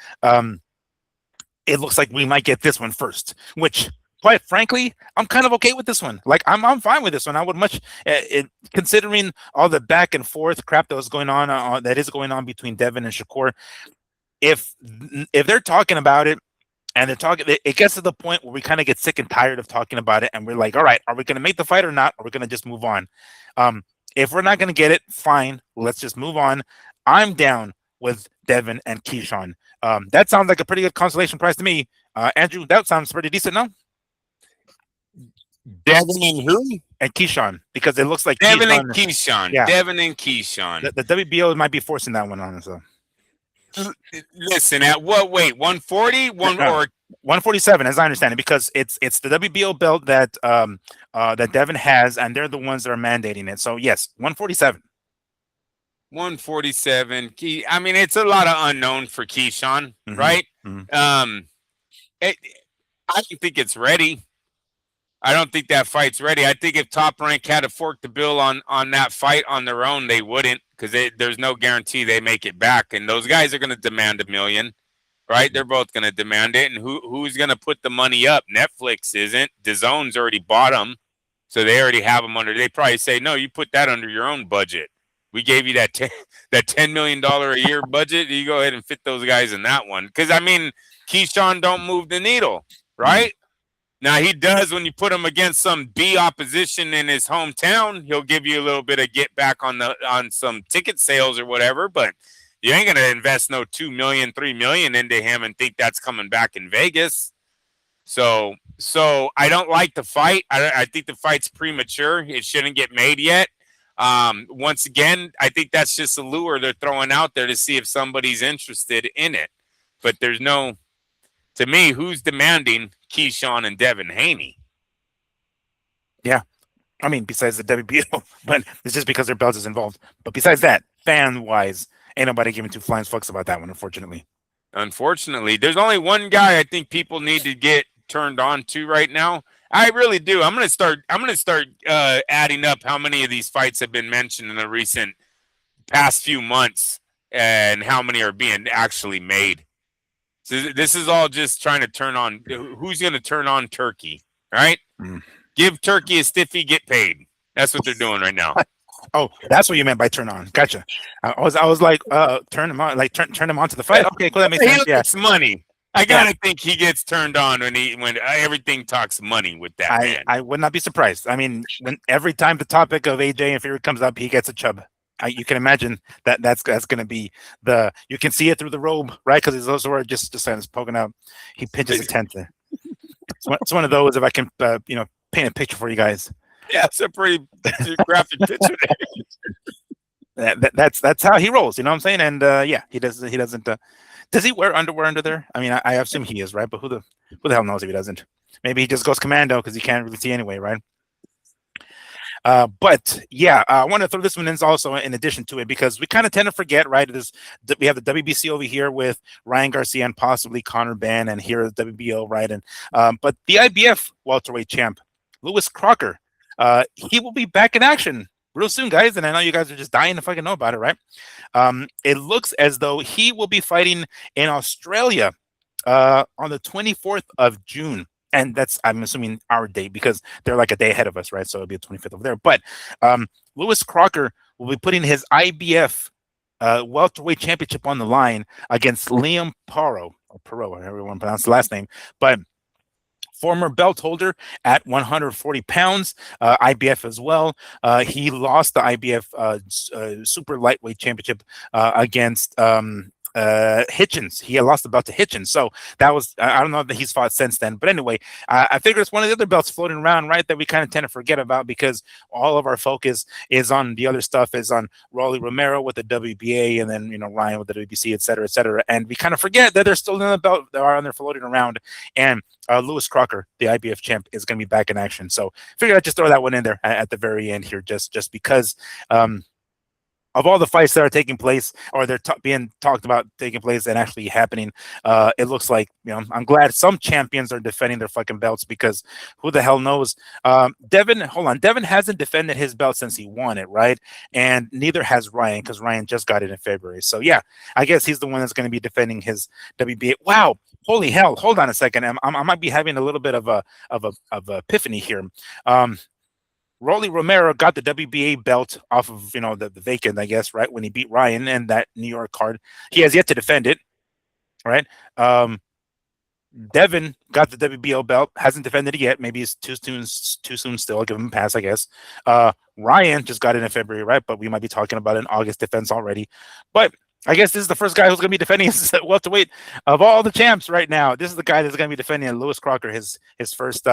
[SPEAKER 1] it looks like we might get this one first, which, quite frankly, I'm kind of okay with this one. Like, I'm fine with this one. I would much, considering all the back and forth crap that was going on, that is going on between Devon and Shakur. If they're talking about it, and they're talking, it gets to the point where we kind of get sick and tired of talking about it, and we're like, all right, are we going to make the fight or not? Or are we going to just move on? If we're not going to get it, fine. Let's just move on. I'm down with Devon and Keyshawn. That sounds like a pretty good consolation prize to me. Andrew, that sounds pretty decent, no?
[SPEAKER 2] Devon and who?
[SPEAKER 1] And Keyshawn, because it looks like
[SPEAKER 2] Devon and Keyshawn.
[SPEAKER 1] Yeah.
[SPEAKER 2] Devon and Keyshawn.
[SPEAKER 1] The WBO might be forcing that one on us. So.
[SPEAKER 2] Listen, at what weight? 140? Or
[SPEAKER 1] 147, as I understand it, because it's the WBO belt that that Devon has, and they're the ones that are mandating it. So yes, 147.
[SPEAKER 2] 147. I mean, it's a lot of unknown for Keyshawn, right? I don't think it's ready. I don't think that fight's ready. I think if Top Rank had to fork the bill on that fight on their own, they wouldn't, because there's no guarantee they make it back. And those guys are going to demand $1 million, right? They're both going to demand it. And who's going to put the money up? Netflix isn't. DAZN's already bought them, so they already have them under. They probably say, no, you put that under your own budget. We gave you that $10 million a year budget. You go ahead and fit those guys in that one. Because, I mean, Keyshawn don't move the needle, right? Now, he does when you put him against some B opposition in his hometown. He'll give you a little bit of get back on some ticket sales or whatever. But you ain't going to invest no $2 million, $3 million into him and think that's coming back in Vegas. So I don't like the fight. I think the fight's premature. It shouldn't get made yet. Once again, I think that's just a lure they're throwing out there to see if somebody's interested in it. But there's no, to me, who's demanding Keyshawn and Devin Haney?
[SPEAKER 1] Yeah. I mean, besides the WBO, but it's just because their belts is involved. But besides that, fan-wise, ain't nobody giving two flying fucks about that one, unfortunately.
[SPEAKER 2] Unfortunately, there's only one guy I think people need to get turned on to right now. I really do. I'm gonna start adding up how many of these fights have been mentioned in the recent past few months and how many are being actually made. So this is all just trying to turn on. Who's going to turn on Turki, right? Give Turki a stiffy, get paid. That's what they're doing right now.
[SPEAKER 1] Oh, that's what you meant by turn on. Gotcha. I was like, turn him on, like turn him on to the fight. Okay, cool. That makes sense.
[SPEAKER 2] He likes money. I gotta think he gets turned on when everything talks money with that man.
[SPEAKER 1] I would not be surprised. I mean, when every time the topic of AJ and Fury comes up, he gets a chub. You can imagine that's going to be you can see it through the robe, right? Because his also are just poking out. He pinches a tent there. It's one of those. If I can, paint a picture for you guys.
[SPEAKER 2] Yeah, it's a pretty graphic picture
[SPEAKER 1] there. That's how he rolls. You know what I'm saying? And yeah, he doesn't. Does he wear underwear under there? I mean, I assume he is, right? But who the hell knows if he doesn't? Maybe he just goes commando because he can't really see anyway, right? But yeah, I want to throw this one in also in addition to it because we kind of tend to forget, right? We have the WBC over here with Ryan Garcia and possibly Conor Benn, and here at the WBO, right? And but the IBF welterweight champ, Lewis Crocker, he will be back in action real soon, guys. And I know you guys are just dying to fucking know about it, right? It looks as though he will be fighting in Australia on the 24th of June. And that's, I'm assuming, our date because they're like a day ahead of us, right? So it'll be the 25th over there. But Lewis Crocker will be putting his IBF welterweight championship on the line against Liam Paro, or Perot, however you want to pronounce the last name. But former belt holder at 140 pounds, IBF as well. He lost the IBF super lightweight championship against Hitchens. He had lost the belt to Hitchens. So that was, I don't know that he's fought since then. But anyway, I figure it's one of the other belts floating around, right, that we kind of tend to forget about because all of our focus is on the other stuff, is on Rolly Romero with the WBA and then, Ryan with the WBC, et cetera, et cetera. And we kind of forget that there's still another belt that are on there floating around. And Lewis Crocker, the IBF champ, is going to be back in action. So figured I'd just throw that one in there at the very end here, just because of all the fights that are taking place or they're being talked about taking place and actually happening, it looks like, I'm glad some champions are defending their fucking belts because who the hell knows? Devon hasn't defended his belt since he won it, right? And neither has Ryan because Ryan just got it in February. So yeah, I guess he's the one that's going to be defending his WBA. Wow. Holy hell. Hold on a second. I might be having a little bit of a epiphany here. Rolly Romero got the WBA belt off of, the vacant, I guess, right, when he beat Ryan and that New York card. He has yet to defend it, right? Devon got the WBO belt, hasn't defended it yet. Maybe it's too soon still. I'll give him a pass, I guess. Ryan just got it in February, right? But we might be talking about an August defense already. But I guess this is the first guy who's going to be defending his welterweight of all the champs right now. This is the guy that's going to be defending Lewis Crocker, his first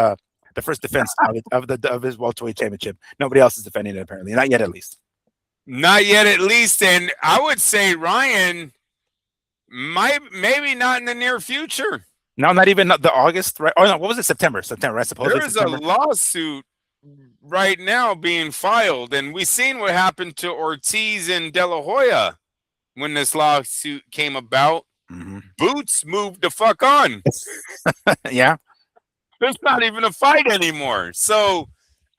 [SPEAKER 1] the first defense of his welterweight championship. Nobody else is defending it, apparently. Not yet, at least.
[SPEAKER 2] Not yet, at least. And I would say Ryan maybe not in the near future.
[SPEAKER 1] No, not even the August, right? Oh, no, what was it? September, I suppose.
[SPEAKER 2] There is a lawsuit right now being filed, and we've seen what happened to Ortiz and De La Hoya when this lawsuit came about.
[SPEAKER 1] Mm-hmm.
[SPEAKER 2] Boots moved the fuck on.
[SPEAKER 1] Yeah.
[SPEAKER 2] There's not even a fight anymore. So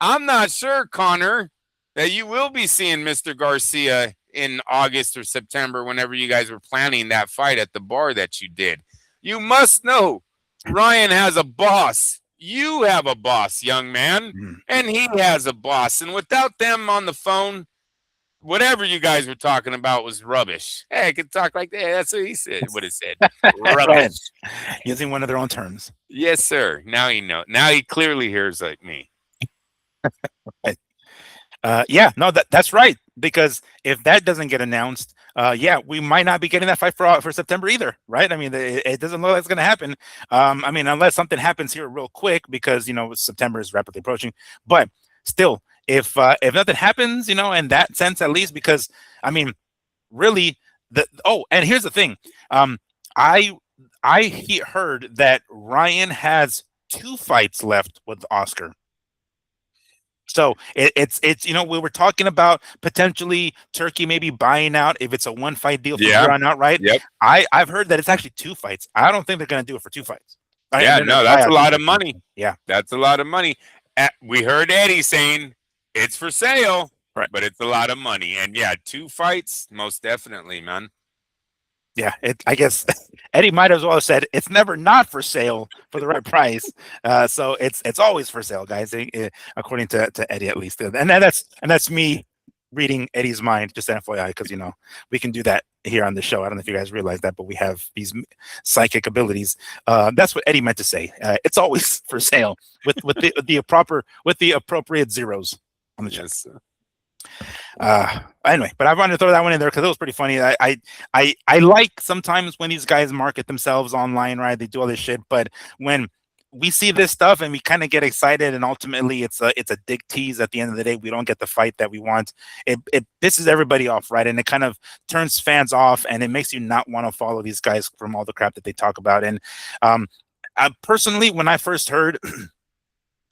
[SPEAKER 2] I'm not sure, Connor, that you will be seeing Mr. Garcia in August or September whenever you guys were planning that fight at the bar that you did. You must know Ryan has a boss. You have a boss, young man, and he has a boss. And without them on the phone, whatever you guys were talking about was rubbish. Hey, I could talk like that. That's what he said. What it said. Rubbish.
[SPEAKER 1] Using one of their own terms.
[SPEAKER 2] Yes, sir. Now he knows. Now he clearly hears like me.
[SPEAKER 1] Right. Yeah, no, that's right. Because if that doesn't get announced, yeah, we might not be getting that fight for September either, right? I mean, it doesn't look like it's going to happen. I mean, unless something happens here real quick, because September is rapidly approaching. But still, if nothing happens, in that sense at least, because I mean, really, and here's the thing, I heard that Ryan has 2 fights left with Oscar. So it's we were talking about potentially Turkey maybe buying out if it's a 1-fight deal from here on out, right?
[SPEAKER 2] Yep.
[SPEAKER 1] I've heard that it's actually 2 fights. I don't think they're going to do it for 2 fights.
[SPEAKER 2] Yeah, no, that's a lot of money.
[SPEAKER 1] Yeah,
[SPEAKER 2] that's a lot of money. We heard Eddie saying it's for sale,
[SPEAKER 1] right?
[SPEAKER 2] But it's a lot of money, and yeah, 2 fights, most definitely, man.
[SPEAKER 1] Yeah, I guess Eddie might as well have said it's never not for sale for the right price. So it's always for sale, guys, according to Eddie at least. And that's me reading Eddie's mind, just FYI, because we can do that here on the show. I don't know if you guys realize that, but we have these psychic abilities. That's what Eddie meant to say. It's always for sale with the appropriate zeros on the check.
[SPEAKER 2] Yes.
[SPEAKER 1] Anyway, but I wanted to throw that one in there because it was pretty funny. I like sometimes when these guys market themselves online, right? They do all this shit, but when we see this stuff and we kind of get excited, and ultimately it's a dick tease. At the end of the day, we don't get the fight that we want. It pisses everybody off, right? And it kind of turns fans off, and it makes you not want to follow these guys from all the crap that they talk about. And I personally, when I first heard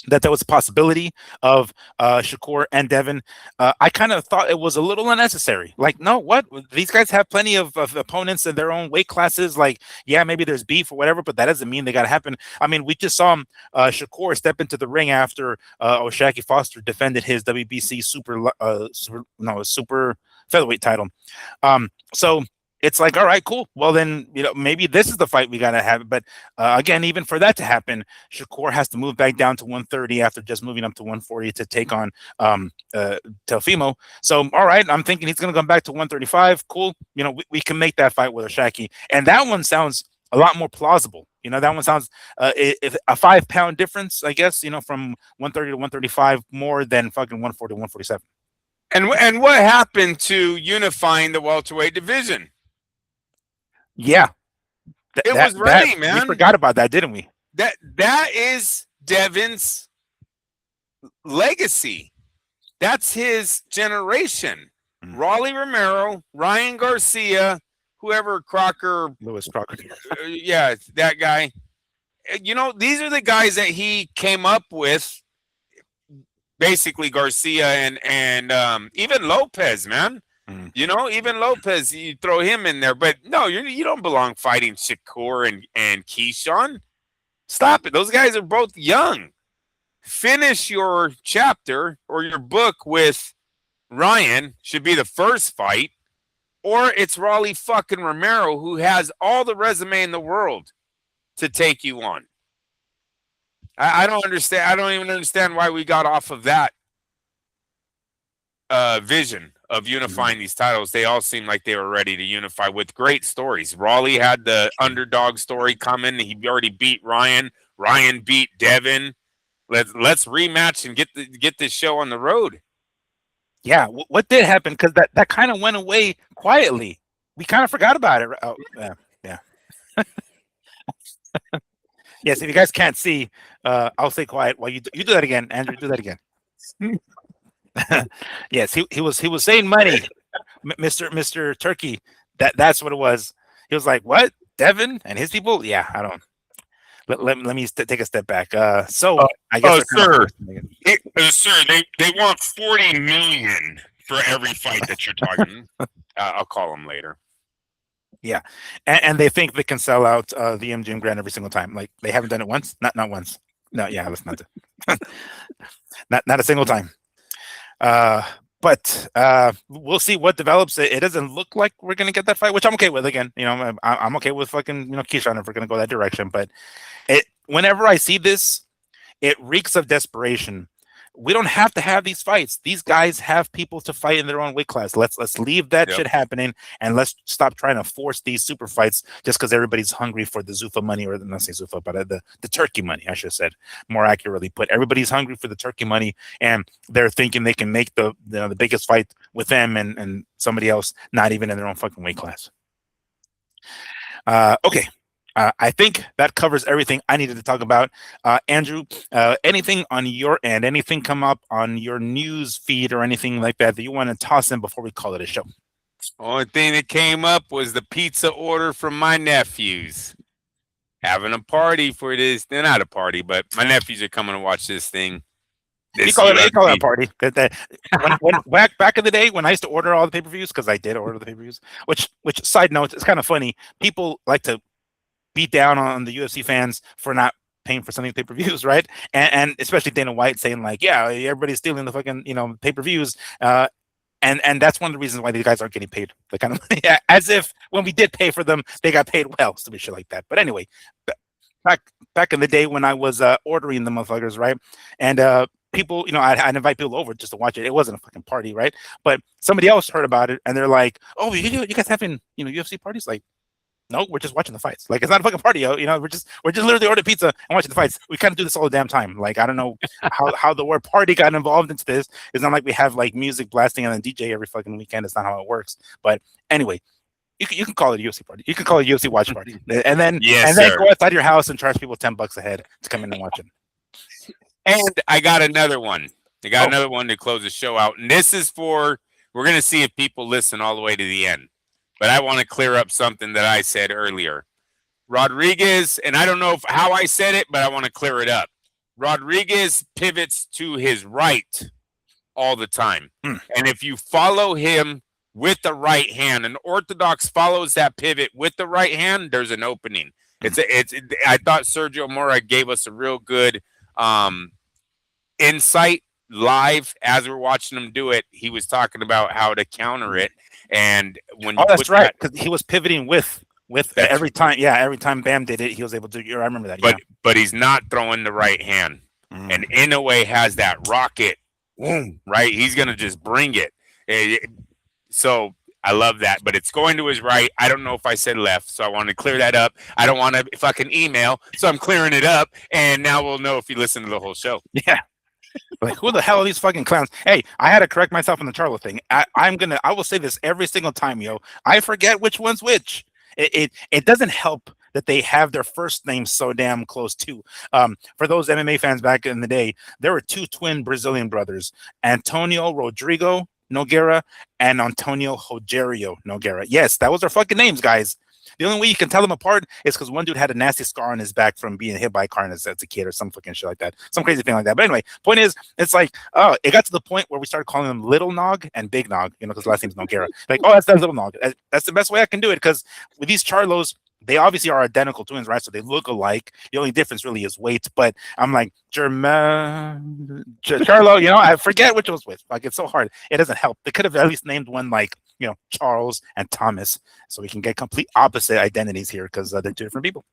[SPEAKER 1] that there was a possibility of Shakur and Devon, I kind of thought it was a little unnecessary. Like, no, what? These guys have plenty of opponents in their own weight classes. Like, yeah, maybe there's beef or whatever, but that doesn't mean they got to happen. I mean, we just saw Shakur step into the ring after O'Shaquie Foster defended his WBC super featherweight title. So it's like, all right, cool. Well, then, maybe this is the fight we got to have. But again, even for that to happen, Shakur has to move back down to 130 after just moving up to 140 to take on Teofimo. So, all right, I'm thinking he's going to come back to 135. Cool. We can make that fight with O'Shaquie. And that one sounds a lot more plausible. That one sounds if a 5-pound difference, I guess, from 130 to 135 more than fucking 140 to 147.
[SPEAKER 2] And what happened to unifying the welterweight division?
[SPEAKER 1] Yeah,
[SPEAKER 2] it was ready, man.
[SPEAKER 1] We forgot about that, didn't we?
[SPEAKER 2] That is Devon's legacy. That's his generation. Rolly Romero, Ryan Garcia, whoever
[SPEAKER 1] Lewis Crocker.
[SPEAKER 2] Yeah, that guy. These are the guys that he came up with. Basically, Garcia and even Lopez, man. Even Lopez, you throw him in there, but no, you don't belong fighting Shakur and Keyshawn. Stop it. Those guys are both young. Finish your chapter or your book with Ryan, should be the first fight, or it's Rolly fucking Romero, who has all the resume in the world to take you on. I don't understand. I don't even understand why we got off of that vision of unifying these titles. They all seemed like they were ready to unify with great stories. Raleigh had the underdog story coming. He already beat Ryan. Ryan beat Devon. Let's rematch and get this show on the road.
[SPEAKER 1] Yeah, what did happen? Because that kind of went away quietly. We kind of forgot about it. Oh, yeah. Yes, if you guys can't see, I'll stay quiet while you do that again, Andrew. Do that again. Yes, he was saying money, Mr. Turkey. That's what it was. He was like, "What? Devon and his people?" Yeah, I don't. Let me take a step back. I guess.
[SPEAKER 2] Sir, they want $40 million for every fight that you're talking. I'll call them later.
[SPEAKER 1] Yeah, and they think they can sell out the MGM Grand every single time. Like they haven't done it once, not once. No, yeah, let's not do. not a single time. But we'll see what develops. It doesn't look like we're gonna get that fight, which I'm okay with. Again, I'm okay with fucking Keyshawn if we're gonna go that direction. But whenever I see this, it reeks of desperation. We don't have to have these fights. These guys have people to fight in their own weight class. Let's leave that shit happening, and let's stop trying to force these super fights just because everybody's hungry for the Zuffa money, or not say Zuffa, but the Turkey money. I should have said more accurately. But everybody's hungry for the Turkey money, and they're thinking they can make the biggest fight with them and somebody else not even in their own fucking weight class. Okay. I think that covers everything I needed to talk about. Andrew, anything on your end? Anything come up on your news feed or anything like that you want to toss in before we call it a show?
[SPEAKER 2] Only thing that came up was the pizza order from my nephews. Having a party for this. They're not a party, but my nephews are coming to watch this thing.
[SPEAKER 1] You call it a party. When back in the day when I used to order all the pay-per-views, because I did order the pay-per-views, which side note, it's kind of funny. People like to beat down on the UFC fans for not paying for something pay-per-views, right? And especially Dana White saying like, yeah, everybody's stealing the fucking pay-per-views, and that's one of the reasons why these guys aren't getting paid the kind of money, as if when we did pay for them, they got paid well, stupid shit like that. But anyway, back in the day when I was ordering the motherfuckers, right? And people, I'd invite people over just to watch it. It wasn't a fucking party, right? But somebody else heard about it and they're like, "Oh, you guys having UFC parties?" Like, no, we're just watching the fights. Like, it's not a fucking party, we're just literally ordering pizza and watching the fights. We kind of do this all the damn time. Like, I don't know how the word party got involved into this. It's not like we have like music blasting and then DJ every fucking weekend. It's not how it works. But anyway, you can call it a UFC party. You can call it a UFC watch party, and then go outside your house and charge people $10 a head to come in and watch it.
[SPEAKER 2] And I got another one. Another one to close the show out. And this is we're going to see if people listen all the way to the end. But I want to clear up something that I said earlier. Rodriguez, and I don't know how I said it, but I want to clear it up. Rodriguez pivots to his right all the time. And if you follow him with the right hand, an orthodox follows that pivot with the right hand, there's an opening. I thought Sergio Mora gave us a real good insight live as we're watching him do it. He was talking about how to counter it, and when
[SPEAKER 1] that's right, because he was pivoting with every time. Yeah, every time Bam did it, he was able to. I remember that.
[SPEAKER 2] But he's not throwing the right hand, and Inoue has that rocket. Boom, right? He's gonna just bring it. So I love that, but it's going to his right. I don't know if I said left, so I want to clear that up. I don't want to fucking email, so I'm clearing it up, and now we'll know if you listen to the whole show.
[SPEAKER 1] Yeah. Like, who the hell are these fucking clowns? Hey, I had to correct myself on the Charlo thing. I will say this every single time, I forget which one's which. It doesn't help that they have their first names so damn close too. For those MMA fans back in the day, there were two twin Brazilian brothers, Antonio Rodrigo Nogueira and Antonio Rogerio Nogueira. Yes, that was their fucking names, guys. The only way you can tell them apart is because one dude had a nasty scar on his back from being hit by a car as a kid or some fucking shit like that. Some crazy thing like that. But anyway, point is, it's like, it got to the point where we started calling them Little Nog and Big Nog, because last name's Nogueira. Like, that's Little Nog. That's the best way I can do it, because with these Charlos, they obviously are identical twins, right? So they look alike. The only difference really is weight. But I'm like, Jermell Charlo, I forget which was which. Like, it's so hard. It doesn't help. They could have at least named one like, Charles and Thomas, so we can get complete opposite identities here, because they're two different people.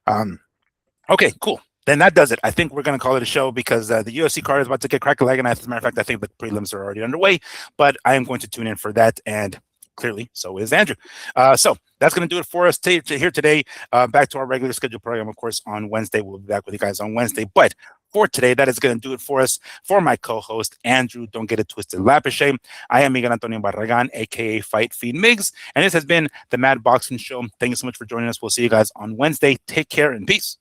[SPEAKER 1] Okay, cool. Then that does it. I think we're going to call it a show, because the UFC card is about to get crack-a-leg, as a matter of fact, I think the prelims are already underway, but I am going to tune in for that, and clearly, so is Andrew. So that's going to do it for us here today. Back to our regular scheduled program, of course, on Wednesday. We'll be back with you guys on Wednesday. But for today, that is going to do it for us. For my co-host, Andrew, don't get it twisted, Lapiche. I am Miguel Antonio Barragan, a.k.a. Fight Feed Migs. And this has been the Mad Boxing Show. Thank you so much for joining us. We'll see you guys on Wednesday. Take care and peace.